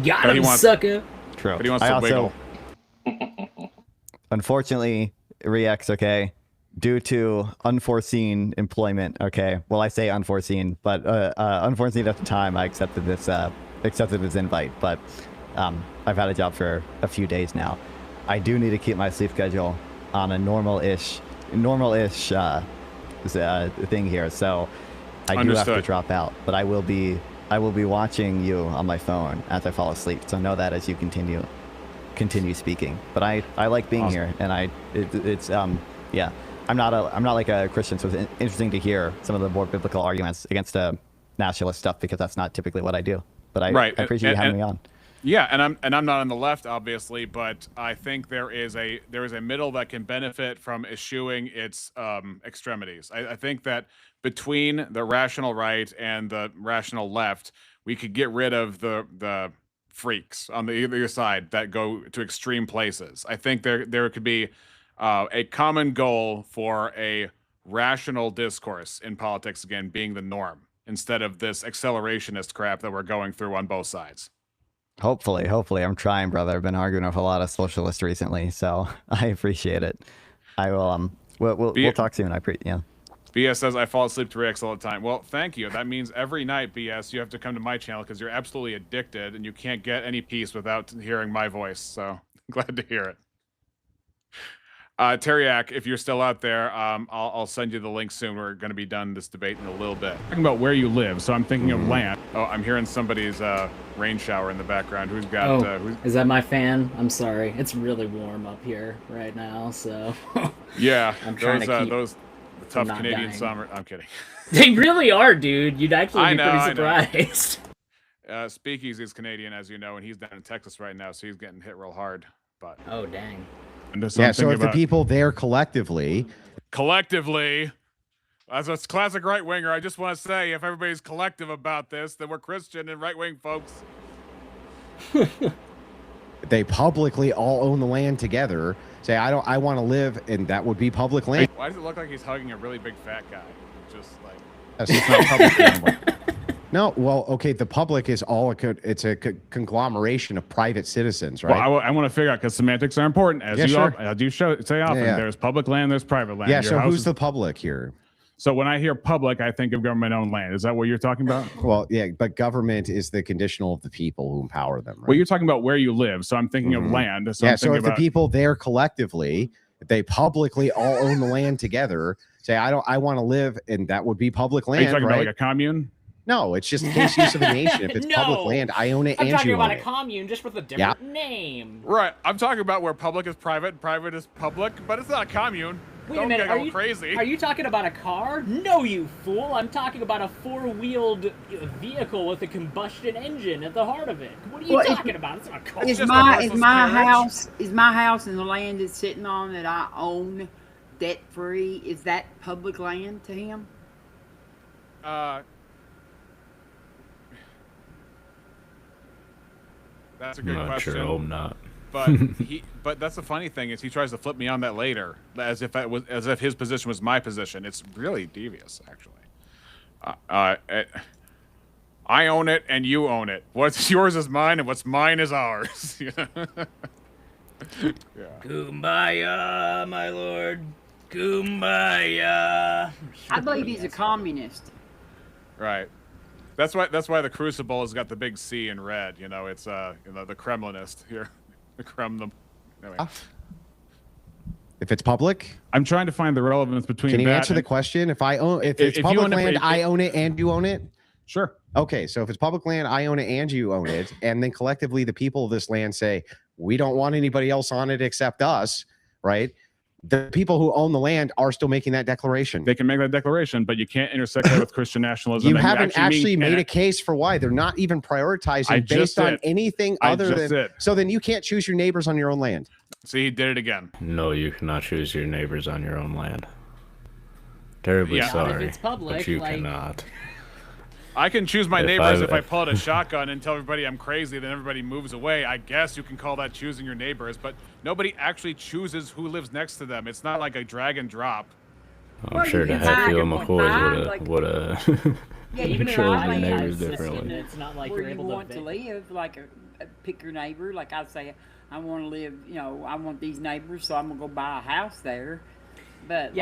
got him, sucker. True. But he wants to wiggle. Unfortunately, Rex, okay, due to unforeseen employment, okay, well, I say unforeseen, but unforeseen at the time, I accepted this invite, but I've had a job for a few days now. I do need to keep my sleep schedule on a normal-ish thing here, so I do have to drop out, but I will be watching you on my phone as I fall asleep, so know that as you continue speaking. But I like being here, and it's yeah. I'm not like a Christian, so it's interesting to hear some of the more biblical arguments against nationalist stuff because that's not typically what I do. But I appreciate you having me on. Yeah, and I'm not on the left, obviously, but I think there is a middle that can benefit from eschewing its extremities. I think that between the rational right and the rational left, we could get rid of the freaks on the either side that go to extreme places. I think there could be a common goal for a rational discourse in politics again being the norm instead of this accelerationist crap that we're going through on both sides. Hopefully I'm trying, brother. I've been arguing with a lot of socialists recently, so I appreciate it. I will we'll talk soon. BS says I fall asleep to Rex all the time. Well, thank you. That means every night, BS, you have to come to my channel because you're absolutely addicted and you can't get any peace without hearing my voice. So glad to hear it. Teriak, if you're still out there, I'll send you the link soon. We're going to be done this debate in a little bit. Talking about where you live, so I'm thinking of land. Oh, I'm hearing somebody's rain shower in the background. Who's got? Is that my fan? I'm sorry. It's really warm up here right now, so. Yeah, I'm trying to keep those tough Canadian dying. summer. I'm kidding. They really are, dude. You'd actually be pretty surprised. Speakeasy is Canadian, as you know, and he's down in Texas right now, so he's getting hit real hard. But oh dang. Yeah, so if the people there collectively, as a classic right winger, I just want to say, if everybody's collective about this, then we're Christian and right wing folks. They publicly all own the land together. Say, I want to live, and that would be public land. Why does it look like he's hugging a really big fat guy? Just like that's just not public anymore. No, well, okay, the public is it's a conglomeration of private citizens, right? Well, I want to figure out, because semantics are important, as I do say often. Yeah. There's public land, there's private land. Yeah, so who's the public here? So when I hear public, I think of government-owned land. Is that what you're talking about? Well, yeah, but government is the conditional of the people who empower them, right? Well, you're talking about where you live, so I'm thinking of land. So yeah, so if the people there collectively, if they publicly all own the land together, say, I want to live, and that would be public land, Are you talking right? about like a commune? No, it's just case use of a nation. If it's public No! land, I own it I'm and talking you about own a it. commune, just with a different name. Right. I'm talking about where public is private and private is public, but it's not a commune. Wait Don't a minute, get all crazy. Are you talking about a car? No, you fool! I'm talking about a four-wheeled vehicle with a combustion engine at the heart of it. What are you talking about? It's not a car. Is my house and the land it's sitting on that I own debt free? Is that public land to him? That's a good I'm not question. sure. I hope not. But that's the funny thing is he tries to flip me on that later, as if his position was my position. It's really devious, actually. I own it and you own it. What's yours is mine, and what's mine is ours. Yeah. Kumbaya, my lord. Kumbaya. I believe he's a communist. Right. That's why the Crucible has got the big C in red. You know, it's the Kremlinist here. The Kremlin. Anyway. If it's public, I'm trying to find the relevance between. Can you that answer the and, question? If it's public land, I own it and you own it. Sure. Okay, so if it's public land, I own it and you own it, and then collectively the people of this land say we don't want anybody else on it except us, right? The people who own the land are still making that declaration. They can make that declaration, but you can't intersect that with Christian nationalism. You haven't actually made a case for why. They're not even prioritizing based on anything other than. So then you can't choose your neighbors on your own land. See, he did it again. No, you cannot choose your neighbors on your own land. Terribly sorry, if it's public, but you cannot. I can choose my neighbors if I pull out a shotgun and tell everybody I'm crazy, then everybody moves away. I guess you can call that choosing your neighbors, but nobody actually chooses who lives next to them. It's not like a drag and drop. I'm sure the Hatfield McCoys would have even chosen your neighbors differently. It's not like where you're you able want to to live, like pick your neighbor. Like I say, I want to live. You know, I want these neighbors, so I'm gonna go buy a house there. But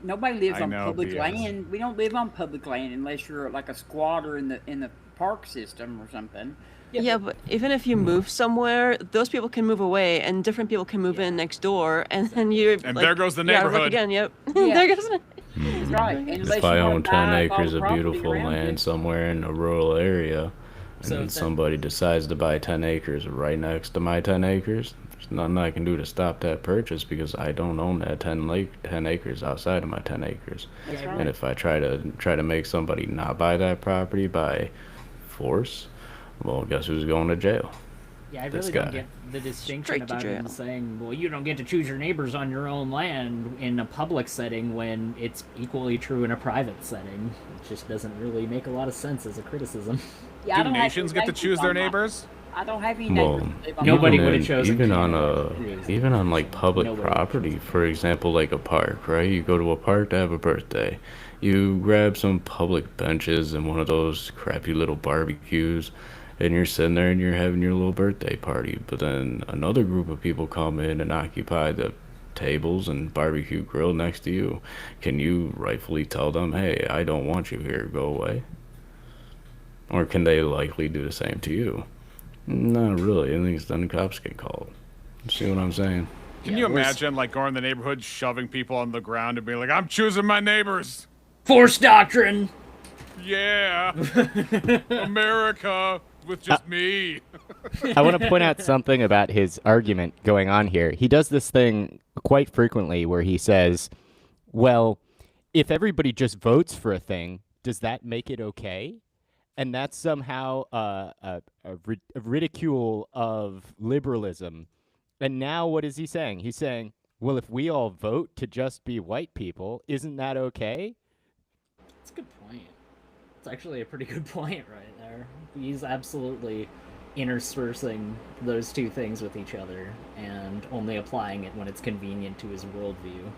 nobody lives on public land. We don't live on public land unless you're like a squatter in the park system or something. Yeah, but even if you move somewhere, those people can move away, and different people can move in next door, and then you're. And there goes the neighborhood again. Yep. Yeah. There goes. That's right. If I own 10 acres of beautiful land somewhere in a rural area, and then somebody decides to buy 10 acres right next to my 10 acres, there's nothing I can do to stop that purchase because I don't own that 10 acres outside of my 10 acres. That's right. And if I try to make somebody not buy that property by force, well, guess who's going to jail? Yeah, I really don't get the distinction about him saying, well, you don't get to choose your neighbors on your own land in a public setting when it's equally true in a private setting. It just doesn't really make a lot of sense as a criticism. Yeah, do nations get to choose their neighbors? I don't have any neighbors. Nobody would have chosen. Even on like public property, for example, like a park, right? You go to a park to have a birthday. You grab some public benches and one of those crappy little barbecues, and you're sitting there and you're having your little birthday party. But then another group of people come in and occupy the tables and barbecue grill next to you. Can you rightfully tell them, hey, I don't want you here, go away? Or can they likely do the same to you? Not really. I think then the cops get called. See what I'm saying? Can you imagine like going in the neighborhood, shoving people on the ground and being like, I'm choosing my neighbors? Force doctrine! Yeah. America with just me. I want to point out something about his argument going on here. He does this thing quite frequently where he says, well, if everybody just votes for a thing, does that make it okay? And that's somehow a ridicule of liberalism. And now what is he saying? He's saying, well, if we all vote to just be white people, isn't that okay? That's a good point. It's actually a pretty good point right there. He's absolutely interspersing those two things with each other and only applying it when it's convenient to his worldview.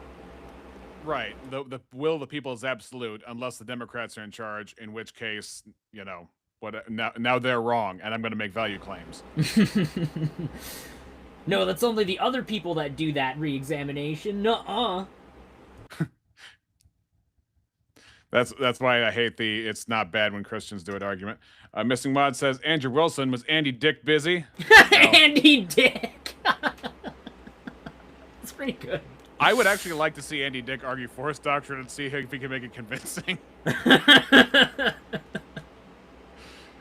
Right. The will of the people is absolute unless the Democrats are in charge, in which case, you know, now they're wrong, and I'm going to make value claims. No, that's only the other people that do that re-examination. Nuh-uh. That's why I hate the "it's not bad when Christians do it" argument. Missing Mod says Andrew Wilson was Andy Dick busy. Andy Dick. That's pretty good. I would actually like to see Andy Dick argue force doctrine and see if he can make it convincing.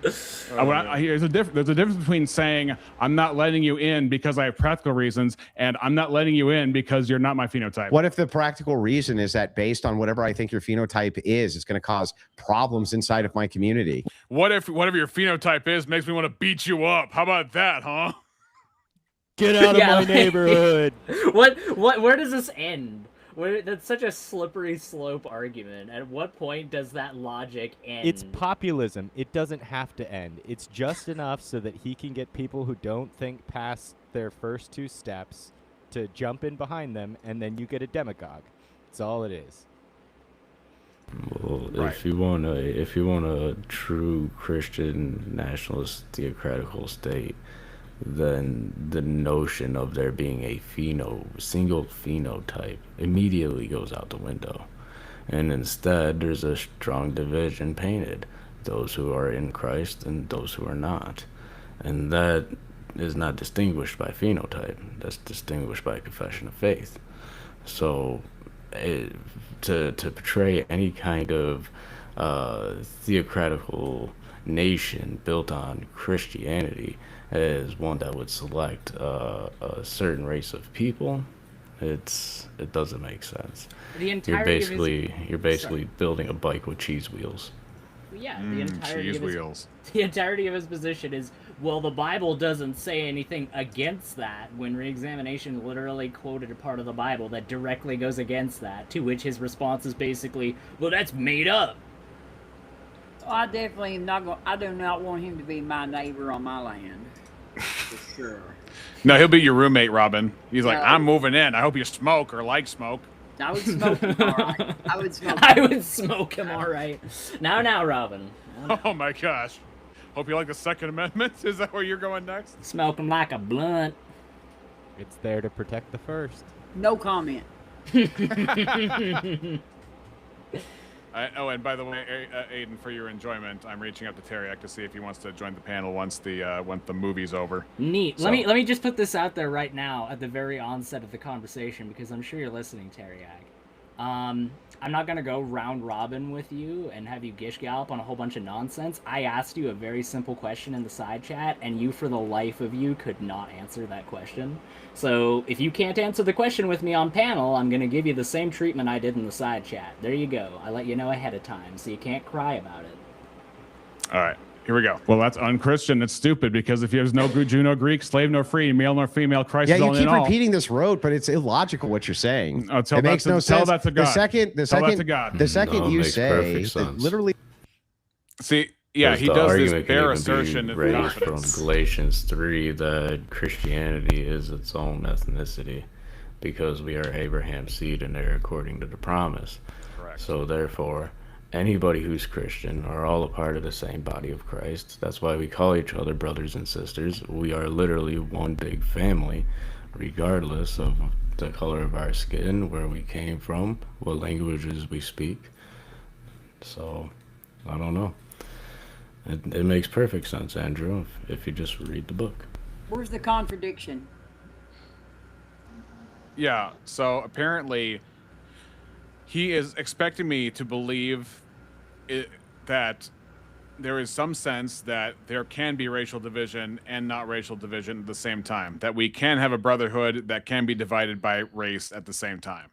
There's a difference between saying I'm not letting you in because I have practical reasons, and I'm not letting you in because you're not my phenotype. What if the practical reason is that based on whatever I think your phenotype is, it's going to cause problems inside of my community? What if whatever your phenotype is makes me want to beat you up? How about that, huh? Get out of my neighborhood. Where does this end? That's such a slippery slope argument. At what point does that logic end? It's populism. It doesn't have to end. It's just enough so that he can get people who don't think past their first two steps to jump in behind them, and then you get a demagogue. That's all it is. Well, if you want a true Christian nationalist theocratical state, then the notion of there being a single phenotype immediately goes out the window. And instead, there's a strong division painted. Those who are in Christ and those who are not. And that is not distinguished by phenotype. That's distinguished by confession of faith. So to portray any kind of theocratical nation built on Christianity as one that would select a certain race of people, it doesn't make sense. You're basically building a bike with cheese wheels. Yeah, the entirety of his position is, well, the Bible doesn't say anything against that, when re-examination literally quoted a part of the Bible that directly goes against that, to which his response is basically, well, that's made up. I definitely am not going. I do not want him to be my neighbor on my land. For sure. No, he'll be your roommate, Robin. He's like, I'm moving in. I hope you smoke or like smoke. I would smoke him all right. I would smoke him all right. Now, Robin. Oh my gosh. Hope you like the Second Amendment. Is that where you're going next? Smoke him like a blunt. It's there to protect the first. No comment. And by the way, Aiden, for your enjoyment, I'm reaching out to Teriak to see if he wants to join the panel once the movie's over. Neat. So. Let me just put this out there right now at the very onset of the conversation, because I'm sure you're listening, Teriak. I'm not gonna go round robin with you and have you gish gallop on a whole bunch of nonsense. I asked you a very simple question in the side chat, and you, for the life of you, could not answer that question. So if you can't answer the question with me on panel, I'm gonna give you the same treatment I did in the side chat. There you go. I let you know ahead of time, so you can't cry about it. All right. Here we go. Well, that's unchristian. It's stupid, because if there's no Jew, no Greek, slave, no free, male nor female, Christ is all in all. Yeah, you keep repeating this road, but it's illogical what you're saying. It makes no sense. Tell that to God. The second you say that literally. See, yeah, he does this bare assertion of confidence. From Galatians 3 that Christianity is its own ethnicity, because we are Abraham's seed and heir according to the promise. Correct. So therefore, anybody who's Christian are all a part of the same body of Christ. That's why we call each other brothers and sisters. We are literally one big family, regardless of the color of our skin, where we came from, what languages we speak. So, I don't know. It makes perfect sense, Andrew, if you just read the book. Where's the contradiction? Yeah, so apparently he is expecting me to believe that there is some sense that there can be racial division and not racial division at the same time. That we can have a brotherhood that can be divided by race at the same time.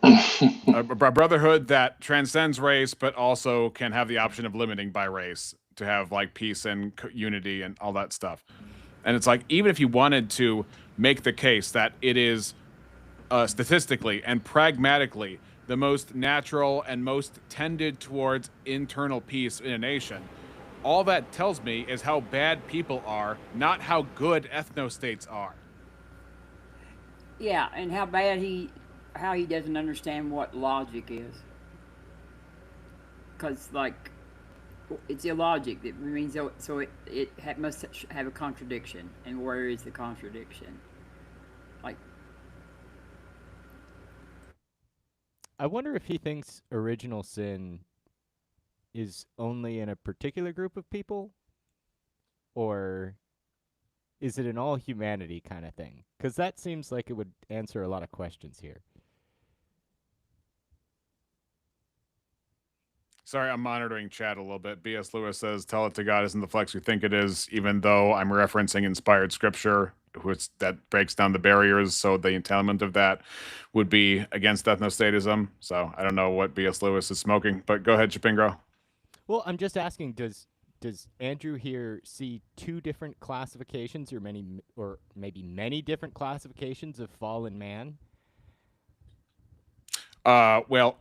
a brotherhood that transcends race, but also can have the option of limiting by race to have like peace and unity and all that stuff. And it's like, even if you wanted to make the case that it is statistically and pragmatically the most natural and most tended towards internal peace in a nation, all that tells me is how bad people are, not how good ethnostates are. Yeah, and how he doesn't understand what logic is. Because, like, it's illogic. It means so it must have a contradiction. And where is the contradiction? Like, I wonder if he thinks original sin is only in a particular group of people, or is it an all humanity kind of thing? Because that seems like it would answer a lot of questions here. Sorry, I'm monitoring chat a little bit. B.S. Lewis says, "Tell it to God isn't the flex we think it is," even though I'm referencing inspired scripture, which that breaks down the barriers. So the entailment of that would be against ethnostatism. So I don't know what B.S. Lewis is smoking, but go ahead, Chipingo. Well, I'm just asking, does Andrew here see two different classifications, or maybe many different classifications of fallen man? Well,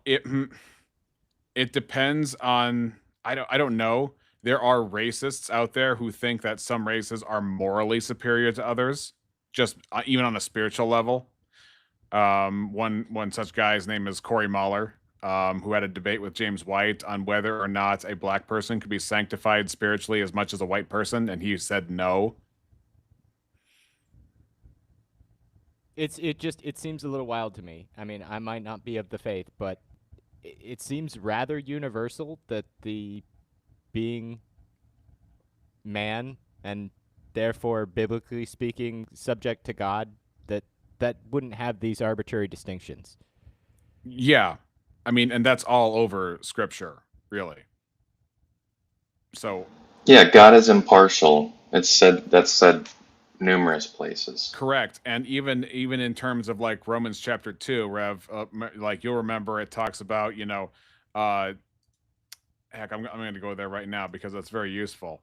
it depends on, I don't know. There are racists out there who think that some races are morally superior to others, just even on a spiritual level. One such guy's name is Corey Mahler, who had a debate with James White on whether or not a black person could be sanctified spiritually as much as a white person, and he said no. It seems a little wild to me. I mean, I might not be of the faith, but it seems rather universal that the being man and therefore biblically speaking subject to God, that wouldn't have these arbitrary distinctions. Yeah. I mean, and that's all over scripture, really. So yeah, God is impartial. That's said numerous places. Correct. And even in terms of like Romans chapter 2, Rev, like you'll remember it talks about, heck, I'm going to go there right now because that's very useful.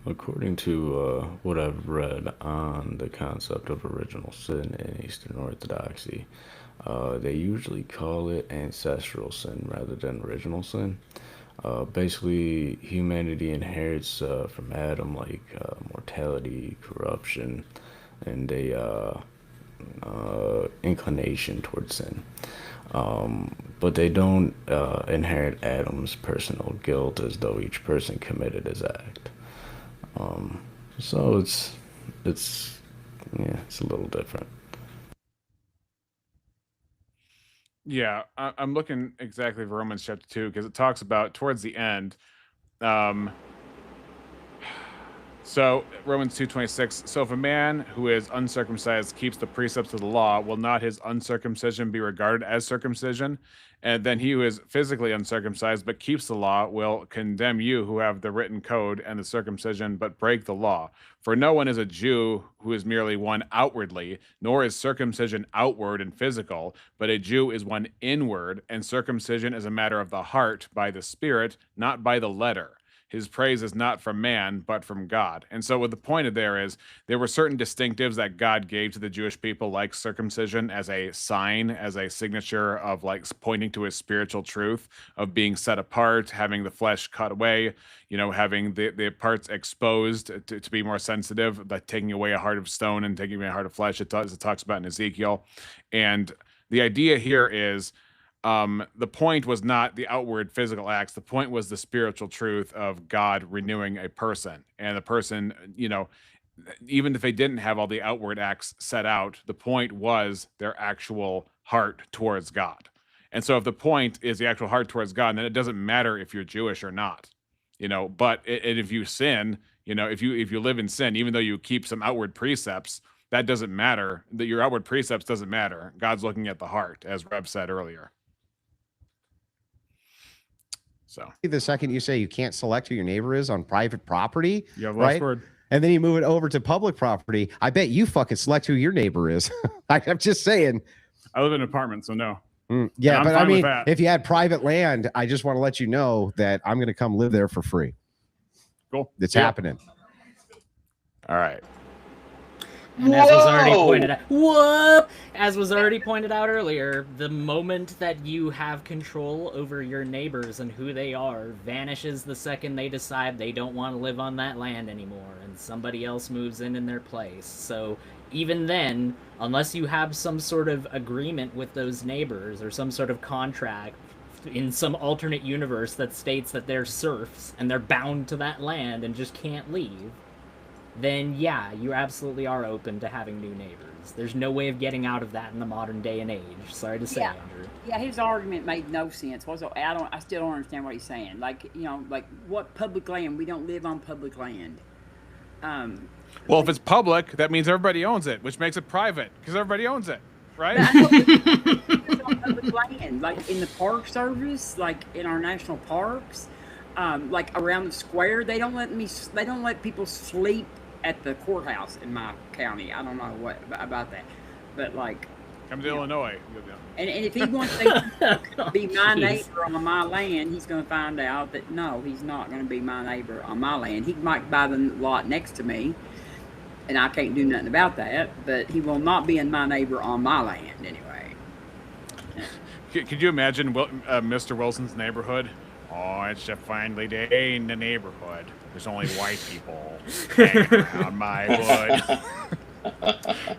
According to what I've read on the concept of original sin in Eastern Orthodoxy, they usually call it ancestral sin rather than original sin. Basically, humanity inherits from Adam like mortality, corruption, and a inclination towards sin. But they don't inherit Adam's personal guilt as though each person committed his act. So it's a little different. Yeah, I'm looking exactly for Romans chapter 2 because it talks about towards the end. So Romans 2:26. So if a man who is uncircumcised keeps the precepts of the law, will not his uncircumcision be regarded as circumcision? And then he who is physically uncircumcised but keeps the law will condemn you who have the written code and the circumcision but break the law. For no one is a Jew who is merely one outwardly, nor is circumcision outward and physical, but a Jew is one inward, and circumcision is a matter of the heart by the Spirit, not by the letter. His praise is not from man, but from God. And so what the point of there is, there were certain distinctives that God gave to the Jewish people, like circumcision as a sign, as a signature of like pointing to his spiritual truth of being set apart, having the flesh cut away, having the parts exposed to be more sensitive, like taking away a heart of stone and taking away a heart of flesh. It talks about in Ezekiel. And the idea here is, the point was not the outward physical acts. The point was the spiritual truth of God renewing a person. And the person, even if they didn't have all the outward acts set out, the point was their actual heart towards God. And so if the point is the actual heart towards God, then it doesn't matter if you're Jewish or not, but if you sin, if you live in sin, even though you keep some outward precepts, that doesn't matter. That your outward precepts doesn't matter. God's looking at the heart, as Reb said earlier. So the second you say you can't select who your neighbor is on private property, you have last word. And then you move it over to public property, I bet you fucking select who your neighbor is. I'm just saying. I live in an apartment, so no. Yeah, but I mean, if you had private land, I just want to let you know that I'm going to come live there for free. Cool. It's happening. All right. And as was already pointed out, as was already pointed out earlier, the moment that you have control over your neighbors and who they are vanishes the second they decide they don't want to live on that land anymore and somebody else moves in their place. So even then, unless you have some sort of agreement with those neighbors or some sort of contract in some alternate universe that states that they're serfs and they're bound to that land and just can't leave, then yeah, you absolutely are open to having new neighbors. There's no way of getting out of that in the modern day and age. Sorry to say, Andrew. Yeah, his argument made no sense. I still don't understand what he's saying. Like, what public land? We don't live on public land. Well, if it's public, that means everybody owns it, which makes it private because everybody owns it, right? public land, like in the Park Service, like in our national parks, like around the square. They don't let people sleep at the courthouse in my county. I don't know what about that, but like. Come to Illinois. And if he wants to be my Jeez. neighbor on my land, he's going to find out that no, he's not going to be my neighbor on my land. He might buy the lot next to me, and I can't do nothing about that, but he will not be my neighbor on my land anyway. Could you imagine Mr. Wilson's neighborhood? Oh, it's a finally day in the neighborhood. There's only white people hanging around my wood.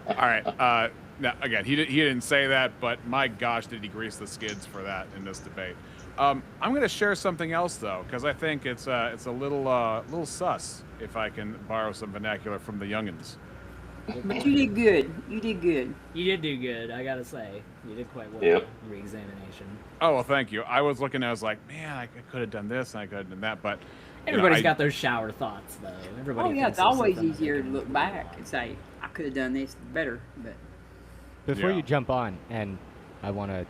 All right. Now, again, he didn't say that, but my gosh, did he grease the skids for that in this debate. I'm going to share something else, though, because I think it's a little sus, if I can borrow some vernacular from the youngins. But you did good. You did good. You did do good, I gotta say. You did quite well Yep. in re-examination. Oh, well, thank you. I was looking, I was like, man, I could have done this, and I could have done that, but... Everybody's got those shower thoughts, though. Everybody Oh yeah, thinks it's of always something that they easier to can- look back and say I could have done this better, but. Before Yeah. you jump on, and I want to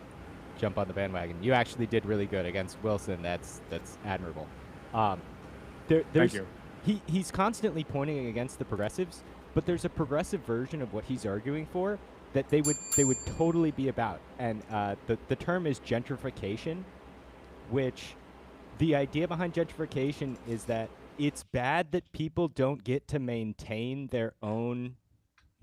jump on the bandwagon, you actually did really good against Wilson. That's admirable. There's, Thank you. He's constantly pointing against the progressives, but there's a progressive version of what he's arguing for that they would totally be about, and the term is gentrification, which the idea behind gentrification is that it's bad that people don't get to maintain their own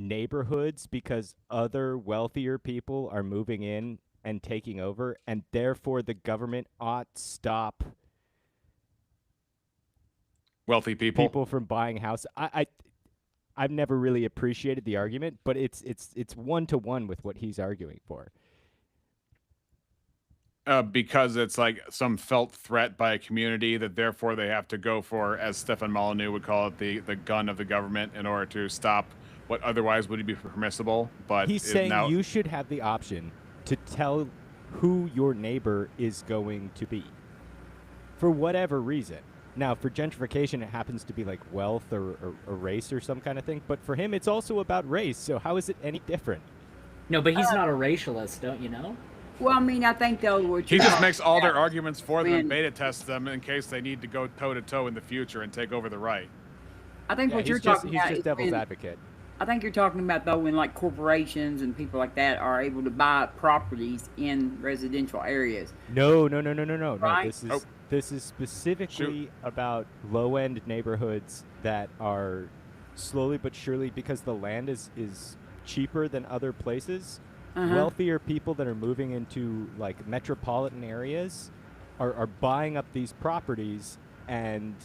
neighborhoods because other wealthier people are moving in and taking over, and therefore the government ought stop Wealthy people. from buying house. I've never really appreciated the argument, but it's 1-to-1 with what he's arguing for. Because it's like some felt threat by a community that therefore they have to go for, as Stefan Molyneux would call it, the gun of the government in order to stop what otherwise would be permissible. But He's saying you should have the option to tell who your neighbor is going to be for whatever reason. Now, for gentrification, it happens to be like wealth or race or some kind of thing. But for him, it's also about race. So how is it any different? No, but he's not a racialist, don't you know? Well, I mean, I think though what he you're just talking makes all their about arguments for them and when- beta tests them in case they need to go toe to toe in the future and take over the right. I think Yeah, what you're he's just, talking he's about just is devil's when- advocate. I think you're talking about though when like corporations and people like that are able to buy properties in residential areas. No. Right? This is specifically about low-end neighborhoods that are slowly but surely, because the land is cheaper than other places. Wealthier people that are moving into like metropolitan areas are buying up these properties, and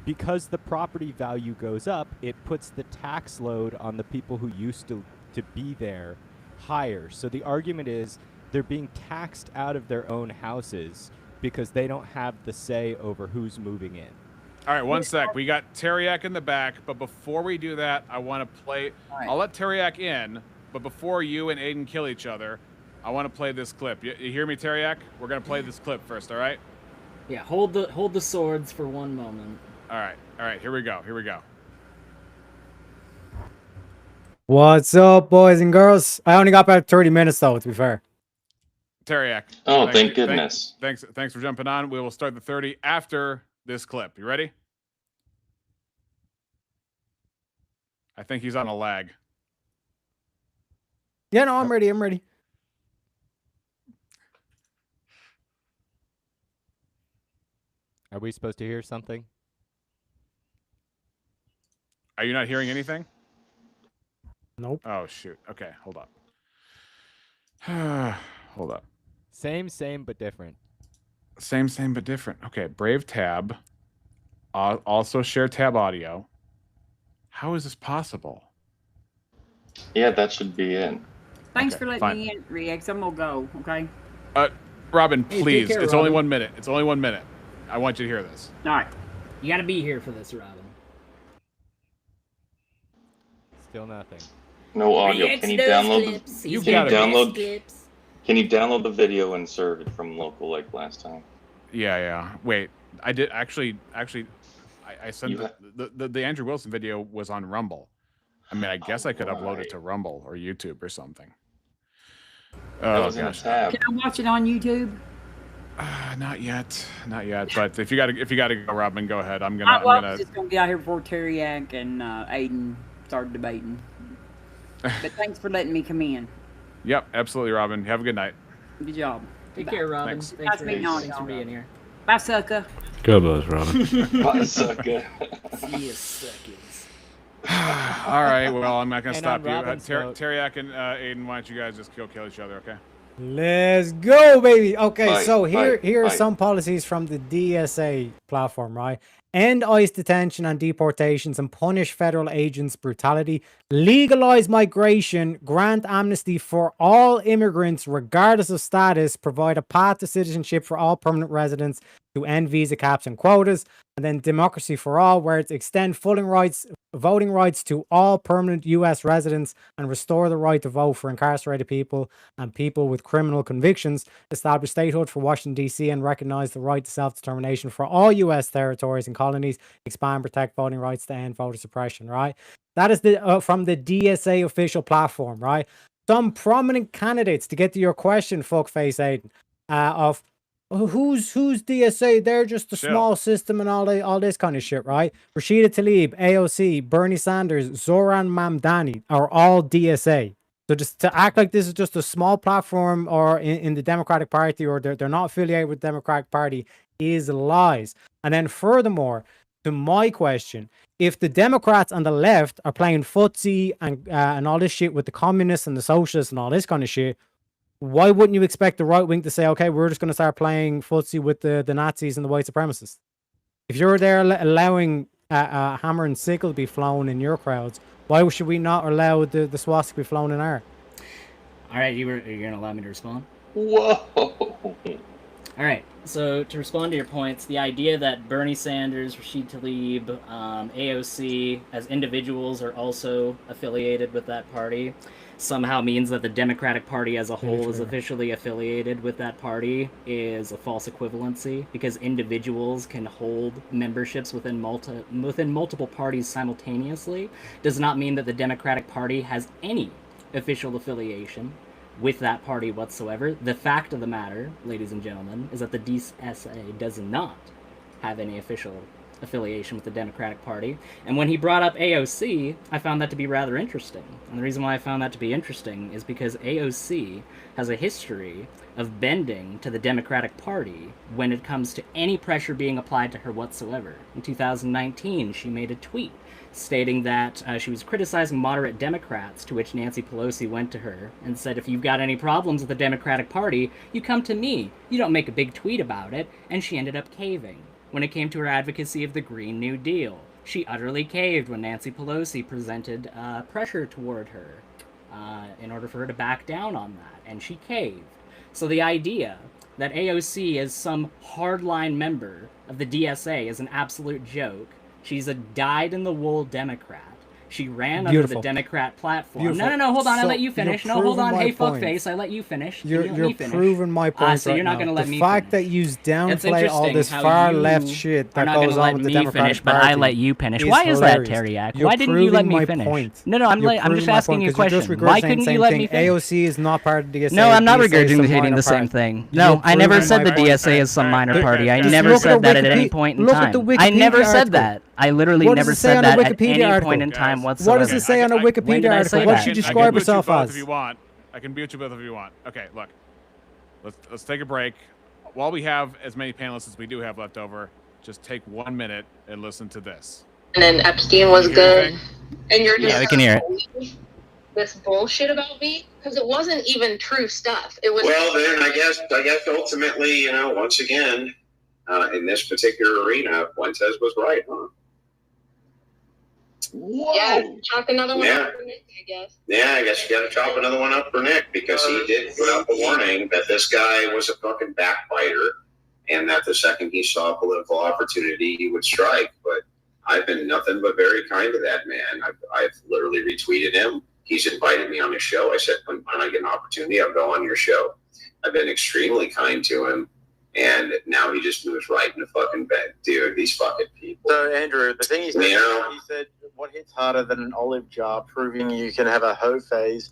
because the property value goes up, it puts the tax load on the people who used to be there higher. So the argument is they're being taxed out of their own houses because they don't have the say over who's moving in. All right, one sec. We got Teriak in the back, but before we do that, I want to play. Right. I'll let Teriak in, but before you and Aiden kill each other, I want to play this clip. You hear me, Teriak? We're gonna play this clip first, all right? Yeah, hold the swords for one moment. All right. Here we go. What's up, boys and girls? I only got about 30 minutes, though, to be fair. Teriak. Oh, thank goodness. Thanks for jumping on. We will start the 30 after this clip. You ready? I think he's on a lag. Yeah, no, I'm ready. Are we supposed to hear something? Are you not hearing anything? Nope. Oh, shoot. Okay, hold up. Hold up. Same, but different. Same, but different. Okay, Brave tab. Also share tab audio. How is this possible? Yeah, that should be it. Thanks Okay, for letting fine. me in, Rex. I'm gonna go. Okay. Robin, Hey, take please. care, It's only Robin. 1 minute. It's only 1 minute. I want you to hear this. All right. You gotta be here for this, Robin. Still nothing. No audio. Rex Can you does download clips. the? He's Can got you it. download? clips. Can you download the video and serve it from local like last time? Yeah. Wait, I did actually. I sent You the Andrew Wilson video was on Rumble. I mean, I guess I could upload it right. to Rumble or YouTube or something. That was in a tab. Can I watch it on YouTube? Not yet. But if you gotta go, Robin, go ahead. I'm I was gonna. just gonna be out here before Teriak and Aiden started debating. But thanks for letting me come in. Yep, absolutely, Robin. Have a good night. Good job. Take care, Robin. Thanks. Thanks Nice for being here. Bye, sucker. God bless, Robin. Bye, sucker. See you, suckers. All right. Well, I'm not gonna And stop on you. Robin's note- Teriak and Aiden, why don't you guys just kill each other, okay? Let's go, baby. Okay, Bye, so here are bye. some policies from the DSA platform, right? End ICE detention and deportations and punish federal agents' brutality. Legalize migration. Grant amnesty for all immigrants, regardless of status. Provide a path to citizenship for all permanent residents to end visa caps and quotas. And then democracy for all, where it's extend voting rights to all permanent U.S. residents and restore the right to vote for incarcerated people and people with criminal convictions. Establish statehood for Washington, D.C. and recognize the right to self-determination for all U.S. territories and colonies. Expand and protect voting rights to end voter suppression, right? That is the from the DSA official platform, right? Some prominent candidates, to get to your question, fuckface Aiden, of who's DSA? They're just a small system and all this kind of shit, right? Rashida Tlaib, AOC, Bernie Sanders, Zoran Mamdani are all DSA. So just to act like this is just a small platform or in the Democratic Party or they're not affiliated with the Democratic Party is lies. And then furthermore, to my question, if the Democrats on the left are playing footsie and all this shit with the communists and the socialists and all this kind of shit, why wouldn't you expect the right wing to say, okay, we're just going to start playing footsie with the Nazis and the white supremacists? If you're there allowing a hammer and sickle to be flown in your crowds, why should we not allow the swastika to be flown in our? All right, you're going to allow me to respond? Whoa. All right, so to respond to your points, the idea that Bernie Sanders, Rashid Tlaib, AOC, as individuals are also affiliated with that party, somehow means that the Democratic Party as a whole is officially affiliated with that party is a false equivalency, because individuals can hold memberships within multiple parties simultaneously does not mean that the Democratic Party has any official affiliation with that party whatsoever. The fact of the matter, ladies and gentlemen, is that the DSA does not have any official affiliation with the Democratic Party. And when he brought up AOC, I found that to be rather interesting. And the reason why I found that to be interesting is because AOC has a history of bending to the Democratic Party when it comes to any pressure being applied to her whatsoever. In 2019, she made a tweet stating that she was criticizing moderate Democrats, to which Nancy Pelosi went to her and said, if you've got any problems with the Democratic Party, you come to me. You don't make a big tweet about it. And she ended up caving. When it came to her advocacy of the Green New Deal, she utterly caved when Nancy Pelosi presented pressure toward her in order for her to back down on that, and she caved. So the idea that AOC is some hardline member of the DSA is an absolute joke. She's a dyed-in-the-wool Democrat. She ran under the Democrat platform. No, hold on, I let you finish. No, hold on, hey, fuckface, I let you finish. You're proving my point so right you're not now. going to let me The fact finish. that you downplay all this far-left shit that goes on with the Democratic but Party I let you finish. is Why is that, hilarious. Teriak? You're Why didn't you let proving me my finish? point. No, I'm You're just proving my asking point you a 'cause you're just question. Why regurgitating the couldn't same you let thing. me finish? AOC is not part of the DSA. No, I'm not DSA is some regurgitating minor the same party. thing. You're No, I never proving said my the point. DSA is some minor party. I Just never look at said that at Wikipedia- any point in look at time. the I never Wikipedia said article. that. I literally What never does it say said on the that at Wikipedia any article? point in time What whatsoever. does it say on a When Wikipedia did I say article? What that? should you I can describe mute you yourself both as? if you want. I can mute you both if you want. Okay, look. Let's take a break. While we have as many panelists as we do have left over, just take 1 minute and listen to this. And then Epstein was good, and you're just we can hear it. believe this bullshit about me because it wasn't even true stuff. It was. Well, then I guess ultimately, once again, in this particular arena, Fuentes was right, huh? Whoa. Yeah, chalk another one Yeah. up for Nick, I guess. Yeah, I guess you got to chop another one up for Nick because he did put out the warning that this guy was a fucking backbiter and that the second he saw a political opportunity, he would strike. But I've been nothing but very kind to that man. I've literally retweeted him. He's invited me on his show. I said, when I get an opportunity, I'll go on your show. I've been extremely kind to him. And now he just moves right in the fucking bed. Dude, these fucking people. So, Andrew, the thing he said, he said, what hits harder than an olive jar, proving you can have a hoe phase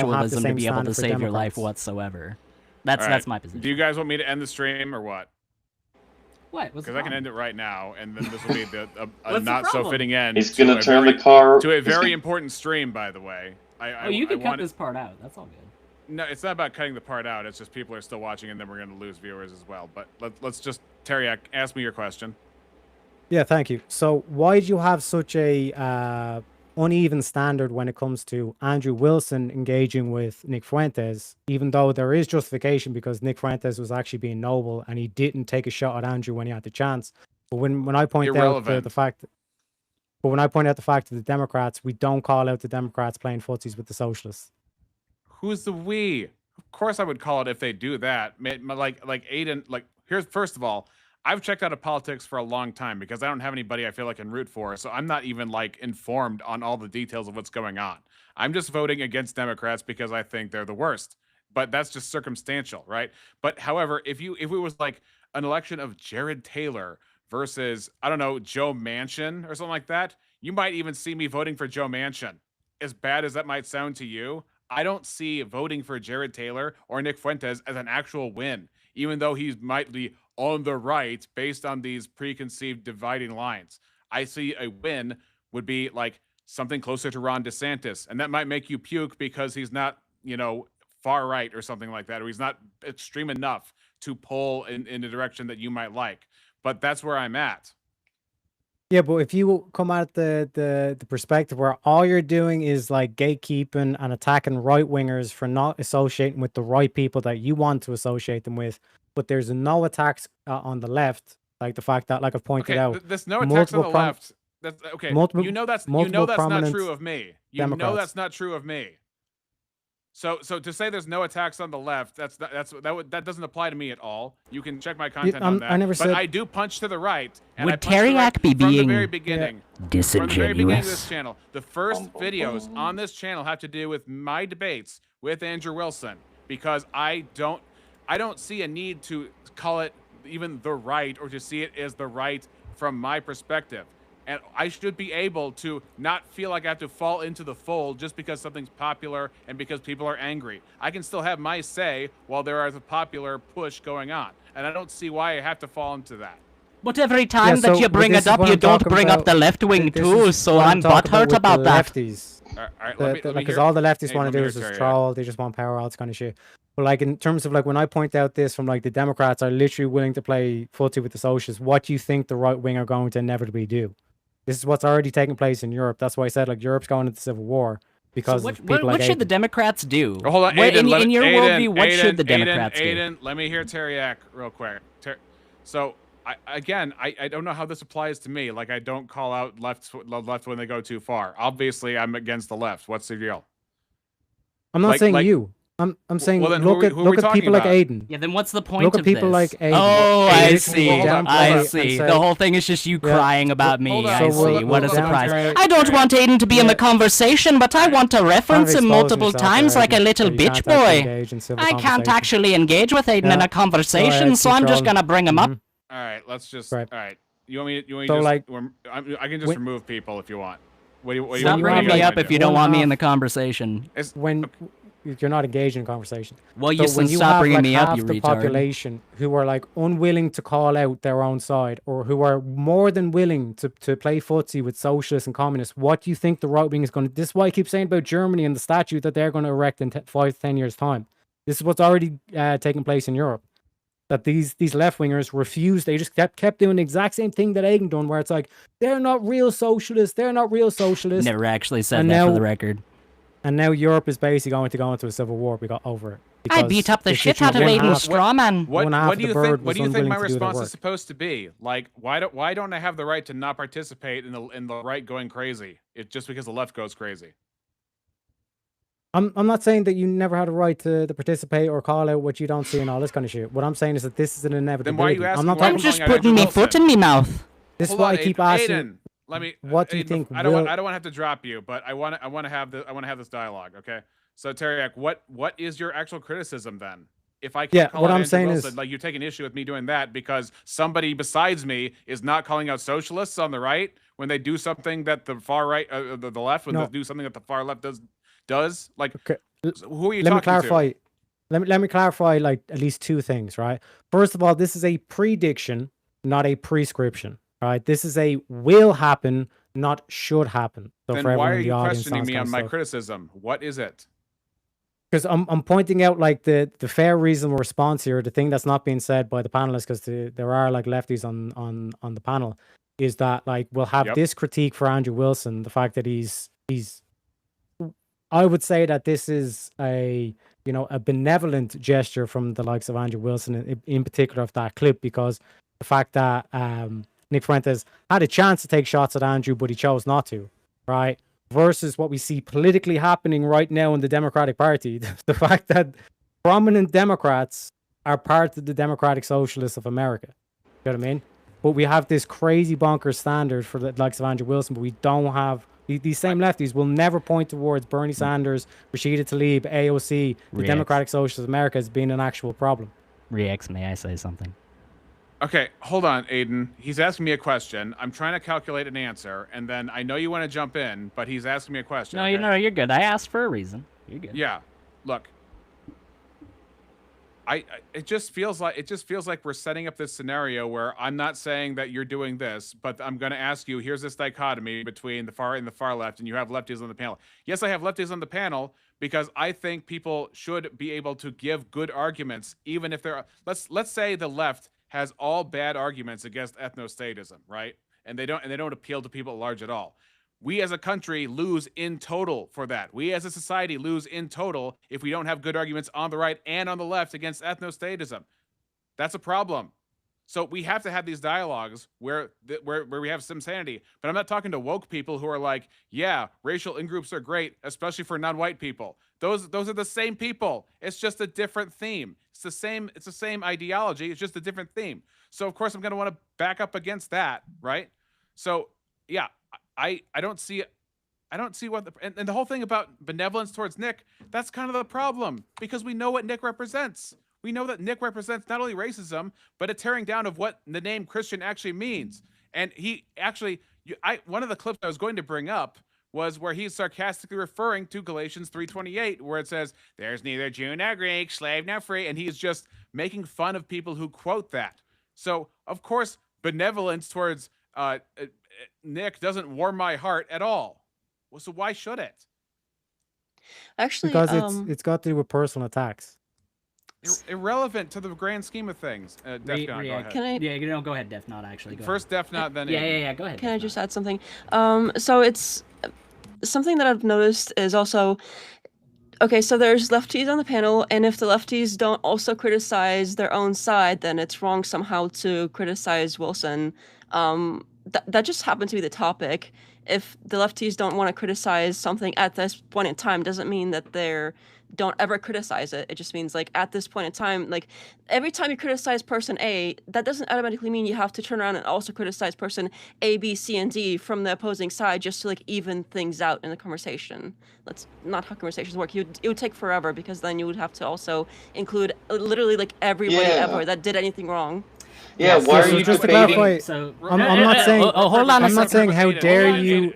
socialism to same be able to standard for save your life Democrats. whatsoever. That's All right. my position. Do you guys want me to end the stream or what? What? Because I can end it right now, and then this will be a What's the not so problem? fitting end. He's to gonna a turn very, the car. to a very important stream, by the way. Oh, you can cut this part out. That's all good. No, it's not about cutting the part out. It's just people are still watching, and then we're going to lose viewers as well. But let's just, Terry, ask me your question. Yeah, thank you. So why do you have such a uneven standard when it comes to Andrew Wilson engaging with Nick Fuentes, even though there is justification because Nick Fuentes was actually being noble and he didn't take a shot at Andrew when he had the chance. But when I point out the fact, but when I point out the fact that the Democrats, we don't call out the Democrats playing footsies with the socialists. Who's the we? Of course, I would call it if they do that. Like Aiden. Like here's first of all, I've checked out of politics for a long time because I don't have anybody I feel like I can root for. So I'm not even like informed on all the details of what's going on. I'm just voting against Democrats because I think they're the worst. But that's just circumstantial, right? But however, if it was like an election of Jared Taylor versus, I don't know, Joe Manchin or something like that, you might even see me voting for Joe Manchin. As bad as that might sound to you, I don't see voting for Jared Taylor or Nick Fuentes as an actual win, even though he might be on the right based on these preconceived dividing lines. I see a win would be like something closer to Ron DeSantis, and that might make you puke because he's not, far right or something like that, or he's not extreme enough to pull in the direction that you might like. But that's where I'm at. Yeah, but if you come at the perspective where all you're doing is like gatekeeping and attacking right wingers for not associating with the right people that you want to associate them with, but there's no attacks on the left, like the fact that, like I've pointed out, there's no attacks on the left. That's okay. Multiple, that's not true of me. Know that's not true of me. So to say there's no attacks on the left, that doesn't apply to me at all. You can check my content on that. I never but said... I do punch to the right. And Would Teriak be being from the very beginning? disingenuous? From the very beginning of this channel, the first videos on this channel have to do with my debates with Andrew Wilson because I don't see a need to call it even the right or to see it as the right from my perspective. And I should be able to not feel like I have to fall into the fold just because something's popular and because people are angry. I can still have my say while there is a popular push going on. And I don't see why I have to fall into that. But every time that you bring it up, you don't bring up the left wing too, so I'm butthurt about that. Lefties. All right, because all the lefties want to do is just troll, they just want power, all this kind of shit. But like in terms of like when I point out this from like the Democrats are literally willing to play footsie with the socialists, what do you think the right wing are going to inevitably do? This is what's already taking place in Europe. That's why I said like Europe's going into civil war because of people like what should the Democrats do? Oh, hold on, Aiden, in your worldview, what should the Democrats do? Aiden, let me hear Teriak real quick. So I don't know how this applies to me. Like I don't call out left when they go too far. Obviously, I'm against the left. What's the deal? I'm not saying you. I'm saying look at people like Aiden. Yeah, then what's the point of this? Look at people like Aiden. Oh, I see. I see. The whole thing is just you crying about me. I see. What a surprise. I don't want Aiden to be in the conversation, but I want to reference him multiple times like a little bitch boy. I can't actually engage with Aiden in a conversation, so I'm just gonna bring him up. All right, let's just. All right. You want me to just? Like, I can just remove people if you want. Stop bringing me up if you don't want me in the conversation. When you're not engaged in conversation. Well, you should stop bringing me up, you the retard. Population who are like unwilling to call out their own side, or who are more than willing to play footsie with socialists and communists. What do you think the right wing is going to? This is why I keep saying about Germany and the statue that they're going to erect in 5 to 10 years' time. This is what's already taking place in Europe. That these left wingers refused. They just kept doing the exact same thing that Aiden done, where it's like they're not real socialists. They're not real socialists. Never actually said that for the record. And now Europe is basically going to go into a civil war. We got over it. I beat up the shit out of Aiden's strawman. What do you think my response is supposed to be? Like, why don't I have the right to not participate in the right going crazy? It's just because the left goes crazy. I'm not saying that you never had a right to participate or call out what you don't see and all this kind of shit. What I'm saying is that this is an inevitability. Then why are you asking? I'm just putting my foot in my mouth. This is why I keep asking. Aiden, let me. What do you think? I don't want to have to drop you, but I want to have this dialogue. Okay. So Teriak, what is your actual criticism then? If I can't call out Andrew Wilson, like you're taking issue with me doing that because somebody besides me is not calling out socialists on the right when they do something that the far right, the left, when they do something that the far left does. Like, okay. Who are you talking to? Let me clarify. Let me clarify like at least 2 things, right? First of all, this is a prediction not a prescription. Right? This is a will happen, not should happen. So then for why everyone are in the you audience, questioning me on my stuff. criticism? What is it? Because I'm pointing out like the fair reasonable response here, the thing that's not being said by the panelists, because there are like lefties on the panel, is that like we'll have this critique for Andrew Wilson, the fact that he's I would say that this is a benevolent gesture from the likes of Andrew Wilson in particular of that clip, because the fact that Nick Fuentes had a chance to take shots at Andrew, but he chose not to, right? Versus what we see politically happening right now in the Democratic Party. The fact that prominent Democrats are part of the Democratic Socialists of America. You know what I mean? But we have this crazy bonkers standard for the likes of Andrew Wilson, but we don't have... These same lefties will never point towards Bernie Sanders, Rashida Tlaib, AOC, the Democratic Socialists of America as being an actual problem. Rex, may I say something? Okay, hold on, Aiden. He's asking me a question. I'm trying to calculate an answer, and then I know you want to jump in, but he's asking me a question. No, okay? you're good. I asked for a reason. You're good. Yeah. Look, it just feels like we're setting up this scenario where I'm not saying that you're doing this, but I'm going to ask you, here's this dichotomy between the far and the far left, and you have lefties on the panel. Yes, I have lefties on the panel because I think people should be able to give good arguments, even if they're... Let's say the left has all bad arguments against ethnostatism, right? And they don't appeal to people at large at all. We as a country lose in total for that. We as a society lose in total if we don't have good arguments on the right and on the left against ethnostatism. That's a problem. So we have to have these dialogues where we have some sanity. But I'm not talking to woke people who are like, yeah, racial in-groups are great, especially for non-white people. Those are the same people. It's just a different theme. It's the same ideology. It's just a different theme. So of course I'm going to want to back up against that, right? So yeah, I don't see what and the whole thing about benevolence towards Nick, that's kind of the problem, because we know what Nick represents. We know that Nick represents not only racism, but a tearing down of what the name Christian actually means. And he actually, one of the clips I was going to bring up was where he's sarcastically referring to Galatians 3:28, where it says, "There's neither Jew nor Greek, slave nor free," and he's just making fun of people who quote that. So, of course, benevolence towards Nick doesn't warm my heart at all. Well, so why should it? Actually, because it's got to do with personal attacks. Irrelevant to the grand scheme of things. Defnod, go ahead. Can I? Yeah, go ahead, Defnod. Actually, go first Defnod, then yeah. Go ahead. Can I just add something? So it's something that I've noticed is also okay. So there's lefties on the panel, and if the lefties don't also criticize their own side, then it's wrong somehow to criticize Wilson. That just happened to be the topic. If the lefties don't want to criticize something at this point in time, doesn't mean that they're don't ever criticize it. It just means like at this point in time, like every time you criticize person A, that doesn't automatically mean you have to turn around and also criticize person A, B, C, and D from the opposing side just to like even things out in the conversation. That's not how conversations work. It would take forever, because then you would have to also include literally like everybody ever that did anything wrong. Yeah, why are you just debating? To clarify, So I'm not saying. Hold on. I'm not saying how dare you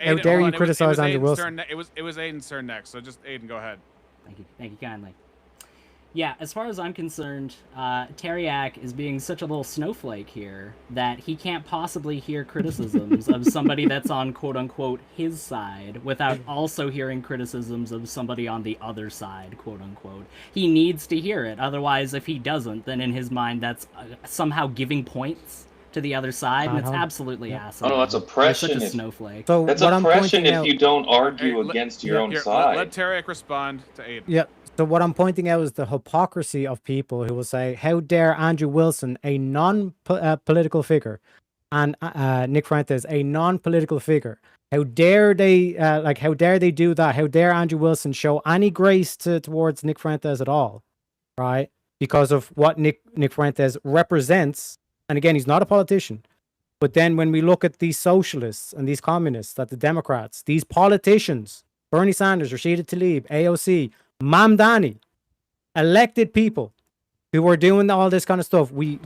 criticize Andrew Wilson. It was Aiden's turn next. So just Aiden, go ahead. Thank you kindly. Yeah, as far as I'm concerned, Teriak is being such a little snowflake here that he can't possibly hear criticisms of somebody that's on quote-unquote his side without also hearing criticisms of somebody on the other side, quote-unquote. He needs to hear it, otherwise if he doesn't, then in his mind that's somehow giving points to the other side, and it's absolutely asinine. Oh, no, that's oppression. You're such a snowflake. So that's oppression if you don't argue against your own side. Let Teriak respond to Aiden. Yeah. So what I'm pointing out is the hypocrisy of people who will say, how dare Andrew Wilson, a non-political figure, and Nick Fuentes, a non-political figure, how dare they how dare they do that? How dare Andrew Wilson show any grace towards Nick Fuentes at all, right? Because of what Nick Fuentes represents. And again, he's not a politician. But then when we look at these socialists and these communists, that the Democrats, these politicians, Bernie Sanders, Rashida Tlaib, AOC, Mamdani, elected people who are doing all this kind of stuff, we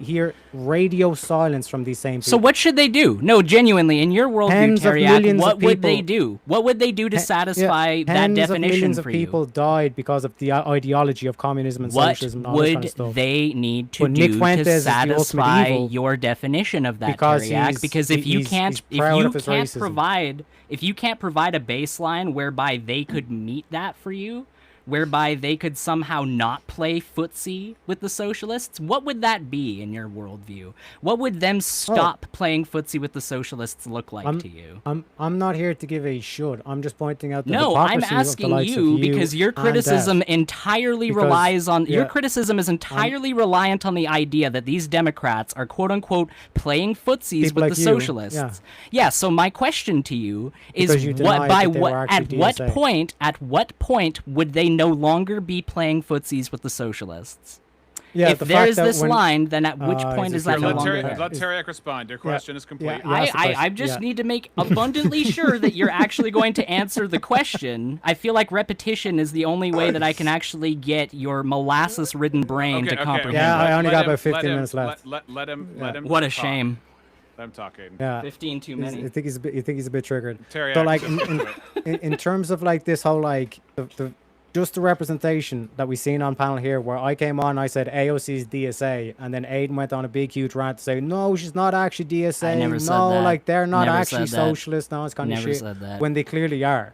hear radio silence from these same people. So what should they do? No, genuinely, in your worldview, Tens of Teriak, millions what of would they people- do? What would they do to satisfy that Tens of definition millions for of you? people died because of the ideology of communism and What socialism and all this kind of would stuff. they need to But Nick do Fuentes to is the ultimate satisfy evil your definition of that, because Teriak? he's- Because if you he's can't, proud of his racism. provide a baseline whereby they could meet that for you, whereby they could somehow not play footsie with the socialists, what would that be in your worldview? What would them stop playing footsie with the socialists look like to you? I'm not here to give a should. I'm just pointing out the No, I'm hypocrisy of the asking likes of you because your and criticism Dev. entirely Because- relies on your yeah, criticism is entirely reliant on the idea that these Democrats are quote unquote playing footsies People with like the you, socialists. Yeah, so my question to you is Because you what denied by that they what were at actually what DSA. point would they no longer be playing footsies with the socialists? Yeah, if the there fact is that this when- line, then at which point is that no Let longer there? Teriak respond. Your question is complete. I just need to make abundantly sure that you're actually going to answer the question. I feel like repetition is the only way that I can actually get your molasses-ridden brain to comprehend. Yeah, I only got about 15 let him- minutes left. Let him. What a talk. shame. Let him talk, Aiden. Yeah, 15 too many. I think he's a bit. You think he's a bit triggered. Teriak, So like just in terms of like this whole like the just the representation that we've seen on panel here, where I came on, I said AOC's DSA, and then Aiden went on a big huge rant to say no, she's not actually DSA. I never said no, that. like they're not Never actually said that. socialist. No, it's kind of Never shit. said that. When they clearly are.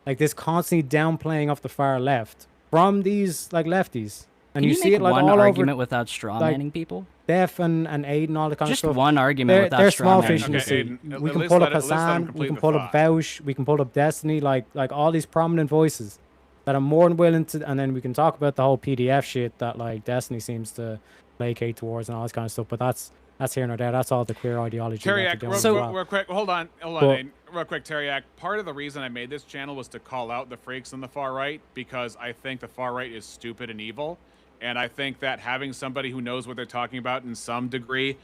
Like this constantly downplaying of the far left from these like lefties, and Can you see make it like one all argument over. without straw like, manning people? Def and Aiden, all the kind Just of stuff. one argument they're, without they're straw small manning. fish in the Okay, sea. Aiden, at We can least pull let up it- let's let him Hassan, we complete can the pull up thought. Vaush, we can pull up Destiny, like all these prominent voices that are more than willing to, and then we can talk about the whole PDF shit that like Destiny seems to placate towards and all this kind of stuff. But that's here nor there. That's all the queer ideology. that they're Teriak, doing real, as well. real quick. Hold on, But- Aiden. Real quick, Teriak. Part of the reason I made this channel was to call out the freaks on the far right because I think the far right is stupid and evil, and I think that having somebody who knows what they're talking about in some degree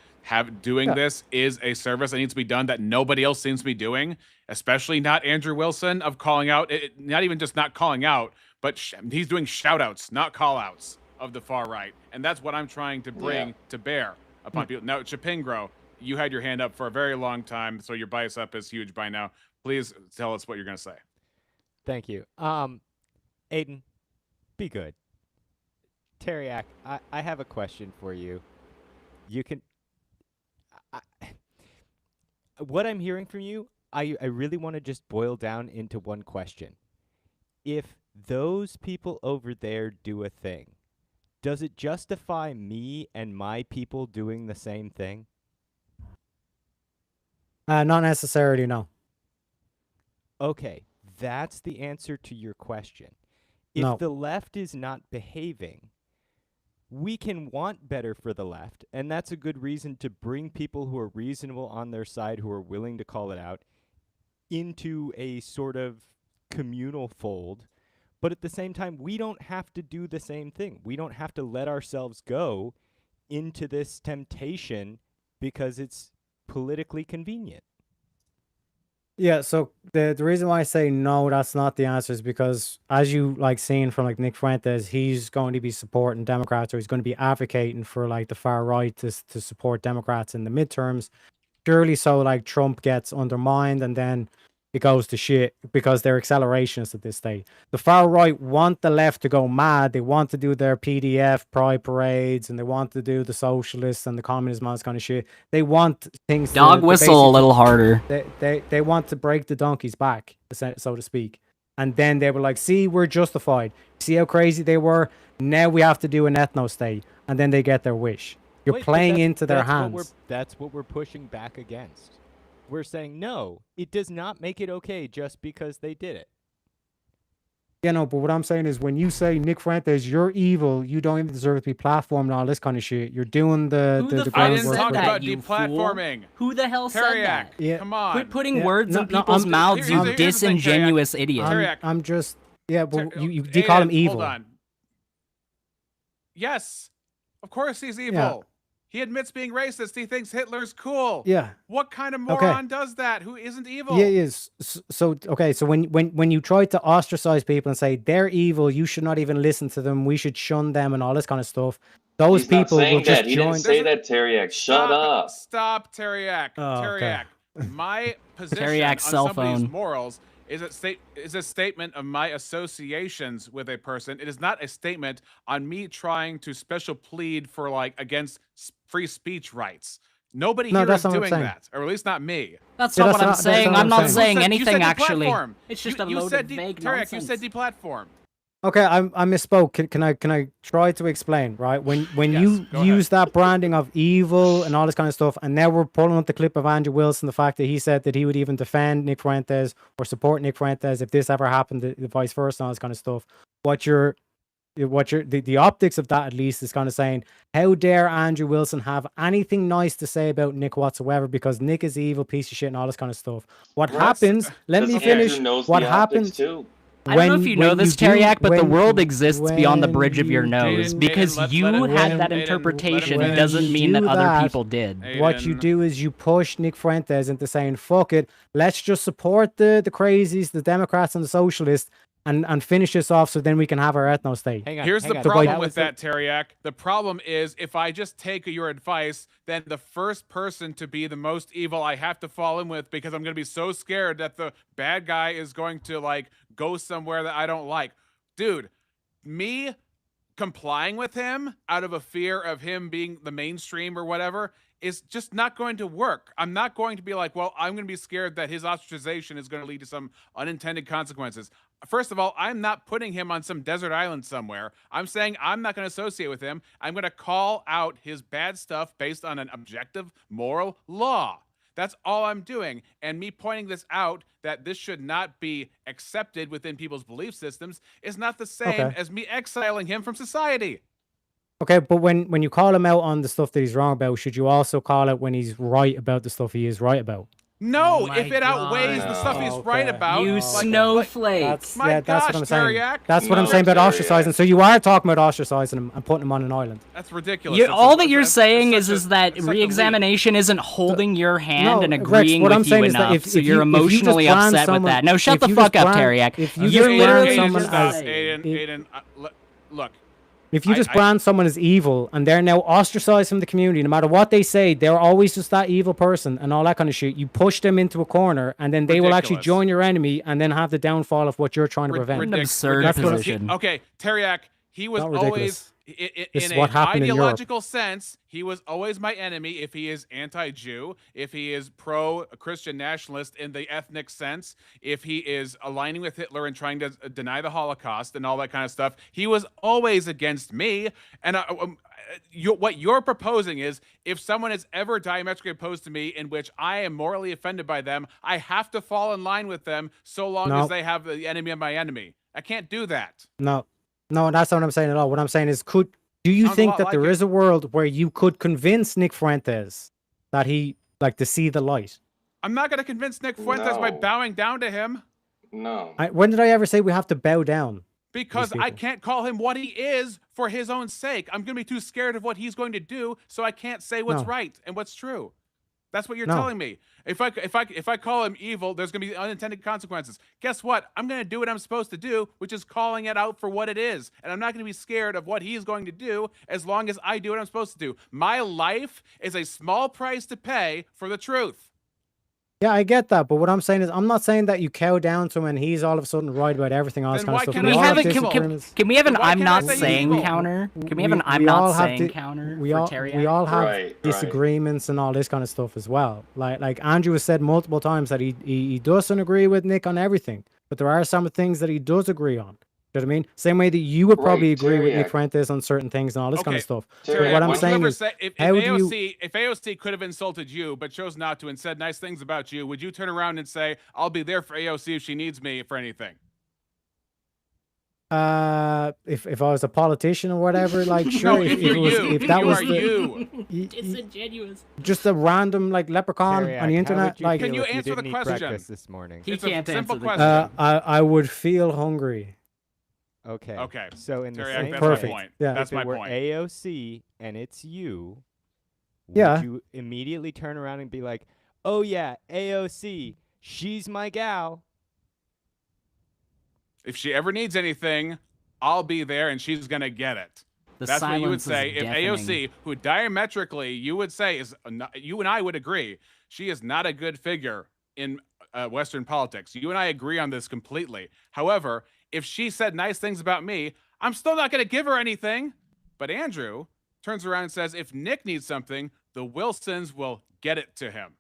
doing this is a service that needs to be done that nobody else seems to be doing, especially not Andrew Wilson of calling out. Not even just not calling out, but he's doing shout outs, not call outs of the far right, and that's what I'm trying to bring to bear upon people. Now, Chapingro, you had your hand up for a very long time, so your bias up is huge by now. Please tell us what you're going to say. Thank you. Aiden, be good. Teriak, I have a question for you. You can... what I'm hearing from you, I really want to just boil down into one question. If those people over there do a thing, does it justify me and my people doing the same thing? Not necessarily, no. Okay, that's the answer to your question. If No. the left is not behaving, we can want better for the left, and that's a good reason to bring people who are reasonable on their side, who are willing to call it out, into a sort of communal fold. But at the same time, we don't have to do the same thing. We don't have to let ourselves go into this temptation because it's politically convenient. Yeah, so the reason why I say no, that's not the answer is because as you like seen from like Nick Fuentes, he's going to be supporting Democrats, or he's going to be advocating for like the far right to support Democrats in the midterms. Purely so like Trump gets undermined and then it goes to shit because they're accelerationists at this stage. The far right want the left to go mad. They want to do their PDF pride parades and they want to do the socialists and the communism, all this kind of shit. They want things Dog to whistle a basically- little harder. They want to break the donkey's back, so to speak. And then they were like, see, we're justified. See how crazy they were? Now we have to do an ethno state. And then they get their wish. You're Wait, but playing that's- into their that's what hands. that's what we're pushing back against. We're saying, no, it does not make it okay just because they did it. You know, but what I'm saying is when you say, Nick Fuentes, you're evil, you don't even deserve to be platformed and all this kind of shit, you're doing the Who the fuck I didn't groundwork talk for about you deplatforming. Who the hell said Teriak, that? Yeah. come on. Quit putting Yeah, words no, in no, people's I'm- mouths, you here's the thing, disingenuous idiot. Teriak. I'm just, yeah, but you Aiden, call him evil. Hold on. Yes, of course he's evil. Yeah. He admits being racist. He thinks Hitler's cool. Yeah. What kind of Okay. moron does that? Who isn't evil? Yeah, yes. So okay, so when you try to ostracize people and say they're evil, you should not even listen to them, we should shun them and all this kind of stuff, those He's not people will saying just that. He join. didn't say that, Teriak. Shut up. Stop, Teriak. Oh, okay. Teriak. My position Teriak's on cell somebody's phone. morals is a statement of my associations with a person. It is not a statement on me trying to special plead for against free speech rights. Nobody No, here that's is not what I'm doing saying. that, or at least not me. That's Yeah, not that's what I'm not- that's saying. not I'm what I'm not saying. saying anything, actually. Deplatform. It's just a you load said of vague Teriak, you nonsense. said deplatform. Okay, I misspoke. Can I try to explain? Right, when Yes, you go use that branding of evil and all this kind of stuff, and now we're pulling up the clip of Andrew Wilson, the fact that he said that he would even defend Nick Fuentes or support Nick Fuentes if this ever happened, the vice versa, and all this kind of stuff. The optics of that at least is kind of saying, how dare Andrew Wilson have anything nice to say about Nick whatsoever, because Nick is the evil piece of shit and all this kind of stuff. What happens? Let me finish. Andrew knows What the optics happens? too. I don't know if you know when this, do- Teriak, but the when- world exists beyond the bridge of your when nose. do- Because let you him- had Aiden, that let him interpretation finish. doesn't mean that do other that, people did. What you Aiden. do is you push Nick Fuentes into saying, fuck it, let's just support the crazies, the Democrats and the socialists, and finish this off so then we can have our ethno state. Hang on. Here's hang the on. problem That with was the- that, Teriak. The problem is if I just take your advice, then the first person to be the most evil I have to fall in with, because I'm going to be so scared that the bad guy is going to go somewhere that I don't like. Dude, me complying with him out of a fear of him being the mainstream or whatever is just not going to work. I'm not going to be like, well, I'm going to be scared that his ostracization is going to lead to some unintended consequences. First of all, I'm not putting him on some desert island somewhere. I'm saying I'm not going to associate with him. I'm going to call out his bad stuff based on an objective moral law. That's all I'm doing. And me pointing this out, that this should not be accepted within people's belief systems, is not the same Okay. as me exiling him from society. Okay, but when you call him out on the stuff that he's wrong about, should you also call out when he's right about the stuff he is right about? No, Oh my if it outweighs the stuff he's right about. You snowflake. My That's gosh, what I'm saying. Teriak. That's what I'm No, saying about Teriak. ostracizing. So you are talking about ostracizing him and putting him on an island. That's ridiculous. All that you're That's saying such is a- that such a leap. re-examination isn't holding your hand No, and Rex, agreeing what with I'm saying you is that enough, if so you- you're if you just emotionally brand upset with someone- that. No, shut if the you fuck just up, brand- Teriak. if you You're just brand literally someone just as- Aiden, look. If you just I- brand someone as evil and they're now ostracized from the community, no matter what they say, they're always just that evil person and all that kind of shit. You push them into a corner and then they will actually Ridiculous. join your enemy and then have the downfall of what you're trying to Rid- prevent. An ridic- absurd That's what- position. Okay, Teriak, he was Not always ridiculous. This is in what an happened in Europe. ideological sense, he was always my enemy if he is anti-Jew, if he is pro-Christian nationalist in the ethnic sense, if he is aligning with Hitler and trying to deny the Holocaust and all that kind of stuff. He was always against me. And what you're proposing is if someone is ever diametrically opposed to me in which I am morally offended by them, I have to fall in line with them so long No. as they have the enemy of my enemy. I can't do that. No, that's not what I'm saying at all. What I'm saying is, do you Sounds a think lot that like there it. is a world where you could convince Nick Fuentes that he to see the light? I'm not going to convince Nick Fuentes by No. bowing down to him No. When did I ever say we have to bow down? because These I people. can't call him what he is for his own sake. I'm going to be too scared of what he's going to do, so I can't say what's No. right and what's true. That's what you're No. telling me. If I call him evil, there's going to be unintended consequences. Guess what? I'm going to do what I'm supposed to do, which is calling it out for what it is. And I'm not going to be scared of what he's going to do as long as I do what I'm supposed to do. My life is a small price to pay for the truth. Yeah, I get that, but what I'm saying is, I'm not saying that you cow down to him and he's all of a sudden right about everything, all this Then kind of why stuff. can't Can we all have have it? disagreements. Can we have an Then why I'm can't I not say he's saying evil? counter? Can we have an We I'm all not have saying di- counter we for all Teriak? we all have Right. disagreements and all this kind of stuff as well. Like Andrew has said multiple times that he doesn't agree with Nick on everything, but there are some things that he does agree on. You know what I mean? Same way that you would probably Right, agree with Nick Teriak. Fuentes on certain things and all this kind Okay, of stuff. Teriak, But what I'm would you saying ever is, say, if how do you? AOC could have insulted you but chose not to and said nice things about you, would you turn around and say, I'll be there for AOC if she needs me for anything? If I was a politician or whatever, like sure, No, if you're you. if that You was are the, you. Disingenuous. just a random leprechaun Teriak, on the how internet, would you like Can feel you if answer the didn't eat question? breakfast this morning? He It's a can't simple answer the question. I would feel hungry. Okay. Okay. So in the Teriak, same that's Perfect. my point. Yeah. That's if my it were point. AOC and it's you, Yeah. would you immediately turn around and be like, "Oh yeah, AOC, she's my gal"? If she ever needs anything, I'll be there and she's going to get it. That's what you would silence say is if deafening. AOC, who diametrically you would say is you and I would agree, she is not a good figure in Western politics. You and I agree on this completely. However, if she said nice things about me, I'm still not going to give her anything. But Andrew turns around and says, if Nick needs something, the Wilsons will get it to him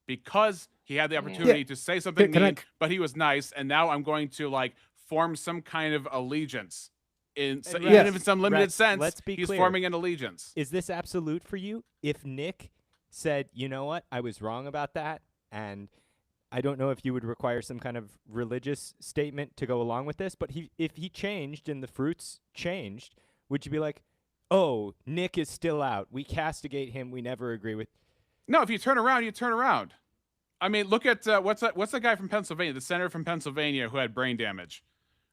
because he had the opportunity to say something mean, but he was nice. And now I'm going to like form some kind of allegiance. Even if in some limited sense, let's be he's clear. forming an allegiance. Is this absolute for you? If Nick said, you know what, I was wrong about that, and I don't know if you would require some kind of religious statement to go along with this, but if he changed and the fruits changed, would you be like, oh, Nick is still out. We castigate him. We never agree with. No, if you turn around, you turn around. I mean, look at what's the guy from Pennsylvania, the senator from Pennsylvania who had brain damage.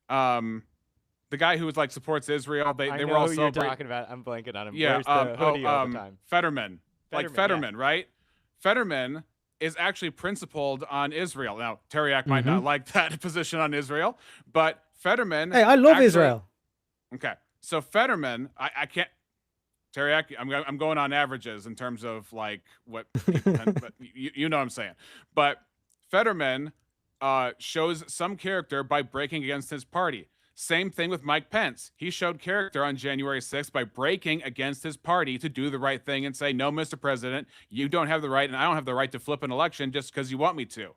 The guy who was like supports Israel. They were all who so you're talking about. I'm blanking on him. Yeah, Wears the hoodie all the time. Fetterman. Like Fetterman, yeah. right? Fetterman is actually principled on Israel. Now, Teriak might not like that position on Israel, but Fetterman. Hey, I love Israel. Okay, so Fetterman, I can't. Teriak, I'm going on averages in terms of like what people tend, but you know what I'm saying. But Fetterman shows some character by breaking against his party. Same thing with Mike Pence. He showed character on January 6th by breaking against his party to do the right thing and say, no, Mr. President, you don't have the right and I don't have the right to flip an election just because you want me to,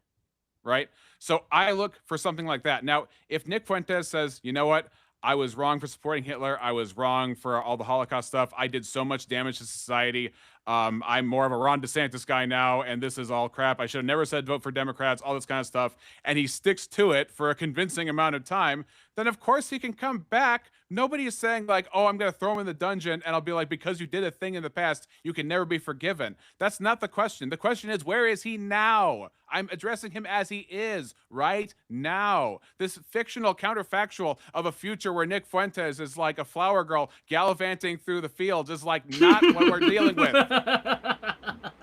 right? So I look for something like that. Now, if Nick Fuentes says, you know what, I was wrong for supporting Hitler. I was wrong for all the Holocaust stuff. I did so much damage to society. I'm more of a Ron DeSantis guy now, and this is all crap. I should have never said vote for Democrats, all this kind of stuff. And he sticks to it for a convincing amount of time. Then, of course, he can come back. Nobody is saying, like, oh, I'm going to throw him in the dungeon, and I'll be like, because you did a thing in the past, you can never be forgiven. That's not the question. The question is, where is he now? I'm addressing him as he is right now. This fictional counterfactual of a future where Nick Fuentes is like a flower girl gallivanting through the fields is like not what we're dealing with.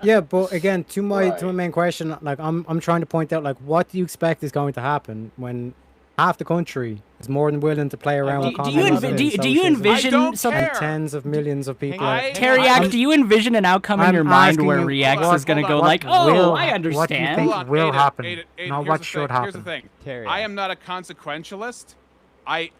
Yeah, but again, to my main question, like I'm trying to point out, like, what do you expect is going to happen when half the country is more than willing to play around with do you envision some tens of millions of people? Teriyaki, do you envision an outcome in your mind where Rex is going to go like, "Oh, I understand"? What do you think will happen? Not what should happen. Here's the thing. I am not a consequentialist. I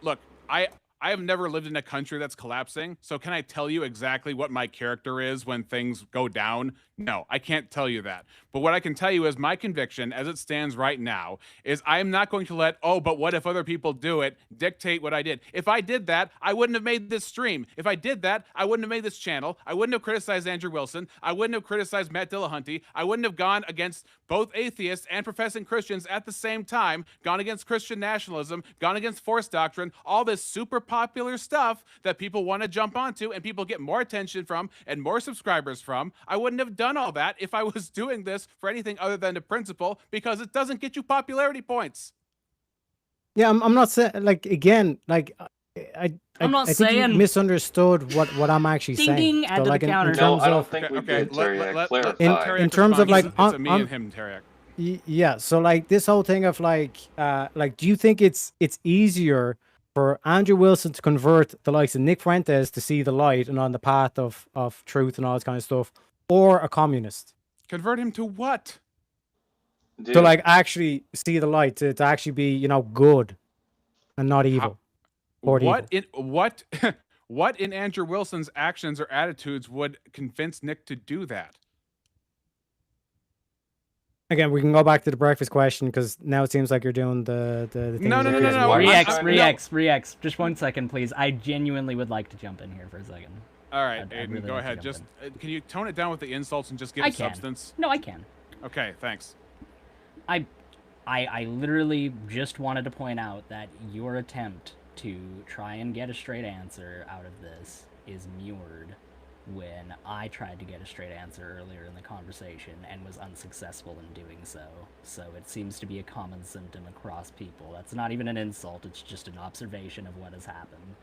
have never lived in a country that's collapsing. So can I tell you exactly what my character is when things go down? No, I can't tell you that. But what I can tell you is my conviction as it stands right now is I am not going to let, oh, but what if other people do it, dictate what I did. If I did that, I wouldn't have made this stream. If I did that, I wouldn't have made this channel. I wouldn't have criticized Andrew Wilson. I wouldn't have criticized Matt Dillahunty. I wouldn't have gone against both atheists and professing Christians at the same time, gone against Christian nationalism, gone against force doctrine, all this super popular stuff that people want to jump onto and people get more attention from and more subscribers from. I wouldn't have done all that if I was doing this for anything other than the principle, because it doesn't get you popularity points. Yeah, I'm not saying, like, again, like, I think you misunderstood what I'm actually saying. Add to like the counter. No, I don't think we did, Terry. Clarify. In terms of like, it's a me and him, Terry. Yeah, so like this whole thing of like do you think it's easier for Andrew Wilson to convert the likes of Nick Fuentes to see the light and on the path of truth and all this kind of stuff, or a communist? Convert him to what? Dude. To like actually see the light, to actually be, you know, good and not evil. What in Andrew Wilson's actions or attitudes would convince Nick to do that? Again, we can go back to the breakfast question because now it seems like you're doing the things. No. Rex. Just 1 second, please. I genuinely would like to jump in here for a second. All right, Aiden, really go like to ahead. jump Just can you tone it down with the insults and just give it substance? No, I can. Okay, thanks. I literally just wanted to point out that your attempt to try and get a straight answer out of this is mirrored when I tried to get a straight answer earlier in the conversation and was unsuccessful in doing so. So it seems to be a common symptom across people. That's not even an insult, it's just an observation of what has happened.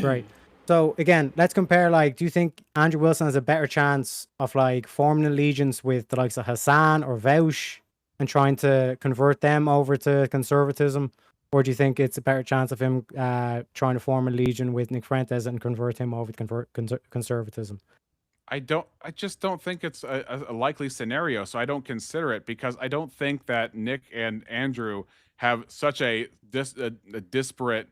Right. So again, let's compare, like, do you think Andrew Wilson has a better chance of like forming allegiance with the likes of Hassan or Vaush and trying to convert them over to conservatism, Or do you think it's a better chance of him trying to form a legion with Nick Fuentes and convert him over to conservatism? I just don't think it's a likely scenario, so I don't consider it, because I don't think that Nick and Andrew have such a disparate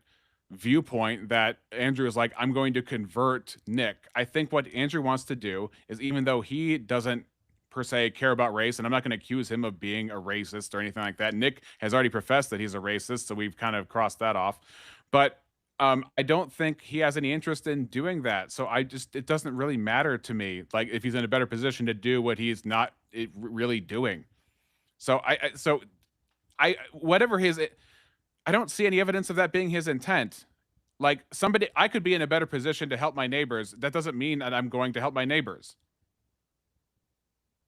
viewpoint that Andrew is like, I'm going to convert Nick. I think what Andrew wants to do is, even though he doesn't per se care about race, and I'm not going to accuse him of being a racist or anything like that. Nick has already professed that he's a racist, so we've kind of crossed that off. But I don't think he has any interest in doing that. So it doesn't really matter to me, like, if he's in a better position to do what he's not really doing. So whatever his, I don't see any evidence of that being his intent. Like, I could be in a better position to help my neighbors. That doesn't mean that I'm going to help my neighbors.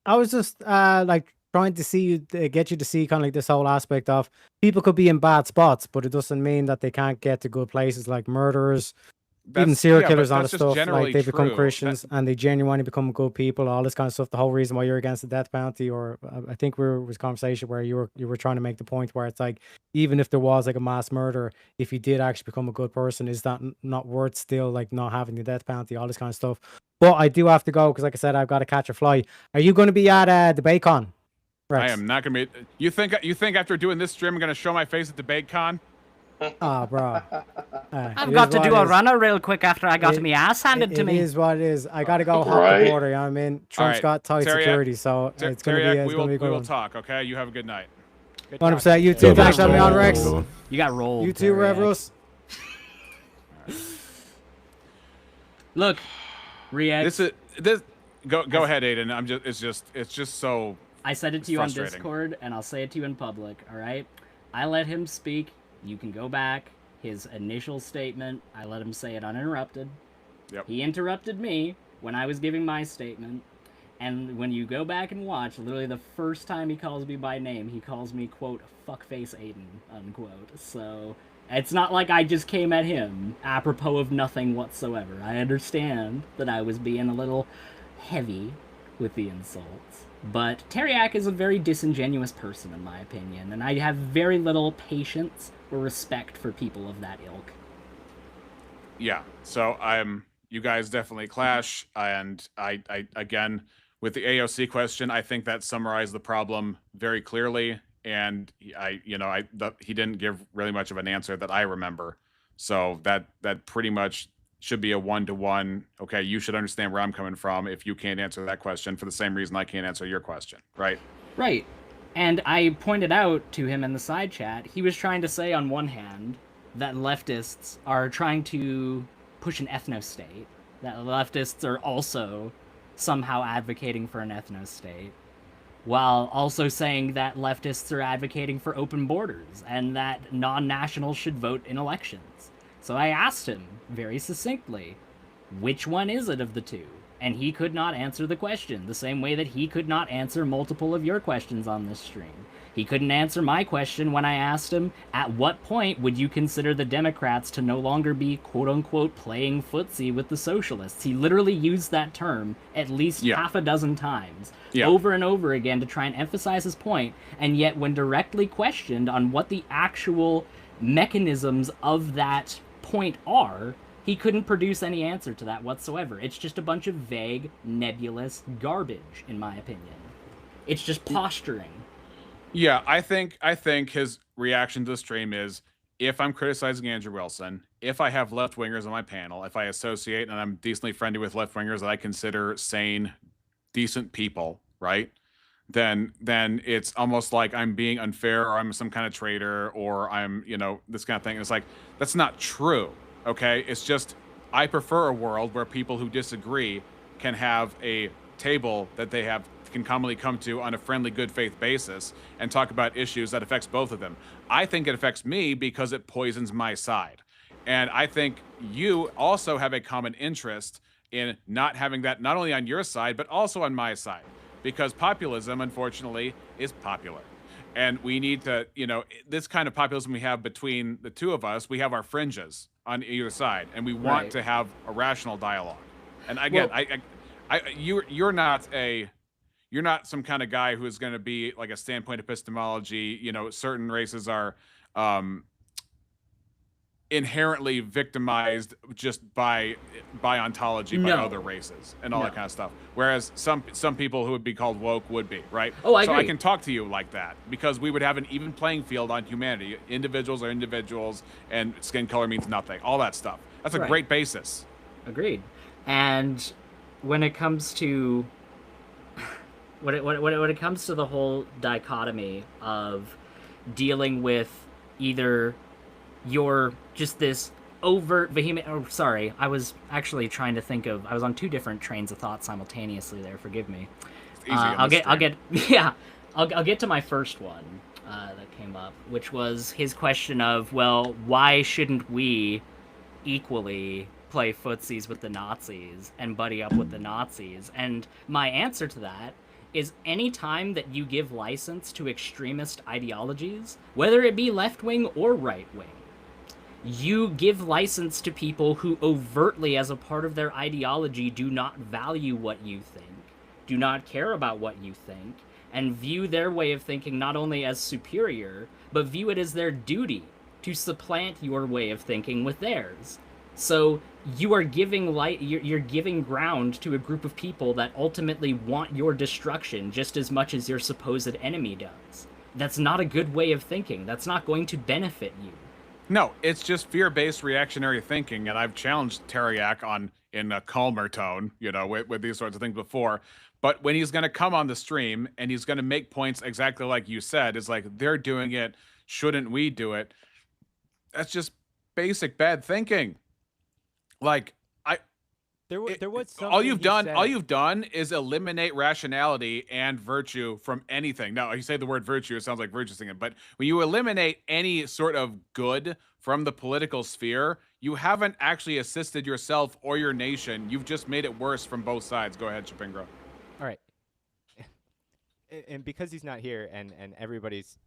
I was just like trying to get you to see kind of like this whole aspect of people could be in bad spots, but it doesn't mean that they can't get to good places, like murderers, even serial killers on the stuff. Like, they become Christians and they genuinely become good people, all this kind of stuff. The whole reason why you're against the death penalty, or I think there was a conversation where you were trying to make the point where it's like, even if there was like a mass murder, if he did actually become a good person, is that not worth still like not having the death penalty, all this kind of stuff. But I do have to go because, like I said, I've got to catch a flight. Are you going to be at the BakeCon, Rex? I am not going to be. You think after doing this stream I'm going to show my face at the BakeCon? Oh, bro. I've got to do a runner real quick after I got my ass handed to me. It is what it is. I got to go hop the border. You know what I mean? Trump's got tight security, so it's going to be a good we will one. talk, okay? You have a good night. 100%. You too. Thanks for having me on, Rex. You got rolled. You too, Revros. Look, React. Go ahead, Aiden. It's just so. I said it to you on Discord, and I'll say it to you in public. All right, I let him speak. You can go back. His initial statement, I let him say it uninterrupted. Yep. He interrupted me when I was giving my statement. And when you go back and watch, literally the first time he calls me by name, he calls me, quote, fuckface Aiden, unquote. So it's not like I just came at him apropos of nothing whatsoever. I understand that I was being a little heavy with the insults. But Teriak is a very disingenuous person, in my opinion, and I have very little patience or respect for people of that ilk. Yeah, so you guys definitely clash, and I again, with the AOC question, I think that summarized the problem very clearly, and he didn't give really much of an answer that I remember, so that pretty much should be a one-to-one. Okay, you should understand where I'm coming from if you can't answer that question for the same reason I can't answer your question, right? Right. And I pointed out to him in the side chat, he was trying to say on one hand that leftists are trying to push an ethno-state, that leftists are also somehow advocating for an ethno-state, while also saying that leftists are advocating for open borders and that non-nationals should vote in elections. So I asked him very succinctly, which one is it of the two? And he could not answer the question, the same way that he could not answer multiple of your questions on this stream. He couldn't answer my question when I asked him, at what point would you consider the Democrats to no longer be, quote-unquote, playing footsie with the socialists? He literally used that term at least half a dozen times, over and over again, to try and emphasize his point, and yet when directly questioned on what the actual mechanisms of that point are, he couldn't produce any answer to that whatsoever. It's just a bunch of vague, nebulous garbage, in my opinion. It's just posturing. Yeah, I think his reaction to the stream is, if I'm criticizing Andrew Wilson, if I have left-wingers on my panel, if I associate and I'm decently friendly with left-wingers that I consider sane, decent people, right? Then it's almost like I'm being unfair, or I'm some kind of traitor, or I'm, this kind of thing. And it's like, that's not true. Okay, it's just, I prefer a world where people who disagree can have a table that they can commonly come to on a friendly, good faith basis and talk about issues that affects both of them. I think it affects me because it poisons my side. And I think you also have a common interest in not having that not only on your side, but also on my side, because populism, unfortunately, is popular. And we need to, this kind of populism we have between the two of us, we have our fringes on either side, and we want to have a rational dialogue. And again, you're not some kind of guy who is going to be like a standpoint epistemology. Certain races are inherently victimized just by ontology by other races and all that kind of stuff. Whereas some people who would be called woke would be, right? Oh, I so agree. I can talk to you like that because we would have an even playing field on humanity. Individuals are individuals, and skin color means nothing. All that stuff. That's a great basis. Agreed. And when it comes to when it comes to the whole dichotomy of dealing with either your just this overt vehement sorry, I was actually trying to think of I was on two different trains of thought simultaneously there, forgive me. I'll get I'll get to my first one that came up, which was his question of, well, why shouldn't we equally play footsies with the Nazis and buddy up with the Nazis? And my answer to that is any time that you give license to extremist ideologies, whether it be left-wing or right-wing, you give license to people who overtly, as a part of their ideology, do not value what you think, do not care about what you think, and view their way of thinking not only as superior, but view it as their duty to supplant your way of thinking with theirs. So you are giving you're giving ground to a group of people that ultimately want your destruction just as much as your supposed enemy does. That's not a good way of thinking. That's not going to benefit you. No, it's just fear-based reactionary thinking, and I've challenged Teriak in a calmer tone, with these sorts of things before. But when he's going to come on the stream and he's going to make points exactly like you said, it's like, they're doing it, shouldn't we do it? That's just basic bad thinking. Like, there was something all you've done is eliminate rationality and virtue from anything. Now, you say the word virtue, it sounds like virtue singing, but when you eliminate any sort of good from the political sphere, you haven't actually assisted yourself or your nation. You've just made it worse from both sides. Go ahead, Chapingra. All right. And because he's not here and everybody's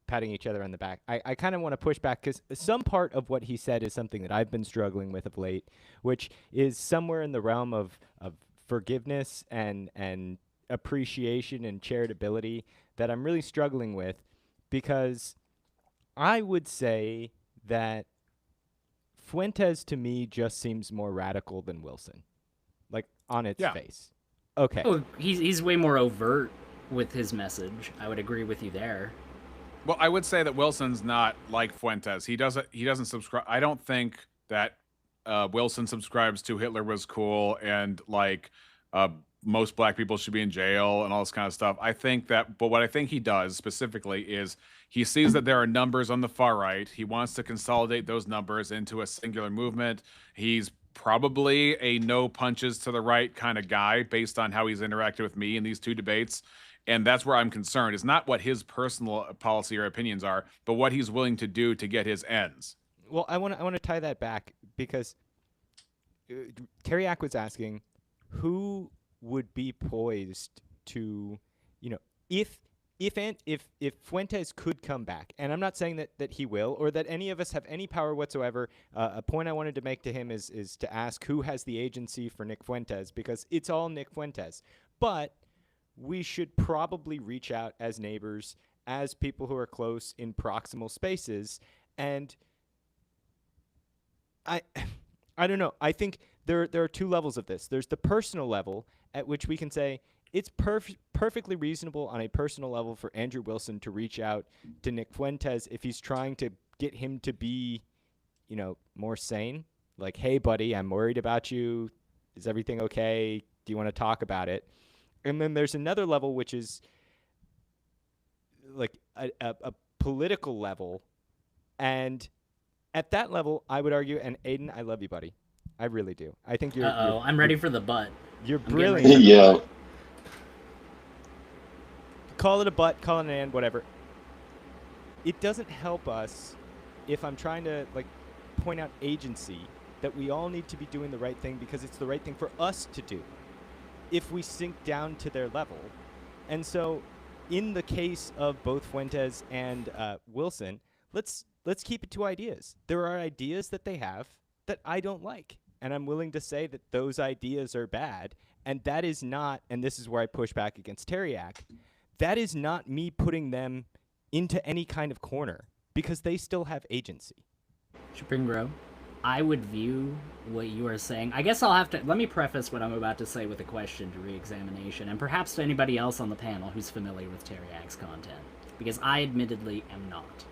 patting each other on the back, I kind of want to push back because some part of what he said is something that I've been struggling with of late, which is somewhere in the realm of forgiveness and appreciation and charitability that I'm really struggling with, because I would say that Fuentes to me just seems more radical than Wilson, like on its face. Okay. Oh, he's way more overt with his message. I would agree with you there. Well, I would say that Wilson's not like Fuentes. He doesn't subscribe. I don't think that Wilson subscribes to Hitler was cool and most black people should be in jail and all this kind of stuff. But what I think he does specifically is he sees that there are numbers on the far right. He wants to consolidate those numbers into a singular movement. He's probably a no punches to the right kind of guy based on how he's interacted with me in these two debates. And that's where I'm concerned. It's not what his personal policy or opinions are, but what he's willing to do to get his ends. Well, I want to tie that back because Teriak was asking who would be poised to, if Fuentes could come back, and I'm not saying that he will or that any of us have any power whatsoever. A point I wanted to make to him is to ask who has the agency for Nick Fuentes, because it's all Nick Fuentes. But we should probably reach out as neighbors, as people who are close in proximal spaces. And I don't know. I think there are two levels of this. There's the personal level at which we can say it's perfectly reasonable on a personal level for Andrew Wilson to reach out to Nick Fuentes if he's trying to get him to be, more sane. Like, hey, buddy, I'm worried about you. Is everything okay? Do you want to talk about it? And then there's another level, which is like a political level. And at that level, I would argue, and Aiden, I love you, buddy. I really do. I think you're... I'm ready for the butt. You're brilliant. Yeah. Call it a butt, call it an and, whatever. It doesn't help us if I'm trying to, point out agency, that we all need to be doing the right thing because it's the right thing for us to do, if we sink down to their level. And so in the case of both Fuentes and Wilson, let's keep it to ideas. There are ideas that they have that I don't like, and I'm willing to say that those ideas are bad, and that is not, and this is where I push back against Teriak, that is not me putting them into any kind of corner, because they still have agency. Shapingro, I would view what you are saying. I guess I'll have to let me preface what I'm about to say with a question to re-examination, and perhaps to anybody else on the panel who's familiar with Teriak's content, because I admittedly am not.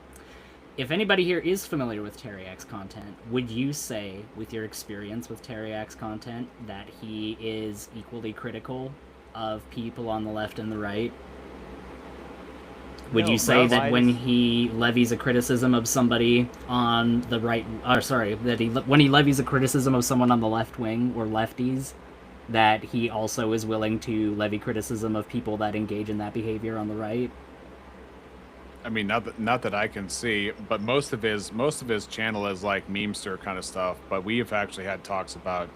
If anybody here is familiar with Teriak's content, would you say, with your experience with Teriak's content, that he is equally critical of people on the left and the right? Would you say that when he levies a criticism of somebody on the right, or sorry, that when he levies a criticism of someone on the left wing or lefties, that he also is willing to levy criticism of people that engage in that behavior on the right? I mean, not that I can see, but most of his channel is like memester kind of stuff. But we have actually had talks about.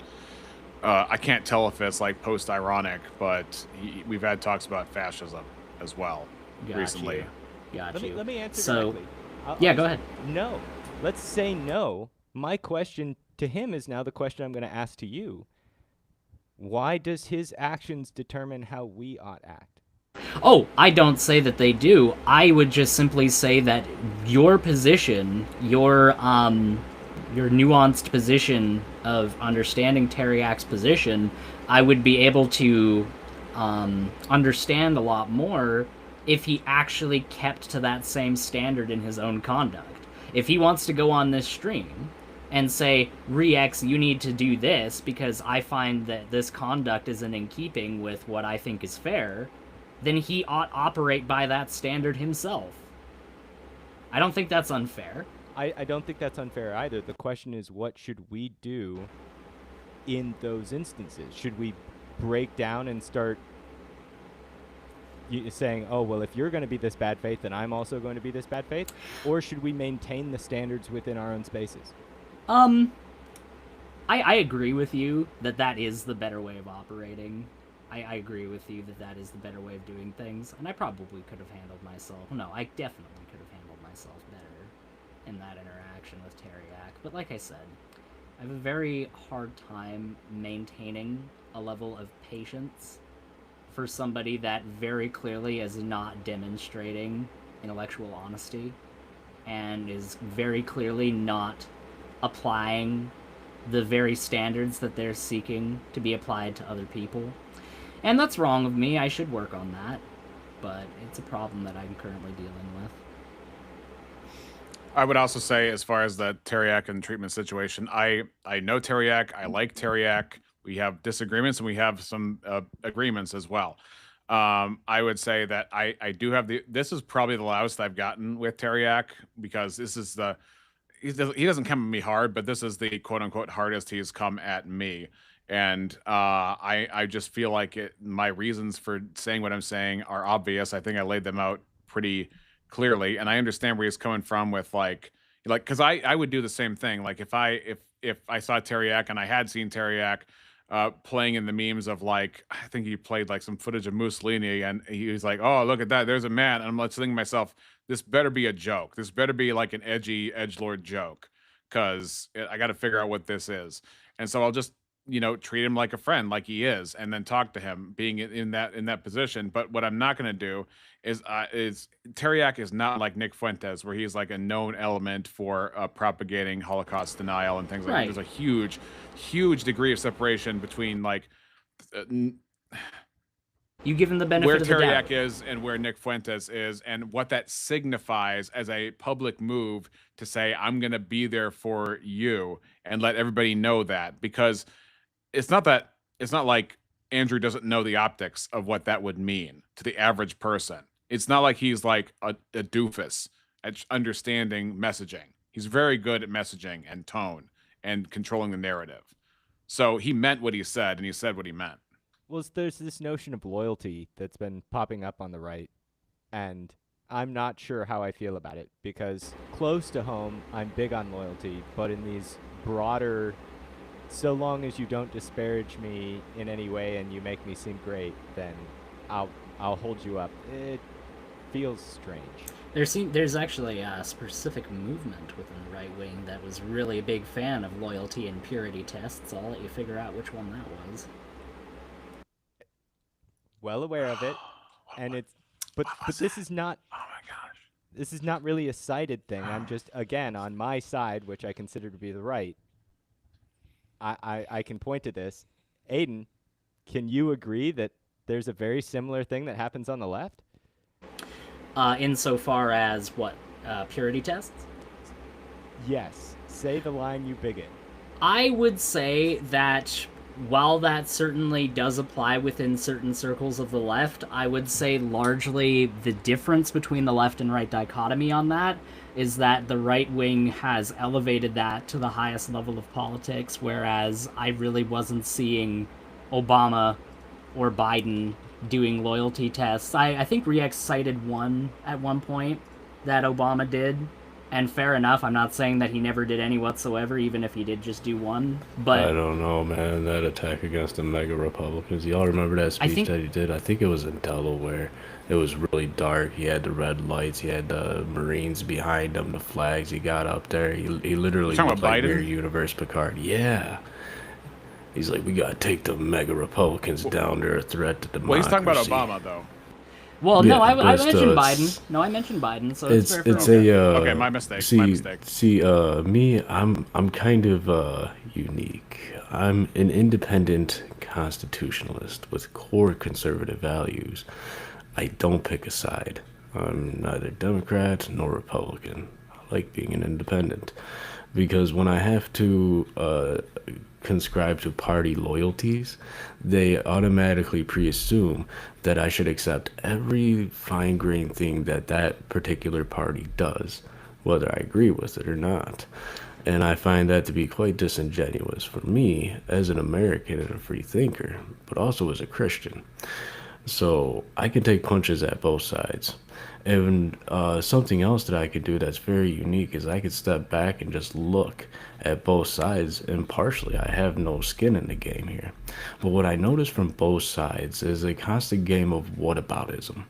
I can't tell if it's like post-ironic, but we've had talks about fascism as well recently. Let me answer so, directly. Yeah, go ahead. No. Let's say no. My question to him is now the question I'm going to ask to you. Why does his actions determine how we ought act? Oh, I don't say that they do. I would just simply say that your position, your nuanced position of understanding Teriak's position, I would be able to understand a lot more if he actually kept to that same standard in his own conduct. If he wants to go on this stream and say, Rex, you need to do this because I find that this conduct isn't in keeping with what I think is fair, then he ought operate by that standard himself. I don't think that's unfair. I don't think that's unfair either. The question is, what should we do in those instances? Should we break down and start saying, oh, well, if you're going to be this bad faith, then I'm also going to be this bad faith? Or should we maintain the standards within our own spaces? I agree with you that that is the better way of operating. I agree with you that that is the better way of doing things, and I probably could have handled myself. No, I definitely could have handled myself better in that interaction with Teriak. But like I said, I have a very hard time maintaining a level of patience for somebody that very clearly is not demonstrating intellectual honesty and is very clearly not applying the very standards that they're seeking to be applied to other people. And that's wrong of me. I should work on that. But it's a problem that I'm currently dealing with. I would also say, as far as the Teriak and treatment situation, I know Teriak. I like Teriak. We have disagreements and we have some agreements as well. I would say that I do have this is probably the loudest I've gotten with Teriak, because this is he doesn't come at me hard, but this is the quote unquote hardest he's come at me. And I just feel like my reasons for saying what I'm saying are obvious. I think I laid them out pretty clearly, and I understand where he's coming from with like because I would do the same thing. Like if I saw Teriak and I had seen Teriak playing in the memes of like, I think he played like some footage of Mussolini, and he was like, oh, look at that, there's a man, and I'm like thinking to myself, this better be a joke. This better be like an edgy edgelord joke, because I got to figure out what this is. And so I'll just treat him like a friend, like he is, and then talk to him being in that position. But what I'm not going to do is Teriak is not like Nick Fuentes, where he's like a known element for propagating Holocaust denial and things like that. There's a huge degree of separation between like you give him the benefit where of the doubt. Teriak is and where Nick Fuentes is, and what that signifies as a public move to say, I'm going to be there for you and let everybody know that, because it's not like Andrew doesn't know the optics of what that would mean to the average person. It's not like he's like a doofus at understanding messaging. He's very good at messaging and tone and controlling the narrative. So he meant what he said, and he said what he meant. Well, there's this notion of loyalty that's been popping up on the right, and I'm not sure how I feel about it, because close to home, I'm big on loyalty, but in these broader, so long as you don't disparage me in any way and you make me seem great, then I'll hold you up. It feels strange. There's actually a specific movement within the right wing that was really a big fan of loyalty and purity tests. I'll let you figure out which one that was. Well aware of it, and it's but this is not. Oh my gosh! this is not really a sided thing. I'm just, again, on my side, which I consider to be the right. I can point to this. Aiden, can you agree that there's a very similar thing that happens on the left? Insofar as what? Purity tests? Yes. Say the line, you bigot. I would say that while that certainly does apply within certain circles of the left, I would say largely the difference between the left and right dichotomy on that is that the right wing has elevated that to the highest level of politics, whereas I really wasn't seeing Obama or Biden doing loyalty tests. I think Rex cited one at one point that Obama did, and fair enough. I'm not saying that he never did any whatsoever, even if he did just do one. But I don't know, man. That attack against the mega Republicans. Y'all remember that speech that he did? I think it was in Delaware. It was really dark. He had the red lights. He had the Marines behind him, the flags. He got up there. He literally looked like Mirror Universe Picard. Yeah. He's like, we gotta take the mega Republicans down. They're a threat to democracy. Well, he's talking about Obama, though. Well, yeah, no, I mentioned Biden. No, I mentioned Biden, so it's fair. Okay, my mistake. My mistake. See, me, I'm kind of unique. I'm an independent constitutionalist with core conservative values. I don't pick a side. I'm neither Democrat nor Republican. I like being an independent because when I have to conscribe to party loyalties, they automatically pre-assume that I should accept every fine-grained thing that that particular party does, whether I agree with it or not. And I find that to be quite disingenuous for me as an American and a free thinker, but also as a Christian. So I can take punches at both sides. And something else that I could do that's very unique is I could step back and just look at both sides impartially. I have no skin in the game here. But what I notice from both sides is a constant game of whataboutism.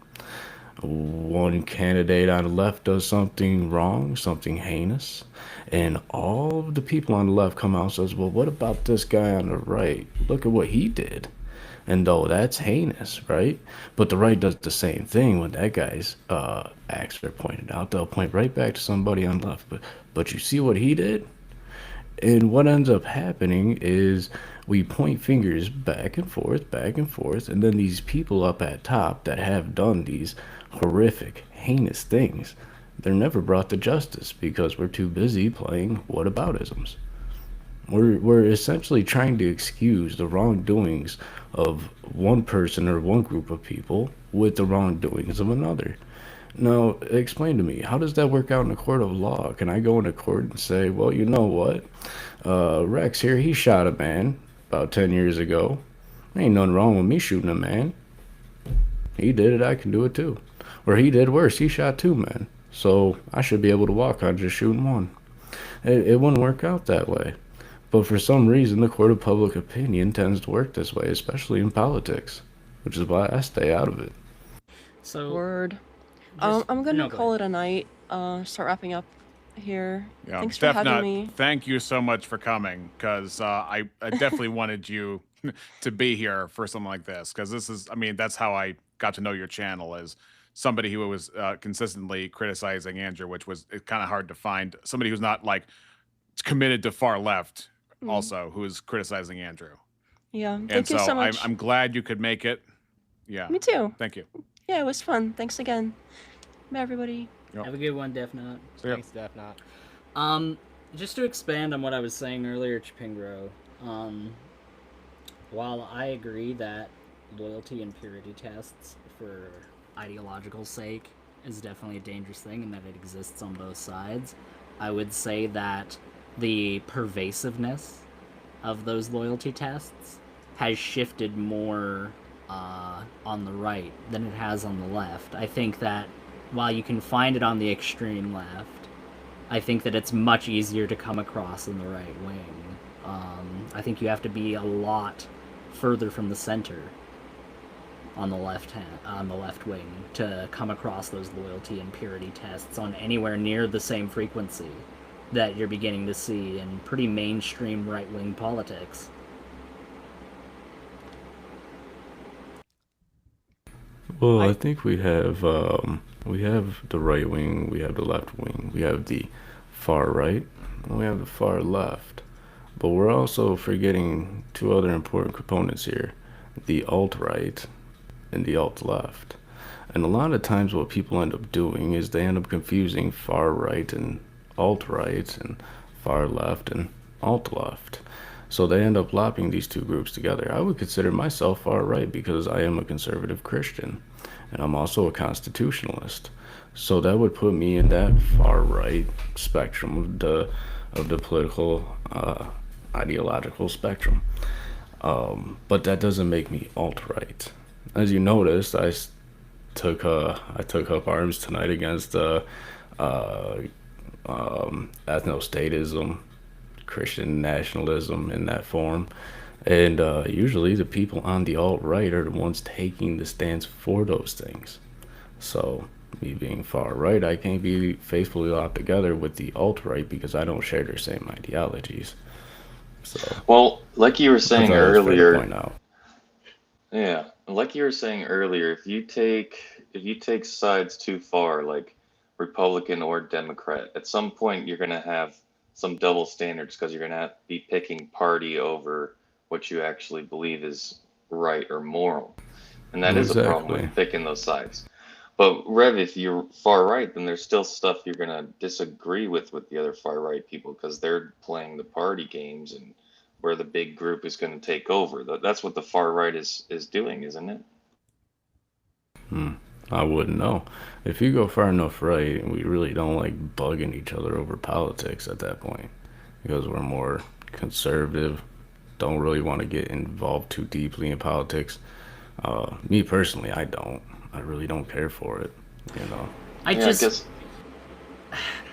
One candidate on the left does something wrong, something heinous, and all of the people on the left come out and says, well, what about this guy on the right? Look at what he did. And though that's heinous, right? But the right does the same thing when that guy's acts are pointed out. They'll point right back to somebody on the left. But you see what he did? And what ends up happening is we point fingers back and forth, and then these people up at top that have done these horrific, heinous things, they're never brought to justice because we're too busy playing whataboutisms. We're essentially trying to excuse the wrongdoings of one person or one group of people with the wrongdoings of another. Now, explain to me, how does that work out in a court of law? Can I go into court and say, well, you know what? Rex here, he shot a man about 10 years ago. Ain't nothing wrong with me shooting a man. He did it, I can do it too. Or he did worse, he shot 2 men. So I should be able to walk on just shooting 1. It wouldn't work out that way. But for some reason, the court of public opinion tends to work this way, especially in politics, which is why I stay out of it. So Word. I'm gonna call it a night. Start wrapping up here. Yeah, Thanks for having me. Thank you so much for coming, because I definitely wanted you to be here for something like this, because this is, I mean, that's how I got to know your channel, as somebody who was consistently criticizing Andrew, which was kind of hard to find. Somebody who's not like committed to far left, also, who is criticizing Andrew. Yeah, thank you so much. I'm glad you could make it. Yeah. Me too. Thank you. Yeah, it was fun. Thanks again. Bye, everybody. Have a good one, Defnut. Thanks, Defnut. Just to expand on what I was saying earlier, Chipingro, while I agree that loyalty and purity tests for ideological sake is definitely a dangerous thing and that it exists on both sides, I would say that the pervasiveness of those loyalty tests has shifted more on the right than it has on the left. I think that while you can find it on the extreme left, I think that it's much easier to come across in the right wing. I think you have to be a lot further from the center on the left wing to come across those loyalty and purity tests on anywhere near the same frequency that you're beginning to see in pretty mainstream right-wing politics. Well, I think we have We have the right wing, we have the left wing, we have the far right, and we have the far left. But we're also forgetting two other important components here, the alt-right and the alt-left. And a lot of times what people end up doing is they end up confusing far right and alt-right and far left and alt-left. So they end up lopping these two groups together. I would consider myself far right because I am a conservative Christian. And I'm also a constitutionalist. So that would put me in that far right spectrum of the political ideological spectrum. But that doesn't make me alt-right. As you noticed, I took up arms tonight against ethno-statism, Christian nationalism in that form. And usually the people on the alt-right are the ones taking the stance for those things. So me being far right, I can't be faithfully locked together with the alt-right because I don't share their same ideologies. So, well, like you were saying earlier, point out. Yeah, like you were saying earlier, if you take sides too far, like Republican or Democrat, at some point you're going to have some double standards because you're going to have to be picking party over what you actually believe is right or moral. And that is a problem with picking those sides. But Rev, if you're far right, then there's still stuff you're going to disagree with the other far right people because they're playing the party games and where the big group is going to take over. That's what the far right is doing, isn't it? I wouldn't know. If you go far enough right, we really don't like bugging each other over politics at that point because we're more conservative, don't really want to get involved too deeply in politics. Me personally, I really don't care for it, you know. I guess...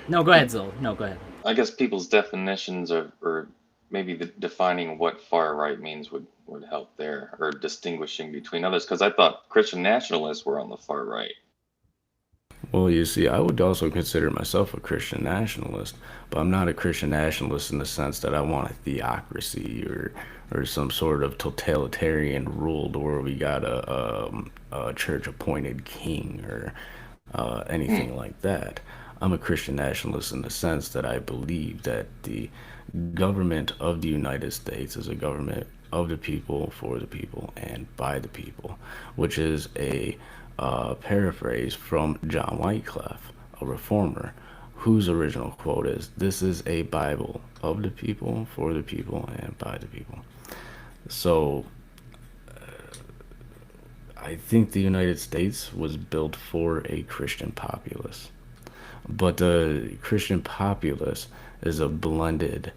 No, go ahead, Zil. No, go ahead. I guess people's definitions or maybe defining what far right means would help there, or distinguishing between others, because I thought Christian nationalists were on the far right. Well, you see, I would also consider myself a Christian nationalist, but I'm not a Christian nationalist in the sense that I want a theocracy or some sort of totalitarian rule where we got a church-appointed king or anything like that. I'm a Christian nationalist in the sense that I believe that the government of the United States is a government of the people, for the people, and by the people, which is a paraphrase from John Wycliffe, a reformer, whose original quote is, "This is a Bible of the people, for the people, and by the people." So I think the United States was built for a Christian populace, but the Christian populace is a blended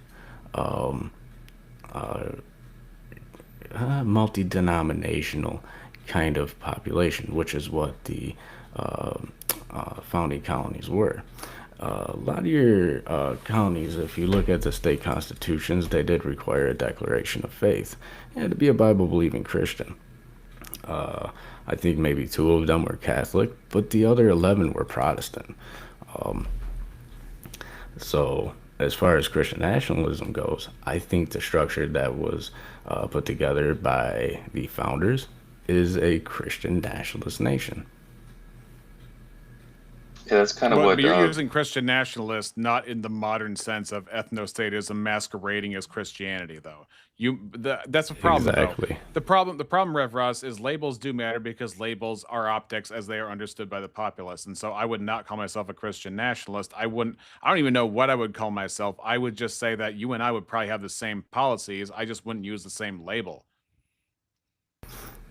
multi-denominational kind of population, which is what the founding colonies were. A lot of your colonies, if you look at the state constitutions, they did require a declaration of faith. You had to be a Bible-believing Christian. I think maybe 2 of them were Catholic, but the other 11 were Protestant. So as far as Christian nationalism goes, I think the structure that was put together by the founders is a Christian nationalist nation. Yeah, that's kind of what... But you're using Christian nationalist not in the modern sense of ethnostatism masquerading as Christianity, though. That's a problem, exactly. Though. The problem, Rev Russ, is labels do matter because labels are optics as they are understood by the populace. And so I would not call myself a Christian nationalist. I don't even know what I would call myself. I would just say that you and I would probably have the same policies. I just wouldn't use the same label.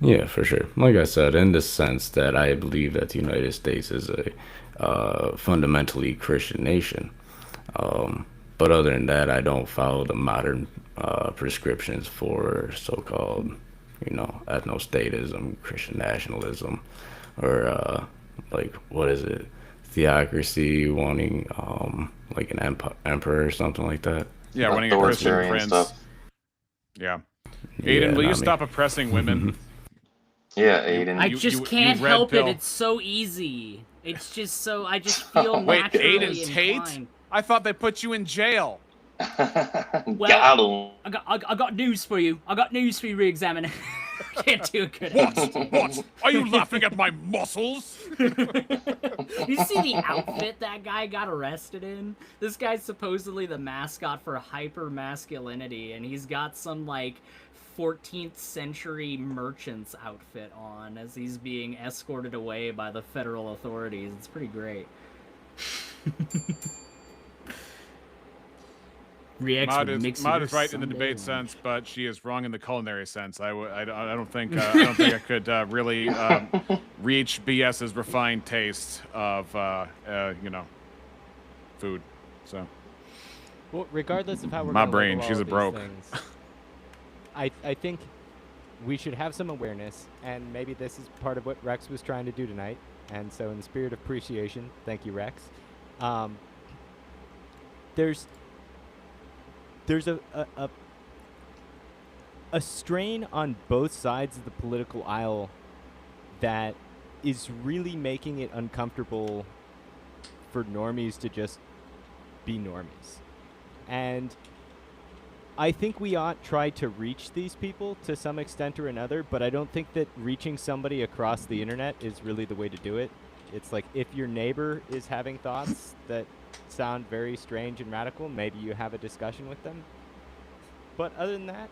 Yeah, for sure. Like I said, in the sense that I believe that the United States is a fundamentally Christian nation. But other than that, I don't follow the modern prescriptions for so-called, ethnostatism, Christian nationalism, or like, what is it? Theocracy, wanting like an emperor or something like that. Yeah, wanting a Christian prince. Stuff. Yeah. Aiden, will you stop oppressing women? Yeah, Aiden. I just can't help it. It's so easy. It's just so... I just feel naturally Aiden Tate? I thought they put you in jail. Well, I got news for you. I got news for you, Re-Examiner. Can't do a good What? accent. What? Are you laughing at my muscles? You see the outfit that guy got arrested in? This guy's supposedly the mascot for hyper masculinity, and he's got some like 14th century merchant's outfit on as he's being escorted away by the federal authorities. It's pretty great. Maud is right in the debate sense, but she is wrong in the culinary sense. I don't think I could really reach BS's refined taste of food. So. Well, regardless of how we're my gonna brain, label she's all a of these broke. things, I think we should have some awareness, and maybe this is part of what Rex was trying to do tonight. And so, in the spirit of appreciation, thank you, Rex. There's a strain on both sides of the political aisle that is really making it uncomfortable for normies to just be normies. And I think we ought try to reach these people to some extent or another, but I don't think that reaching somebody across the internet is really the way to do it. It's like, if your neighbor is having thoughts that sound very strange and radical, maybe you have a discussion with them. But other than that,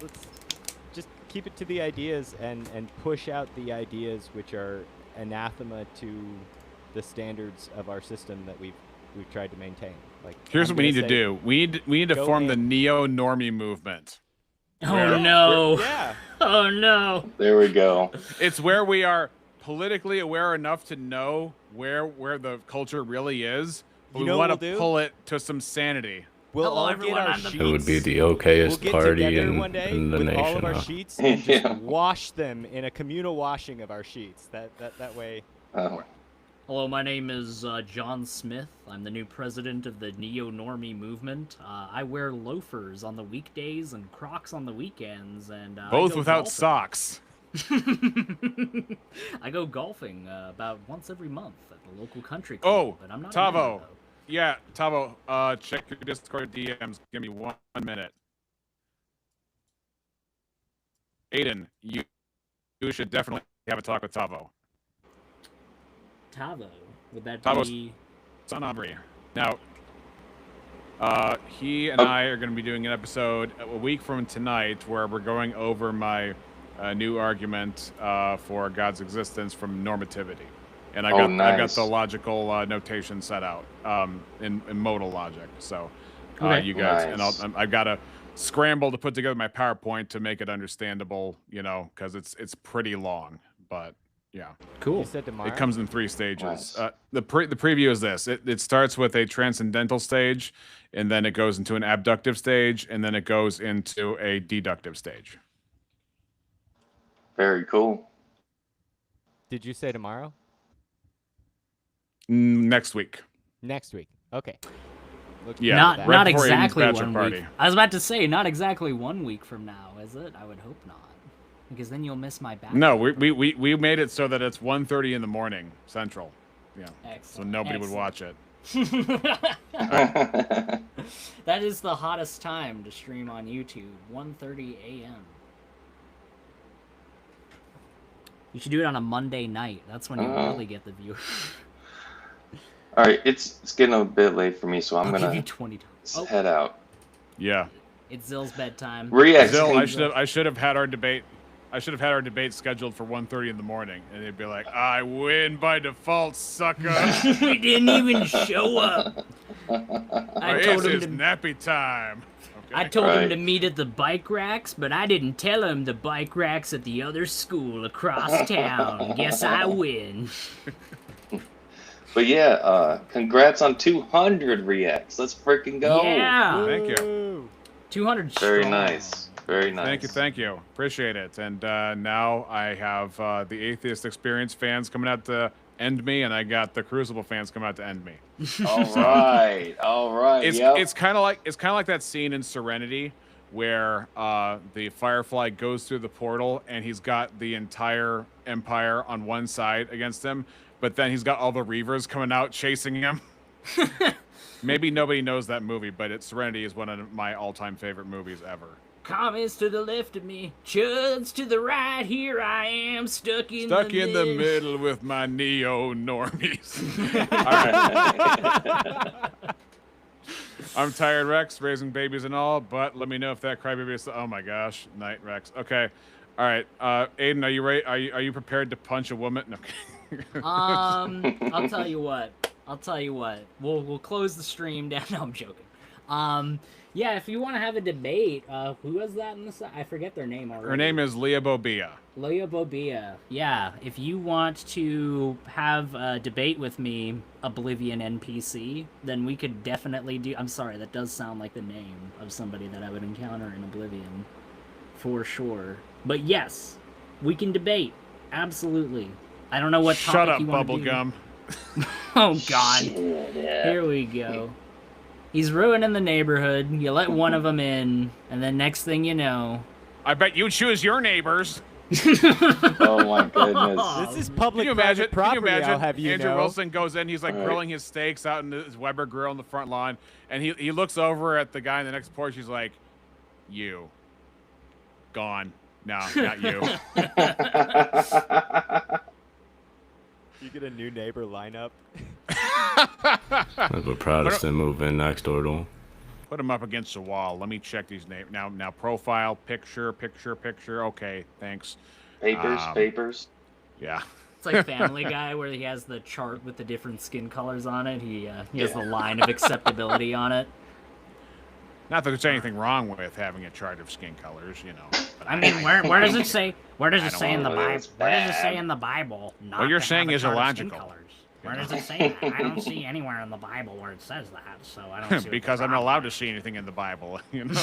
let's just keep it to the ideas and push out the ideas which are anathema to the standards of our system that we've tried to maintain. Like, Here's what we need to do. We need to form the neo-normie movement. Oh no! Yeah. Oh no! There we go. It's where we are politically aware enough to know where the culture really is. But You we know want what to we'll do? pull it to some sanity. We'll Hello, all everyone, get our I'm the sheets. It would be the okayest We'll get party together in, one day in the with nation. all of our huh? sheets and just Yeah. wash them in a communal washing of our sheets. That way. Oh. Hello, my name is John Smith. I'm the new president of the neo-normie movement. I wear loafers on the weekdays and Crocs on the weekends, and I Both go without golfing. socks. I go golfing about once every month at the local country club. Oh, but I'm not a member, Tavo. though. Yeah, Tavo, check your Discord DMs. Give me 1 minute. Aiden, you should definitely have a talk with Tavo. Tavo, would that Tavo's be? son Aubrey. Now, he and I are going to be doing an episode a week from tonight where we're going over my new argument for God's existence from normativity. And I've got the logical notation set out in modal logic. So you guys, Nice. and I've got to scramble to put together my PowerPoint to make it understandable, because it's pretty long. But yeah, cool. You said tomorrow? It comes in 3 stages. Nice. The preview is this: it starts with a transcendental stage, and then it goes into an abductive stage, and then it goes into a deductive stage. Very cool. Did you say tomorrow? Next week. Next week. Okay. Yeah, not right not before Aiden's exactly bachelor 1 party. week. I was about to say not exactly 1 week from now, is it? I would hope not, because then you'll miss my back. No, we made it so that it's 1:30 in the morning Central. Yeah. Excellent. So nobody would watch it. That is the hottest time to stream on YouTube, 1:30 a.m. You should do it on a Monday night. That's when you really get the view. All right, it's getting a bit late for me, so I'm I'll give gonna you $20. Oh, head out. Yeah. it's Zill's bedtime. React. I should have had our debate. I should have had our debate scheduled for 1:30 in the morning, and they'd be like, "I win by default, sucker." He didn't even show up. I told him It's nappy time. Okay. I told him to meet at the bike racks, but I didn't tell him the bike racks at the other school across town. Guess I win. But yeah, congrats on 200 reacts. Let's freaking go. Yeah. Thank you. 200 Very strong. nice. Very nice. Thank you. Appreciate it. And now I have the Atheist Experience fans coming out to end me, and I got the Crucible fans coming out to end me. All right. It's kind of like that scene in Serenity where the Firefly goes through the portal and he's got the entire Empire on one side against him, but then he's got all the Reavers coming out chasing him. Maybe nobody knows that movie, but Serenity is one of my all-time favorite movies ever. Commies to the left of me, chuds to the right. Here I am, stuck in Stuck the in the middle. middle with my neo-normies. I'm tired, Rex, raising babies and all, but let me know if that crybaby is... Oh my gosh, night, Rex. Okay. All right. Aiden, are you ready? Are you prepared to punch a woman? No. I'll tell you what. We'll close the stream down. No, I'm joking. Yeah, if you want to have a debate, who was that in the side? I forget their name already. Her name is Leah Bobia. Leah Bobia. Yeah, if you want to have a debate with me, Oblivion NPC, then we could definitely do... I'm sorry, that does sound like the name of somebody that I would encounter in Oblivion. For sure. But yes, we can debate. Absolutely. I don't know what topic Shut up, you want to do. Bubblegum. Oh, God. Here we go. He's ruining the neighborhood. You let one of them in, and then next thing you know... I bet you choose your neighbors. Oh my goodness. This is public Can you imagine? property, Can you imagine? I'll have you Andrew know. Wilson goes in. He's like Right. grilling his steaks out in his Weber grill on the front lawn, and he looks over at the guy in the next porch. He's like, "You, gone? No, not you." You get a new neighbor lineup. Have a Protestant move in next door to him. Put him up against the wall. Let me check these names. Now profile, picture. Okay, thanks. Papers. Yeah. It's like Family Guy, where he has the chart with the different skin colors on it. He has the line of acceptability on it. Not that there's anything wrong with having a chart of skin colors, you know. But I mean, where does it say? Where does it say in the Bible? That's Where does it say bad. in the Bible? Not What you're to saying have a is chart of skin illogical. colors? Where does it say that? I don't see anywhere in the Bible where it says that, so I don't see what the because I'm not problem allowed is. to see anything in the Bible, you know.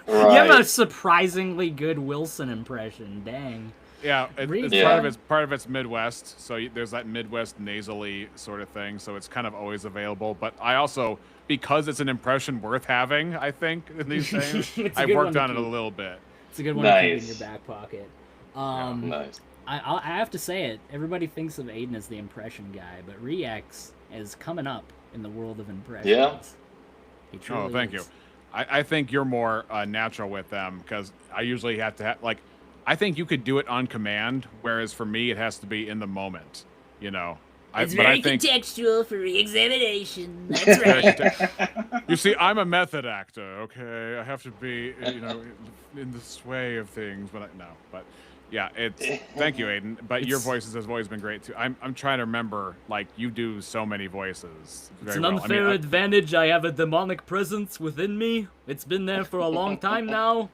You have a surprisingly good Wilson impression. Dang. Yeah, it's part of it's Midwest, so there's that Midwest nasally sort of thing, so it's kind of always available. But I also, because it's an impression worth having, I think in these days, It's a I've good worked one on to it a keep. little bit. It's a good one to keep in Nice. your back pocket. Nice. I have to say it. Everybody thinks of Aiden as the impression guy, but Rex is coming up in the world of impressions. Yeah. He truly Thank is. you. I think you're more natural with them because I usually have to like. I think you could do it on command, whereas for me it has to be in the moment. You know. It's but very I think, contextual for re-examination. That's right. You see, I'm a method actor, okay? I have to be, you know, in the sway of things. But yeah, thank you, Aiden. But your voices has always been great too. I'm trying to remember, like, you do so many voices. It's an unfair advantage. I have a demonic presence within me. It's been there for a long time now.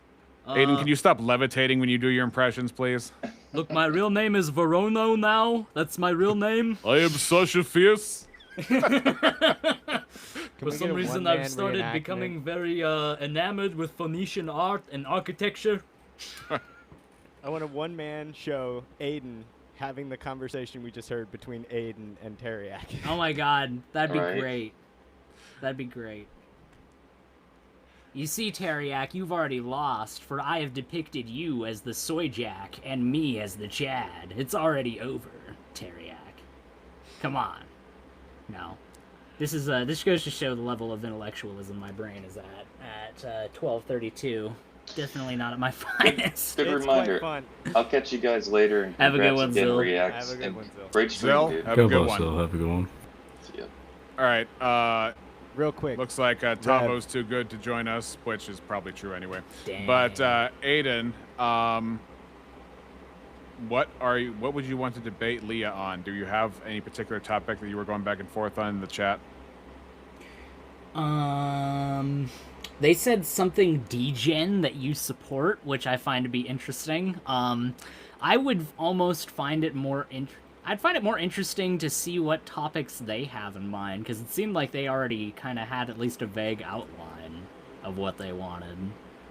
Aiden, can you stop levitating when you do your impressions, please? Look, my real name is Verono now. That's my real name. I am Sasha Fierce. For some reason, I've started becoming very enamored with Phoenician art and architecture. I want a one-man show, Aiden, having the conversation we just heard between Aiden and Teriak. Oh my god, that'd be Right. great. That'd be great. You see, Teriak, you've already lost, for I have depicted you as the Soy Jack and me as the Chad. It's already over, Teriak. Come on. No. This goes to show the level of intellectualism my brain is at 12:32. Definitely not at my finest. Good reminder. I'll catch you guys later. And Have a good congrats one, again, Zil. Reacts. Have a good And one, Zil. Great stream, Zil, dude. have a good one. Have a good one. See ya. All right. Real quick. Looks like Tombo's too good to join us, which is probably true anyway. Dang. But Aiden, what would you want to debate Leah on? Do you have any particular topic that you were going back and forth on in the chat? They said something degen that you support, which I find to be interesting. I would almost find it more I'd find it more interesting to see what topics they have in mind, because it seemed like they already kind of had at least a vague outline of what they wanted.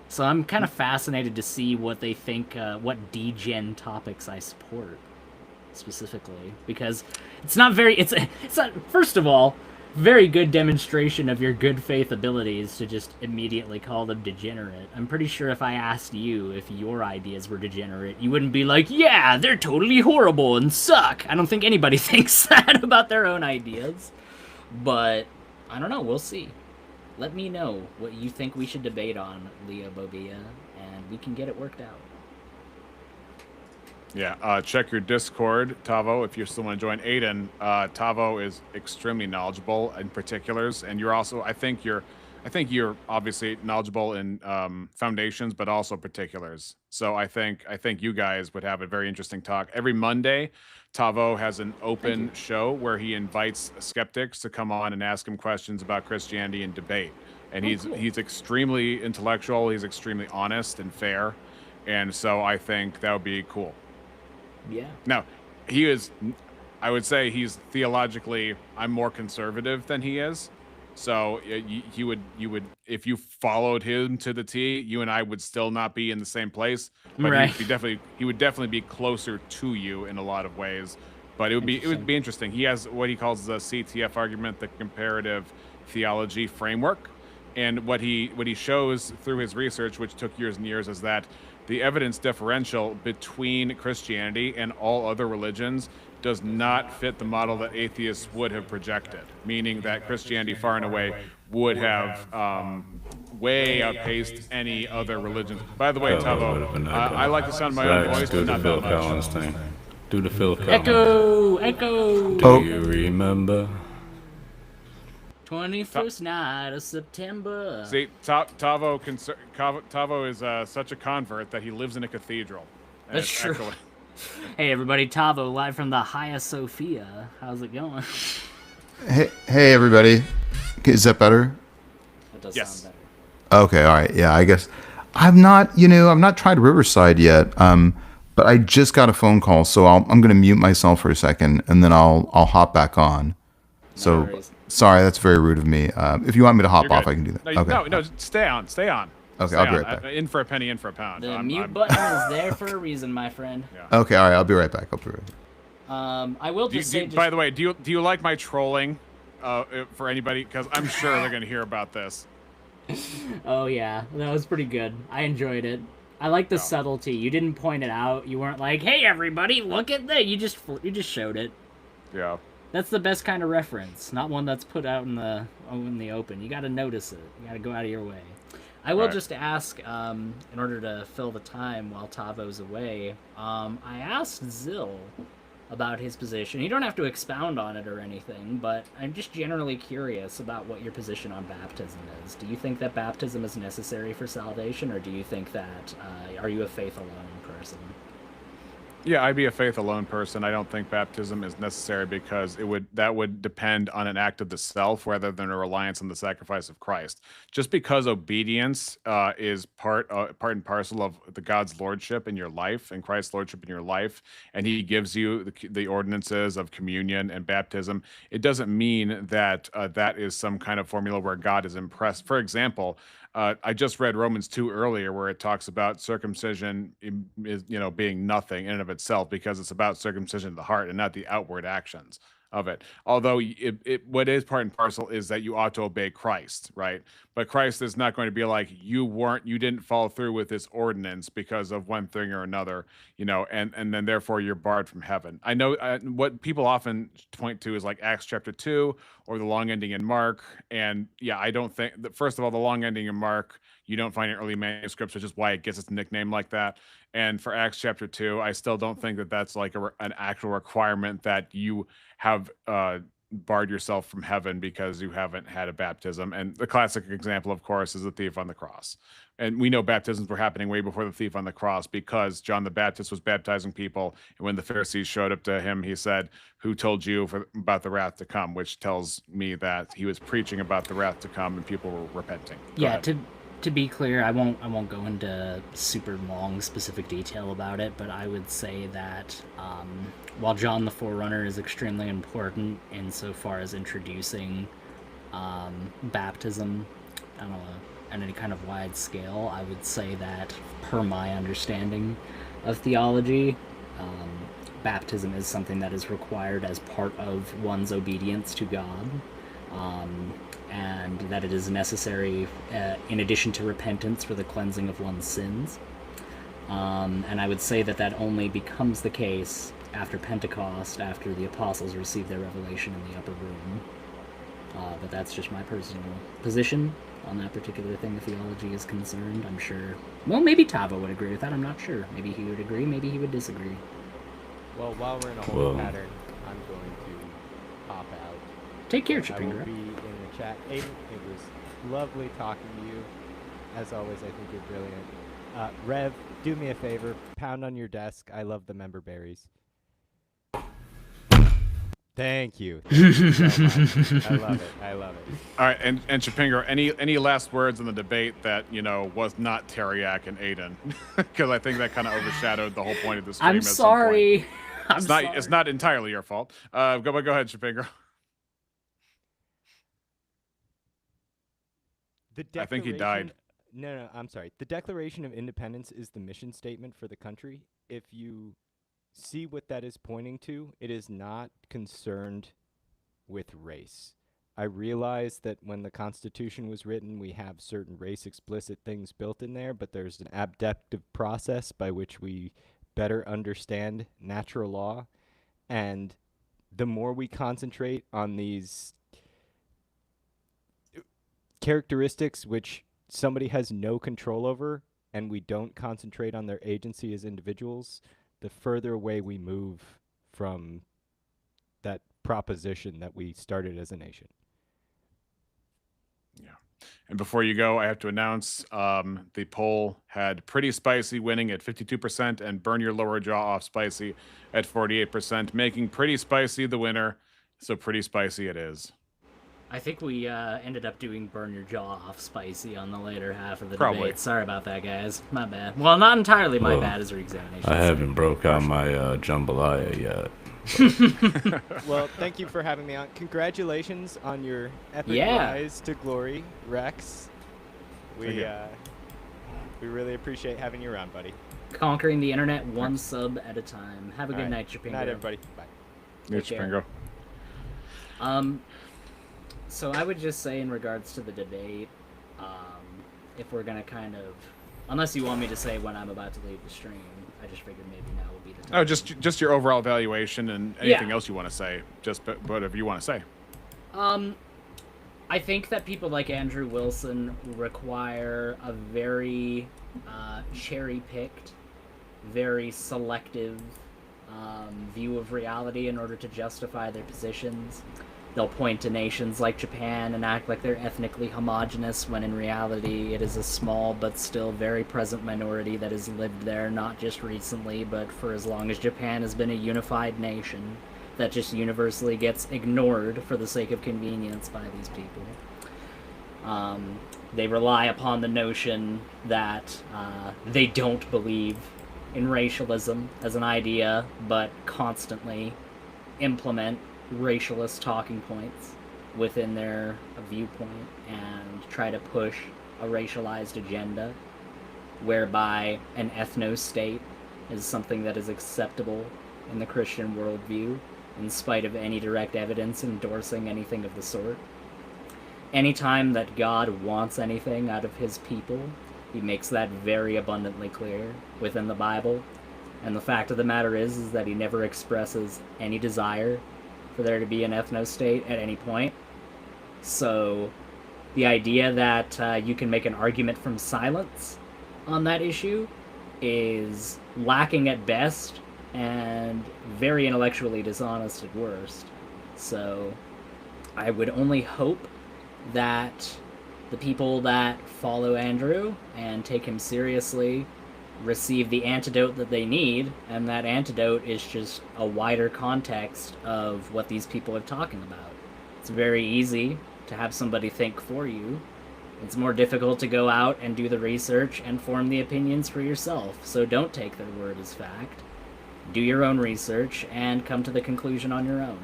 So I'm kind of fascinated to see what they think, what degen topics I support specifically, because it's not, first of all, very good demonstration of your good faith abilities to just immediately call them degenerate. I'm pretty sure if I asked you if your ideas were degenerate, you wouldn't be like, yeah, they're totally horrible and suck. I don't think anybody thinks that about their own ideas. But, I don't know, we'll see. let me know what you think we should debate on, Leo Bobia, and we can get it worked out. Yeah, check your Discord, Tavo, if you still want to join. Aiden, Tavo is extremely knowledgeable in particulars, and you're also, I think you're obviously knowledgeable in foundations, but also particulars. So I think you guys would have a very interesting talk. Every Monday, Tavo has an open show where he invites skeptics to come on and ask him questions about Christianity and debate. And he's extremely intellectual, he's extremely honest and fair, and so I think that would be cool. Yeah. Now, I would say he's theologically, I'm more conservative than he is. So you would, if you followed him to the T, you and I would still not be in the same place. But right. he would definitely be closer to you in a lot of ways. But it would be interesting. He has what he calls the CTF argument, the comparative theology framework. And what he shows through his research, which took years and years, is that the evidence differential between Christianity and all other religions does not fit the model that atheists would have projected, meaning that Christianity far and away would have way outpaced any other religion. By the way, Tavo, I like the sound of my own voice, but not that much. Do the Phil Collins. Echo! Do you remember? 21st night of September. See, Tavo is such a convert that he lives in a cathedral. That's true. Hey everybody, Tavo, live from the Hagia Sophia. How's it going? Hey everybody. Is that better? That does sound better. Okay, all right. Yeah, I guess I've not tried Riverside yet. But I just got a phone call, so I'm going to mute myself for a second and then I'll hop back on. So sorry, that's very rude of me. If you want me to hop off, I can do that. No, stay on. Okay, I'll be right back. In for a penny, in for a pound. The mute button is there for a reason, my friend. Yeah. Okay, all right, I'll be right back. I will just say. By the way, do you like my trolling? For anybody, because I'm sure they're going to hear about this. Oh yeah, that was pretty good. I enjoyed it. I like the subtlety. You didn't point it out. You weren't like, "Hey everybody, look at that." You just showed it. Yeah. That's the best kind of reference, not one that's put out in the open. You got to notice it. You got to go out of your way. I will just ask, in order to fill the time while Tavo's away, I asked Zill about his position. You don't have to expound on it or anything, but I'm just generally curious about what your position on baptism is. Do you think that baptism is necessary for salvation, or do you think that, are you a faith alone person? Yeah, I'd be a faith alone person. I don't think baptism is necessary because that would depend on an act of the self rather than a reliance on the sacrifice of Christ. Just because obedience is part and parcel of the God's lordship in your life and Christ's lordship in your life, and He gives you the ordinances of communion and baptism, it doesn't mean that that is some kind of formula where God is impressed. For example, I just read Romans 2 earlier, where it talks about circumcision is, being nothing in and of itself, because it's about circumcision of the heart and not the outward actions of it. Although what is part and parcel is that you ought to obey Christ, right? But Christ is not going to be like, you didn't follow through with this ordinance because of one thing or another, and then therefore you're barred from heaven. I know what people often point to is like Acts chapter 2 or the long ending in Mark. And yeah, I don't think that, first of all, the long ending in Mark, you don't find in early manuscripts, which is why it gets its nickname like that. And for Acts chapter 2, I still don't think that that's like an actual requirement that you have barred yourself from heaven because you haven't had a baptism. And the classic example, of course, is the thief on the cross. And we know baptisms were happening way before the thief on the cross, because John the Baptist was baptizing people. And when the Pharisees showed up to him, he said, "Who told you about the wrath to come?" Which tells me that he was preaching about the wrath to come and people were repenting. Go ahead. To be clear, I won't go into super long specific detail about it, but I would say that while John the Forerunner is extremely important insofar as introducing baptism on any kind of wide scale, I would say that, per my understanding of theology, baptism is something that is required as part of one's obedience to God. And that it is necessary in addition to repentance for the cleansing of one's sins. And I would say that only becomes the case after Pentecost, after the apostles received their revelation in the upper room. But that's just my personal position on that particular thing of theology is concerned. I'm sure, well, maybe Tavo would agree with that. I'm not sure. Maybe he would agree. Maybe he would disagree. Well, while we're in a holding pattern, I'm going to pop out. Take care, I Chipingra. will be in the chat. Aiden, it was lovely talking to you. As always, I think you're brilliant. Rev, do me a favor. Pound on your desk. I love the member berries. Thank you. Thank you so much. I love it. I love it. All right, and Chipingra, any last words in the debate that was not Teriak and Aiden? Because I think that kind of overshadowed the whole point of the stream. I'm sorry. It's not entirely your fault. Go ahead, Chipingra. I think he died. No, I'm sorry. The Declaration of Independence is the mission statement for the country. If you see what that is pointing to, it is not concerned with race. I realize that when the Constitution was written, we have certain race-explicit things built in there, but there's an abductive process by which we better understand natural law. And the more we concentrate on these characteristics which somebody has no control over, and we don't concentrate on their agency as individuals, the further away we move from that proposition that we started as a nation. Yeah. And before you go, I have to announce the poll had Pretty Spicy winning at 52% and Burn Your Lower Jaw Off Spicy at 48%, making Pretty Spicy the winner. So Pretty Spicy it is. I think we ended up doing Burn Your Jaw Off Spicy on the later half of the Probably. debate. Sorry about that, guys. My bad. Well, not entirely my bad as re-examination. I haven't broke out my jambalaya yet. Well, thank you for having me on. Congratulations on your epic rise to glory, Rex. We really appreciate having you around, buddy. Conquering the internet one sub at a time. Have a good night, Chipingra. Good night, everybody. Bye. Good Chipingra. So I would just say in regards to the debate, if we're gonna kind of, unless you want me to say when I'm about to leave the stream, I just figured maybe now would be the time. Oh, just your overall evaluation and anything else you want to say. Just whatever you want to say. I think that people like Andrew Wilson require a very cherry-picked, very selective view of reality in order to justify their positions. They'll point to nations like Japan and act like they're ethnically homogenous, when in reality it is a small but still very present minority that has lived there not just recently, but for as long as Japan has been a unified nation that just universally gets ignored for the sake of convenience by these people. They rely upon the notion that they don't believe in racialism as an idea, but constantly implement racialist talking points within their viewpoint and try to push a racialized agenda whereby an ethno-state is something that is acceptable in the Christian worldview in spite of any direct evidence endorsing anything of the sort. Anytime that God wants anything out of his people, he makes that very abundantly clear within the Bible. And the fact of the matter is that he never expresses any desire for there to be an ethno-state at any point. So the idea that you can make an argument from silence on that issue is lacking at best and very intellectually dishonest at worst. So I would only hope that the people that follow Andrew and take him seriously receive the antidote that they need, and that antidote is just a wider context of what these people are talking about. It's very easy to have somebody think for you. It's more difficult to go out and do the research and form the opinions for yourself, so don't take their word as fact. Do your own research and come to the conclusion on your own.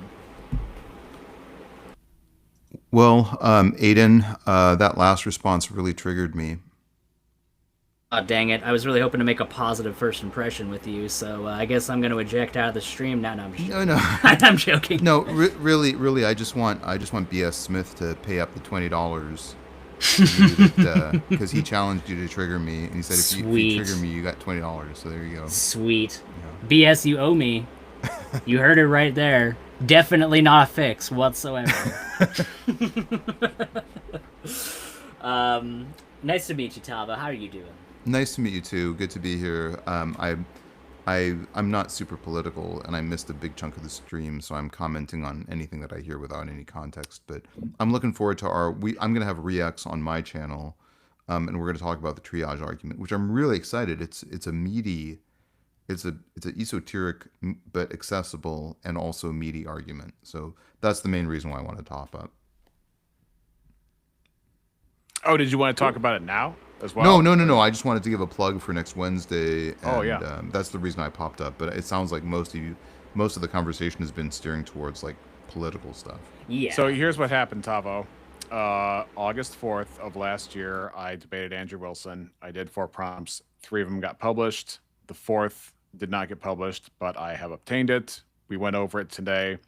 Well, Aiden, that last response really triggered me. Oh, dang it. I was really hoping to make a positive first impression with you, so I guess I'm going to eject out of the stream now. No, I'm just joking. No. I'm joking. No, really, I just want B.S. Smith to pay up the $20 because he challenged you to trigger me, and he said if you trigger me, you got $20. So there you go. Sweet. Yeah. BS, you owe me. You heard it right there. Definitely not a fix whatsoever. Nice to meet you, Tava. How are you doing? Nice to meet you too. Good to be here. I'm not super political, and I missed a big chunk of the stream, so I'm commenting on anything that I hear without any context. But I'm looking forward to I'm going to have Reacts on my channel, and we're going to talk about the triage argument, which I'm really excited. It's a meaty, it's an esoteric but accessible and also meaty argument. So that's the main reason why I want to top up. Oh, did you want to talk about it now as well? No. I just wanted to give a plug for next Wednesday. And, that's the reason I popped up. But it sounds like most of the conversation has been steering towards like political stuff. Yeah. So here's what happened, Tavo. August 4th of last year, I debated Andrew Wilson. I did 4 prompts. 3 of them got published. The 4th did not get published, but I have obtained it. We went over it tonight,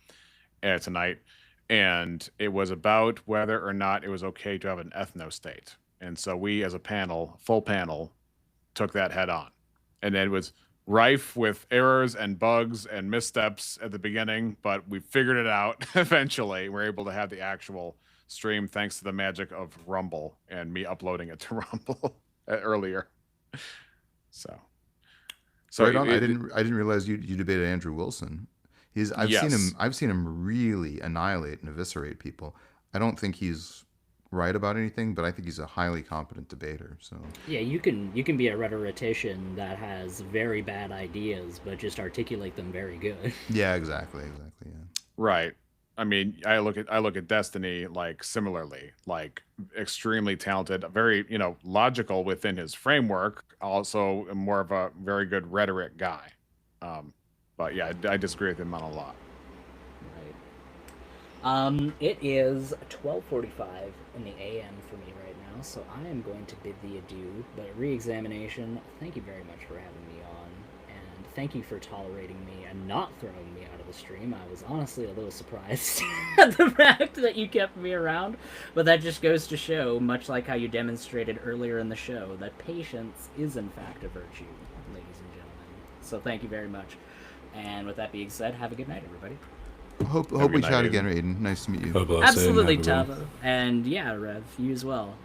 and it was about whether or not it was okay to have an ethno-state. And so we, as a panel, full panel, took that head on. And it was rife with errors and bugs and missteps at the beginning, but we figured it out eventually. We're able to have the actual stream thanks to the magic of Rumble and me uploading it to Rumble earlier. So right on. I didn't realize you debated Andrew Wilson. I've seen him really annihilate and eviscerate people. I don't think he's right about anything, but I think he's a highly competent debater. So yeah, you can be a rhetorician that has very bad ideas, but just articulate them very good. Yeah, exactly. Yeah. Right. I mean, I look at Destiny like similarly, like extremely talented, very logical within his framework. Also, more of a very good rhetoric guy. But yeah, I disagree with him on a lot. Right. It is 12:45 in the AM for me right now, so I am going to bid thee adieu. But re-examination, thank you very much for having me on, and thank you for tolerating me and not throwing me out of the stream. I was honestly a little surprised at the fact that you kept me around, but that just goes to show, much like how you demonstrated earlier in the show, that patience is in fact a virtue, ladies and gentlemen. So thank you very much. And with that being said, have a good night, everybody. Hope we chat again, Aiden. Nice to meet you. Absolutely, Tava. And yeah, Rev, you as well.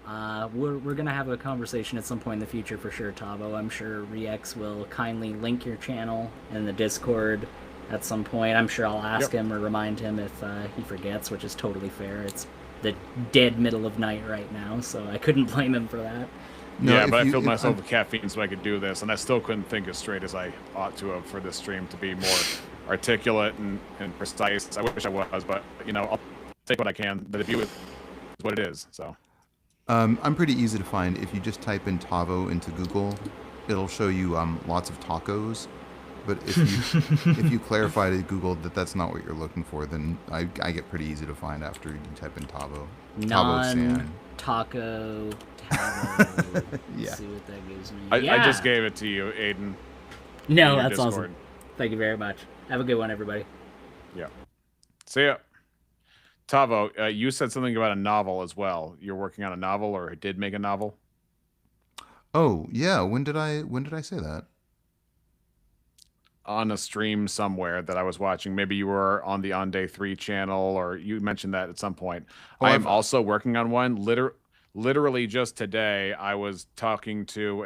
We're gonna have a conversation at some point in the future for sure, Tavo. I'm sure Rex will kindly link your channel in the Discord at some point. I'm sure I'll ask him or remind him if he forgets, which is totally fair. It's the dead middle of night right now, so I couldn't blame him for that. No, yeah, but I filled myself with caffeine so I could do this, and I still couldn't think as straight as I ought to have for this stream to be more articulate and precise. I wish I was, but I'll take what I can. The view is what it is. So I'm pretty easy to find. If you just type in Tavo into Google, it'll show you lots of tacos. But if you clarify to Google that that's not what you're looking for, then I get pretty easy to find after you type in Tavo. Taco. Yeah. See what that gives me. I just gave it to you, Aiden. No, that's awesome. Thank you very much. Have a good one, everybody. Yeah. See ya. Tavo, you said something about a novel as well. You're working on a novel, or did make a novel? Oh yeah. When did I say that? On a stream somewhere that I was watching. Maybe you were on the On Day 3 channel, or you mentioned that at some point. Oh, I am also working on one. Literally just today, I was talking to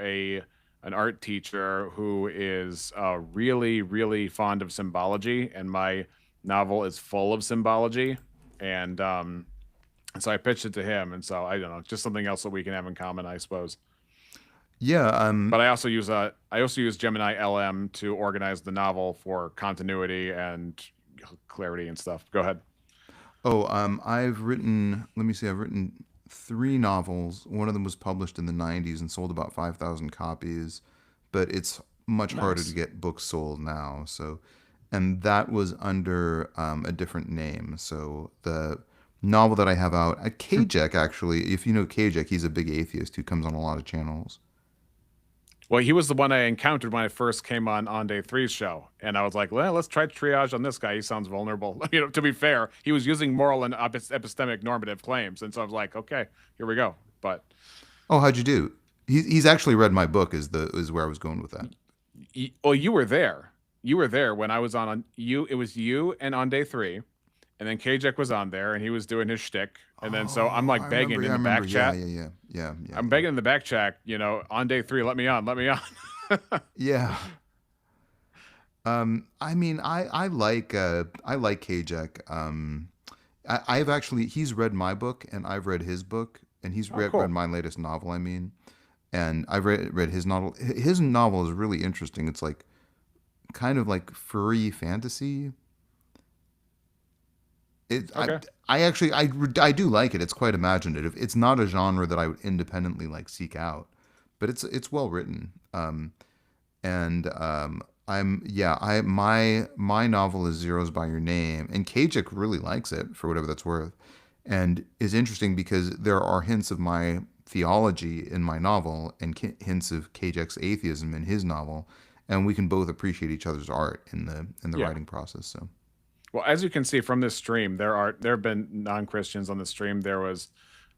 an art teacher who is really, really fond of symbology, and my novel is full of symbology. And so I pitched it to him, and so I don't know, just something else that we can have in common, I suppose. Yeah. But I also use Gemini LM to organize the novel for continuity and clarity and stuff. Go ahead. Oh, I've written 3 novels. One of them was published in the 90s and sold about 5,000 copies, but it's much harder to get books sold now. So, and that was under a different name. So the novel that I have out at Kajek, actually, if you know Kajek, he's a big atheist who comes on a lot of channels. Well, he was the one I encountered when I first came on Day 3's show. And I was like, well, let's try triage on this guy. He sounds vulnerable. To be fair, he was using moral and epistemic normative claims. And so I was like, okay, here we go. But oh, how'd you do? He's actually read my book is where I was going with that. Well, you were there. you were there when I was on you. It was you and on day 3, and then Kajek was on there and he was doing his shtick. And then so I'm like begging in the back chat. Yeah. I'm begging in the back chat, on day 3, let me on. Yeah. I mean, I like Kajek. I've actually, he's read my book and I've read his book, and he's read my latest novel. I mean, and I've read his novel. His novel is really interesting. It's like kind of like furry fantasy. Okay. I do like it. It's quite imaginative. It's not a genre that I would independently like seek out, but it's well written. My novel is Zeros by Your Name, and Kajik really likes it for whatever that's worth, and is interesting because there are hints of my theology in my novel and hints of Kajik's atheism in his novel, and we can both appreciate each other's art in the writing process. So. Well, as you can see from this stream, there have been non-Christians on the stream. There was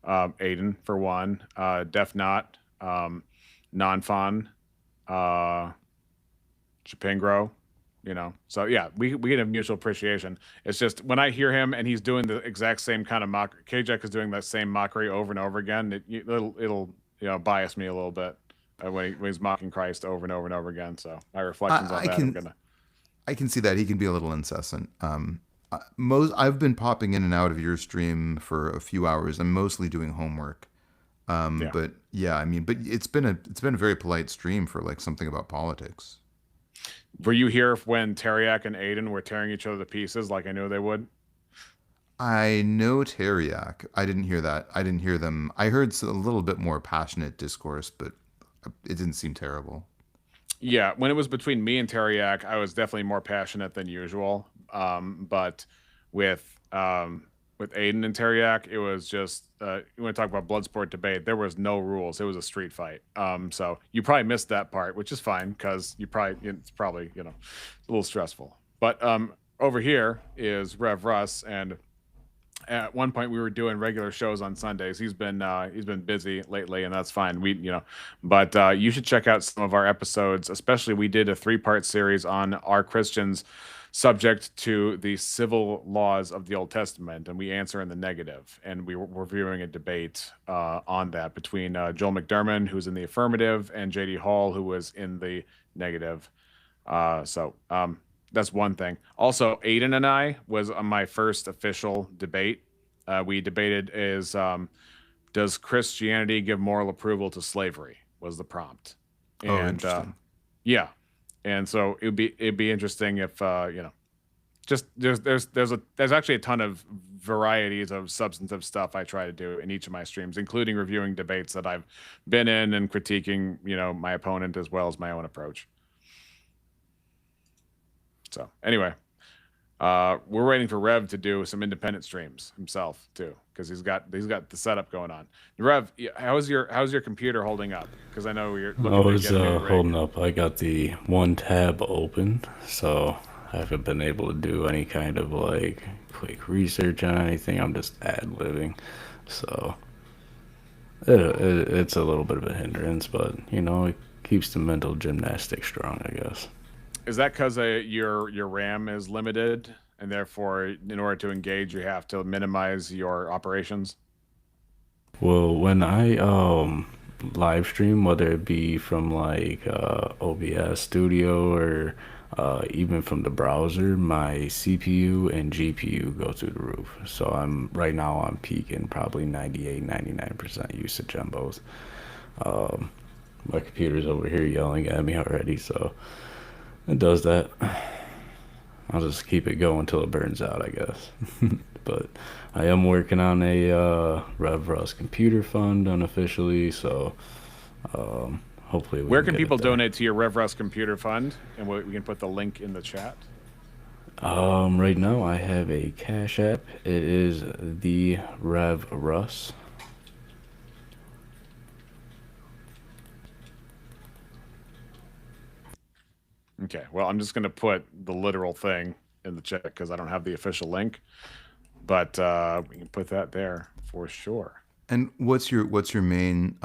Aiden for one, Def Not, Non-Fun, Chapingro, So yeah, we get a mutual appreciation. It's just when I hear him and he's doing the exact same kind of mock, Kajek is doing that same mockery over and over again. It'll bias me a little bit when he's mocking Christ over and over and over again. So my reflections on that I can see that he can be a little incessant. I've been popping in and out of your stream for a few hours. I'm mostly doing homework. But yeah, I mean, but it's been a very polite stream for like something about politics. Were you here when Teriak and Aiden were tearing each other to pieces like I knew they would? I know Teriak. I didn't hear that. I didn't hear them. I heard a little bit more passionate discourse, but it didn't seem terrible. Yeah, when it was between me and Teriak, I was definitely more passionate than usual. But with Aiden and Teriak, it was just you want to talk about Bloodsport debate. There was no rules. It was a street fight. So you probably missed that part, which is fine because it's probably a little stressful. But over here is Rev Russ, and at one point we were doing regular shows on Sundays. He's been busy lately, and that's fine. But you should check out some of our episodes. Especially, we did a 3-part series on Are Christians subject to the civil laws of the Old Testament, and we answer in the negative. And we were reviewing a debate on that between Joel McDermott, who's in the affirmative, and J.D. Hall, who was in the negative. That's one thing. Also, Aiden and I was on my first official debate. We debated does Christianity give moral approval to slavery? Was the prompt. And yeah. And so it'd be interesting if just there's actually a ton of varieties of substantive stuff I try to do in each of my streams, including reviewing debates that I've been in and critiquing, my opponent as well as my own approach. So anyway, we're waiting for Rev to do some independent streams himself too, because he's got the setup going on. Rev, how's your computer holding up? Because I know you're looking to get a new rig. Holding up. I got the one tab open, so I haven't been able to do any kind of like quick research on anything. I'm just ad-libbing, so it's a little bit of a hindrance, but it keeps the mental gymnastics strong, I guess. Is that because your RAM is limited, and therefore, in order to engage, you have to minimize your operations? Well, when I live stream, whether it be from like OBS Studio or even from the browser, my CPU and GPU go through the roof. So right now I'm peaking probably 98-99% usage on both. My computer's over here yelling at me already, so it does that. I'll just keep it going until it burns out, I guess. But I am working on a Rev Russ computer fund unofficially, so hopefully Where can people donate to your Rev Russ computer fund? And we can put the link in the chat. Right now I have a Cash App. It is the Rev Russ. Okay, well, I'm just going to put the literal thing in the chat because I don't have the official link, but we can put that there for sure. And what's your main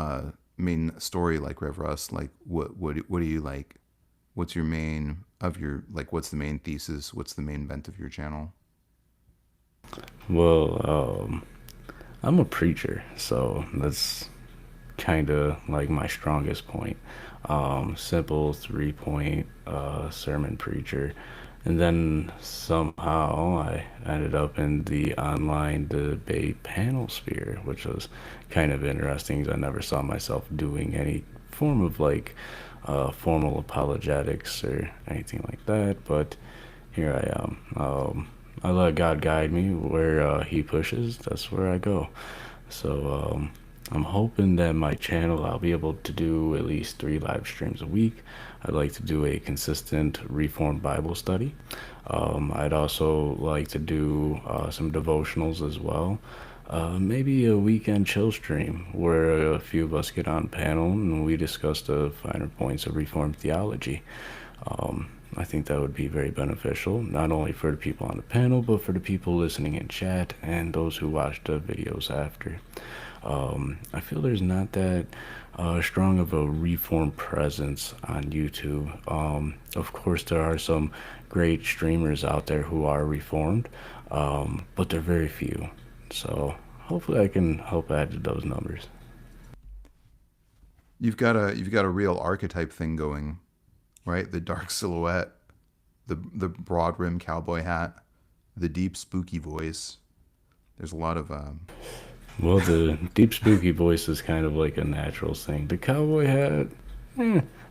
story like, Rev Russ? Like, what do you like? what's your main of your what's the main thesis? What's the main bent of your channel? Well, I'm a preacher, so that's kind of like my strongest point. Simple 3-point sermon preacher. And then somehow I ended up in the online debate panel sphere, which was kind of interesting because I never saw myself doing any form of formal apologetics or anything like that. But here I am. I let God guide me where he pushes. That's where I go. So I'm hoping that my channel, I'll be able to do at least 3 live streams a week. I'd like to do a consistent Reformed Bible study. I'd also like to do some devotionals as well. Maybe a weekend chill stream where a few of us get on panel and we discuss the finer points of Reformed theology. I think that would be very beneficial, not only for the people on the panel, but for the people listening in chat and those who watch the videos after. I feel there's not that strong of a Reformed presence on YouTube. Of course, there are some great streamers out there who are Reformed, but they're very few. So hopefully I can help add to those numbers. You've got a real archetype thing going, right? The dark silhouette, the broad rim cowboy hat, the deep spooky voice. There's a lot of Well, the deep spooky voice is kind of like a natural thing. The cowboy hat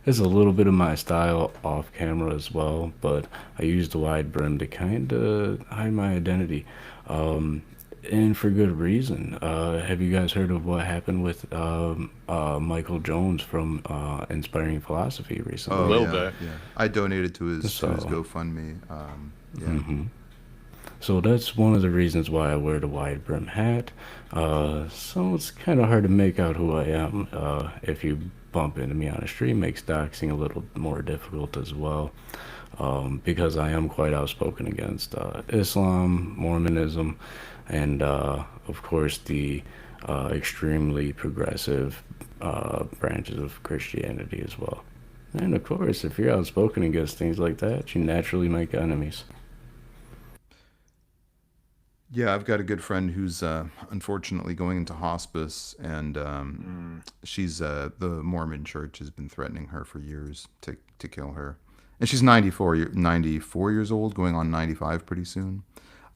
is a little bit of my style off camera as well, but I use the wide brim to kind of hide my identity. And for good reason. Have you guys heard of what happened with Michael Jones from Inspiring Philosophy recently? a little bit. Yeah, I donated to his GoFundMe. So that's one of the reasons why I wear the wide brim hat. So it's kind of hard to make out who I am. If you bump into me on the street, makes doxing a little more difficult as well. Because I am quite outspoken against Islam, Mormonism, and of course the extremely progressive branches of Christianity as well. And of course, if you're outspoken against things like that, you naturally make enemies. Yeah, I've got a good friend who's unfortunately going into hospice, and she's the Mormon Church has been threatening her for years to kill her, and she's 94 years old, going on 95 pretty soon.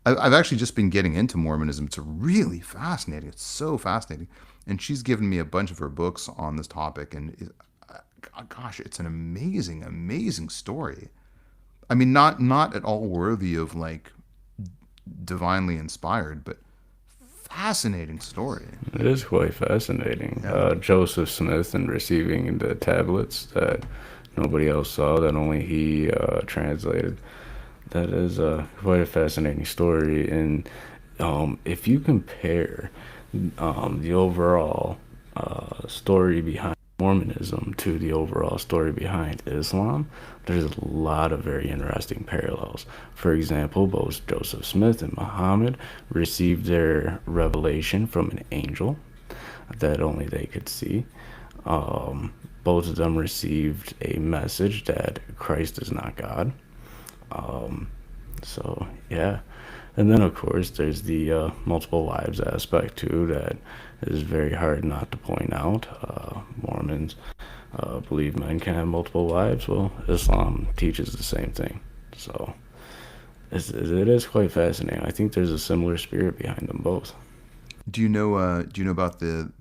I've actually just been getting into Mormonism. It's really fascinating. It's so fascinating, and she's given me a bunch of her books on this topic, and gosh, it's an amazing story. I mean, not at all worthy of divinely inspired, but fascinating story. It is quite fascinating. Yeah. Joseph Smith and receiving the tablets that nobody else saw, that only he translated. That is quite a fascinating story. And if you compare the overall story behind Mormonism to the overall story behind Islam, there's a lot of very interesting parallels. For example, both Joseph Smith and Muhammad received their revelation from an angel that only they could see. Both of them received a message that Christ is not God. So yeah. And then of course there's the multiple wives aspect too that is very hard not to point out. Mormons believe men can have multiple wives. Well, Islam teaches the same thing. So it is quite fascinating. I think there's a similar spirit behind them both. Do you know about the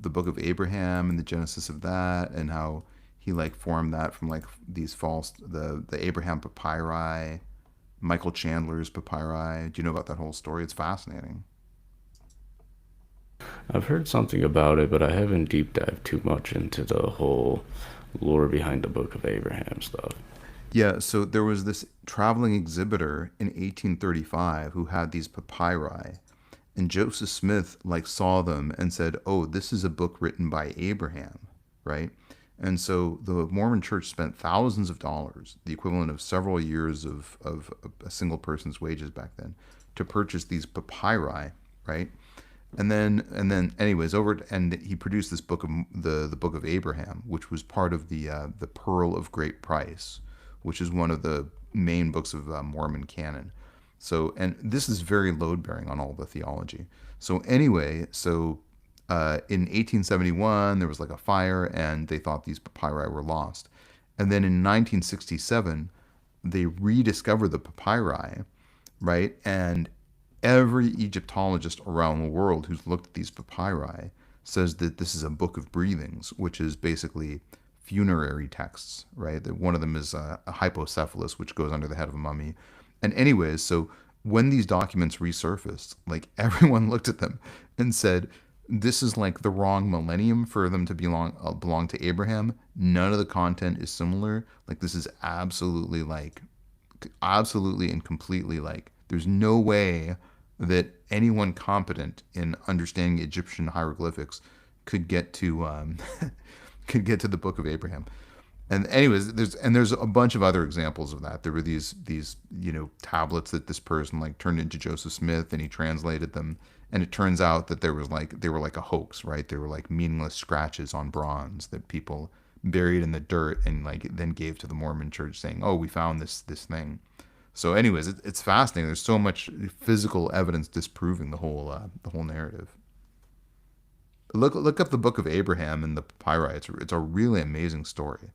book of Abraham and the genesis of that, and how he formed that from these false the Abraham papyri, Michael Chandler's papyri? Do you know about that whole story? It's fascinating. I've heard something about it, but I haven't deep dived too much into the whole lore behind the Book of Abraham stuff. Yeah, so there was this traveling exhibitor in 1835 who had these papyri, and Joseph Smith saw them and said, "Oh, this is a book written by Abraham," right? And so the Mormon Church spent thousands of dollars, the equivalent of several years of a single person's wages back then, to purchase these papyri, right? And then anyways, and he produced this book of the Book of Abraham, which was part of the Pearl of Great Price, which is one of the main books of Mormon canon. So, and this is very load bearing on all the theology. So anyway, in 1871 there was like a fire, and they thought these papyri were lost. And then in 1967 they rediscovered the papyri, right? And every Egyptologist around the world who's looked at these papyri says that this is a book of breathings, which is basically funerary texts, right? That one of them is a hypocephalus, which goes under the head of a mummy. And anyways, so when these documents resurfaced, like everyone looked at them and said, this is like the wrong millennium for them to belong to Abraham. None of the content is similar. Like this is absolutely and completely like, there's no way that anyone competent in understanding Egyptian hieroglyphics could get to the Book of Abraham. And anyways, there's a bunch of other examples of that. There were these tablets that this person like turned into Joseph Smith, and he translated them, and it turns out that they were like a hoax, right? They were like meaningless scratches on bronze that people buried in the dirt and like then gave to the Mormon church saying, "Oh, we found this thing." So anyways, it's fascinating. There's so much physical evidence disproving the whole narrative. Look up the Book of Abraham and the papyri. It's a really amazing story.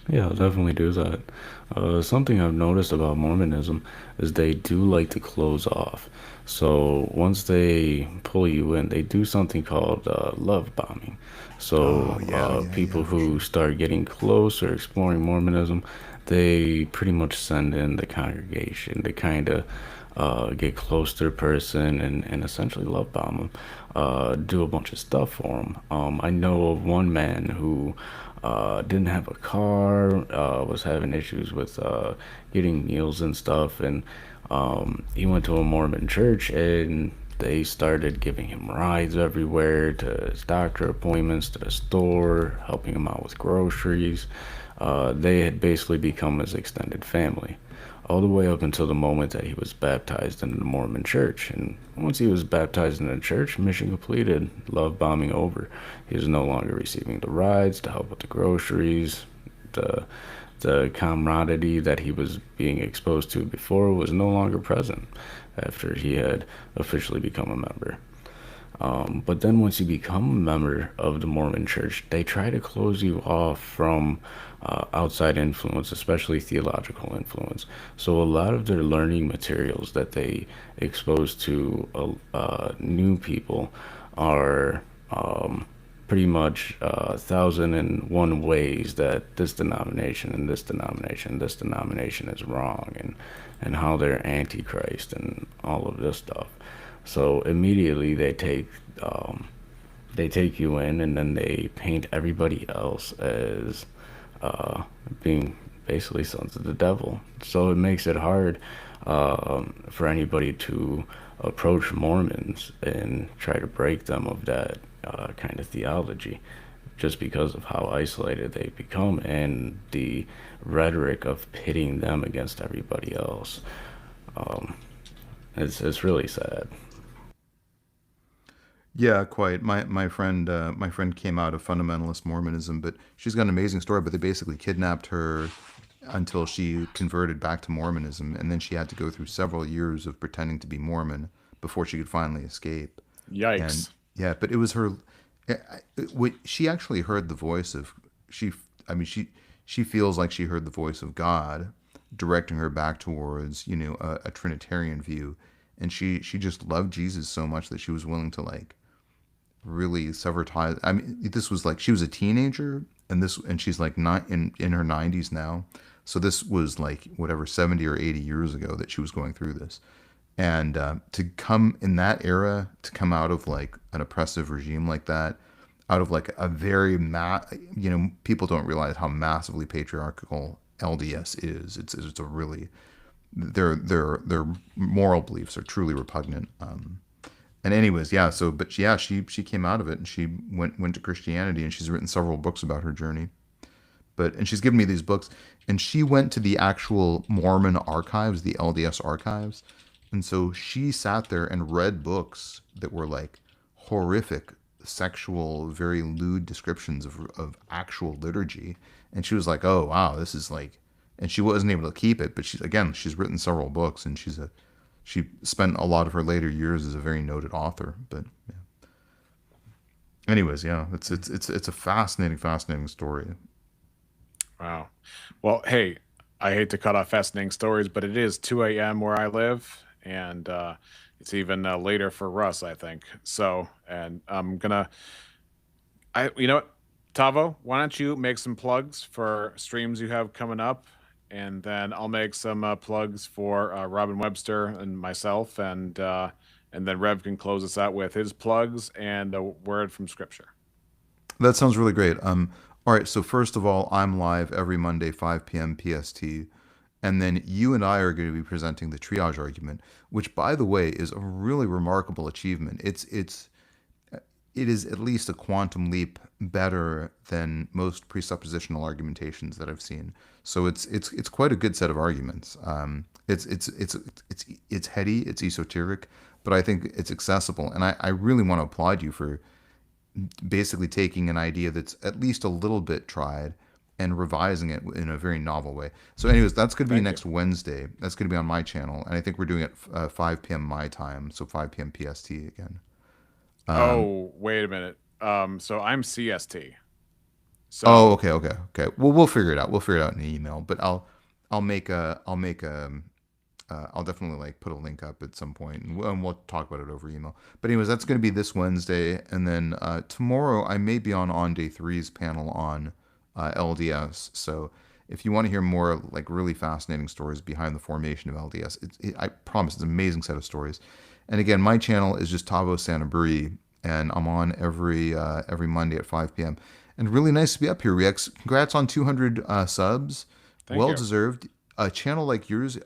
Yeah, I'll definitely do that. Something I've noticed about Mormonism is they do like to close off. So once they pull you in, they do something called love bombing. So people who start getting close or exploring Mormonism, they pretty much send in the congregation. They kind of get close to the person and essentially love bomb them, do a bunch of stuff for them. I know of one man who didn't have a car, was having issues with getting meals and stuff, and he went to a Mormon church, and they started giving him rides everywhere, to his doctor appointments, to the store, helping him out with groceries. They had basically become his extended family, all the way up until the moment that he was baptized into the Mormon church. And once he was baptized in the church, mission completed, love bombing over. He was no longer receiving the rides to help with the groceries. The camaraderie that he was being exposed to before was no longer present after he had officially become a member. But then once you become a member of the Mormon church, they try to close you off from outside influence, especially theological influence. So a lot of their learning materials that they expose to new people are pretty much 1,001 ways that this denomination and this denomination and this denomination is wrong, and how they're antichrist and all of this stuff. So immediately they take you in, and then they paint everybody else as being basically sons of the devil. So it makes it hard for anybody to approach Mormons and try to break them of that kind of theology, just because of how isolated they've become and the rhetoric of pitting them against everybody else. It's really sad. Yeah, quite. My friend came out of fundamentalist Mormonism, but she's got an amazing story. But they basically kidnapped her until she converted back to Mormonism, and then she had to go through several years of pretending to be Mormon before she could finally escape. Yikes! And, yeah, but it was her. She actually heard the voice of she feels like she heard the voice of God directing her back towards a Trinitarian view, and she just loved Jesus so much that she was willing to like really sever ties. I mean, this was like she was a teenager, and she's like not in her 90s now. So this was like whatever 70 or 80 years ago that she was going through this, and to come in that era, to come out of like an oppressive regime like that, out of like a very people don't realize how massively patriarchal LDS is. It's a really their moral beliefs are truly repugnant. And anyways, yeah. So, but she came out of it, and she went to Christianity, and she's written several books about her journey. And she's given me these books, and she went to the actual Mormon archives, the LDS archives, And so she sat there and read books that were like horrific, sexual, very lewd descriptions of actual liturgy. And she was like, oh, wow, this is like, and she wasn't able to keep it. But she's written several books, and she spent a lot of her later years as a very noted author. But yeah. Anyways, yeah, it's a fascinating story. Wow. Well, hey, I hate to cut off fascinating stories, but it is 2 a.m. where I live, and it's even later for Russ, I think. So, and you know what, Tavo, why don't you make some plugs for streams you have coming up, and then I'll make some plugs for Robin Webster and myself, and then Rev can close us out with his plugs and a word from Scripture. That sounds really great. All right, so first of all, I'm live every Monday, 5 p.m. PST. And then you and I are going to be presenting the triage argument, which, by the way, is a really remarkable achievement. It is at least a quantum leap better than most presuppositional argumentations that I've seen. So it's quite a good set of arguments. It's heady, it's esoteric, but I think it's accessible. And I really want to applaud you for basically taking an idea that's at least a little bit tried and revising it in a very novel way. So anyways, that's going to be next Wednesday. That's going to be on my channel. And I think we're doing it 5 p.m. my time, so 5 p.m. PST again. Oh, wait a minute. So I'm CST. So Oh, okay. Well, we'll figure it out. We'll figure it out in an email, but I'll definitely like put a link up at some point, and we'll talk about it over email. But anyways, that's going to be this Wednesday, and then tomorrow I may be on Day 3's panel on LDS. So if you want to hear more like really fascinating stories behind the formation of LDS, I promise it's an amazing set of stories. And again, my channel is just Tavo Sanabri, and I'm on every Monday at 5 p.m. And really nice to be up here, Rex. Congrats on 200 subs. Thank well you. deserved. A channel like yours,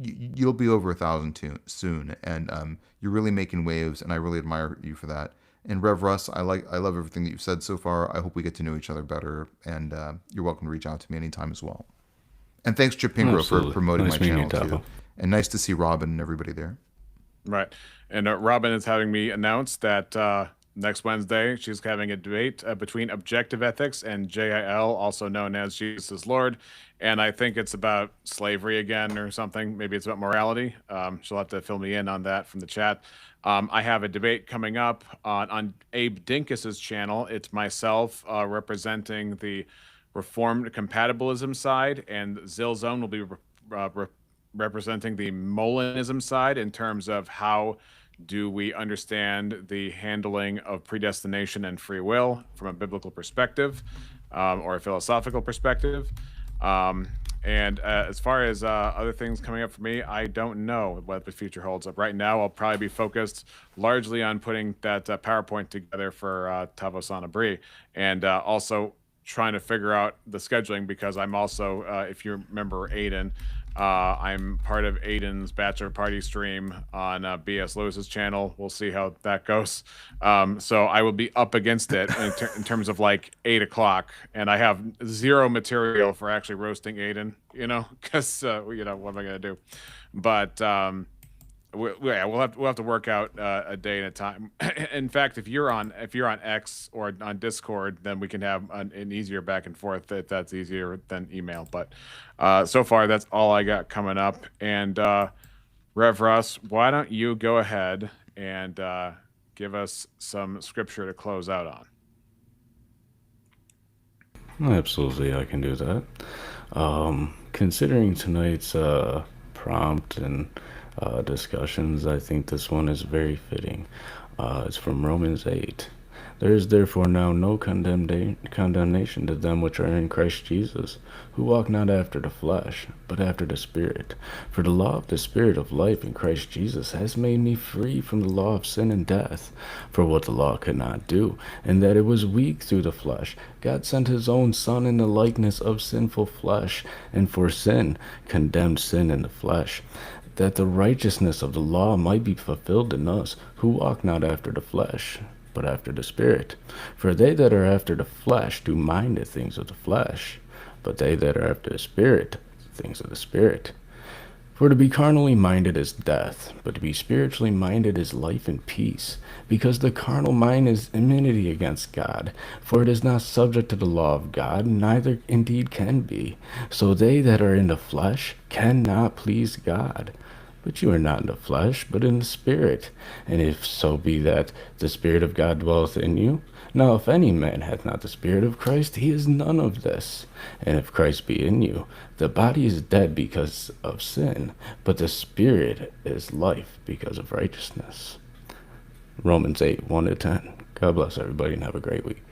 you'll be over 1,000 soon, and you're really making waves, and I really admire you for that. And Rev Russ, I love everything that you've said so far. I hope we get to know each other better, and you're welcome to reach out to me anytime as well. And thanks, Chip Pingrove, for promoting Nice my meeting channel you, too. And nice to see Robin and everybody there. Right. And Robin is having me announce that next Wednesday she's having a debate between objective ethics and JIL, also known as Jesus is Lord. And I think it's about slavery again or something. Maybe it's about morality. She'll have to fill me in on that from the chat. I have a debate coming up on Abe Dinkus's channel. It's myself representing the Reformed compatibilism side, and Zilzone will be representing the Molinism side in terms of how do we understand the handling of predestination and free will from a biblical perspective or a philosophical perspective. And as far as other things coming up for me, I don't know what the future holds up. Right now, I'll probably be focused largely on putting that PowerPoint together for Tavo Sanabri, and also trying to figure out the scheduling, because I'm also, if you remember Aiden, I'm part of Aiden's bachelor party stream on BS Lewis's channel. We'll see how that goes. So I will be up against it in terms of like 8 o'clock, and I have zero material for actually roasting Aiden, because what am I gonna do? But we'll have to work out a day and a time. In fact, if you're on X or on Discord, then we can have an easier back and forth if that's easier than email. But so far, that's all I got coming up. And Rev Russ, why don't you go ahead and give us some scripture to close out on? Absolutely, I can do that. Considering tonight's prompt and discussions, I think this one is very fitting. It's from Romans 8. There is therefore now no condemnation to them which are in Christ Jesus, who walk not after the flesh, but after the Spirit. For the law of the Spirit of life in Christ Jesus has made me free from the law of sin and death. For what the law could not do, in that it was weak through the flesh, God sent his own Son in the likeness of sinful flesh, and for sin condemned sin in the flesh, that the righteousness of the law might be fulfilled in us, who walk not after the flesh, but after the Spirit. For they that are after the flesh do mind the things of the flesh, but they that are after the Spirit, the things of the Spirit. For to be carnally minded is death, but to be spiritually minded is life and peace. Because the carnal mind is enmity against God, for it is not subject to the law of God, neither indeed can be. So they that are in the flesh cannot please God. But you are not in the flesh, but in the Spirit. And if so be that the Spirit of God dwelleth in you, now if any man hath not the Spirit of Christ, he is none of this. And if Christ be in you, the body is dead because of sin, but the Spirit is life because of righteousness. Romans 8, 1-10. God bless everybody and have a great week.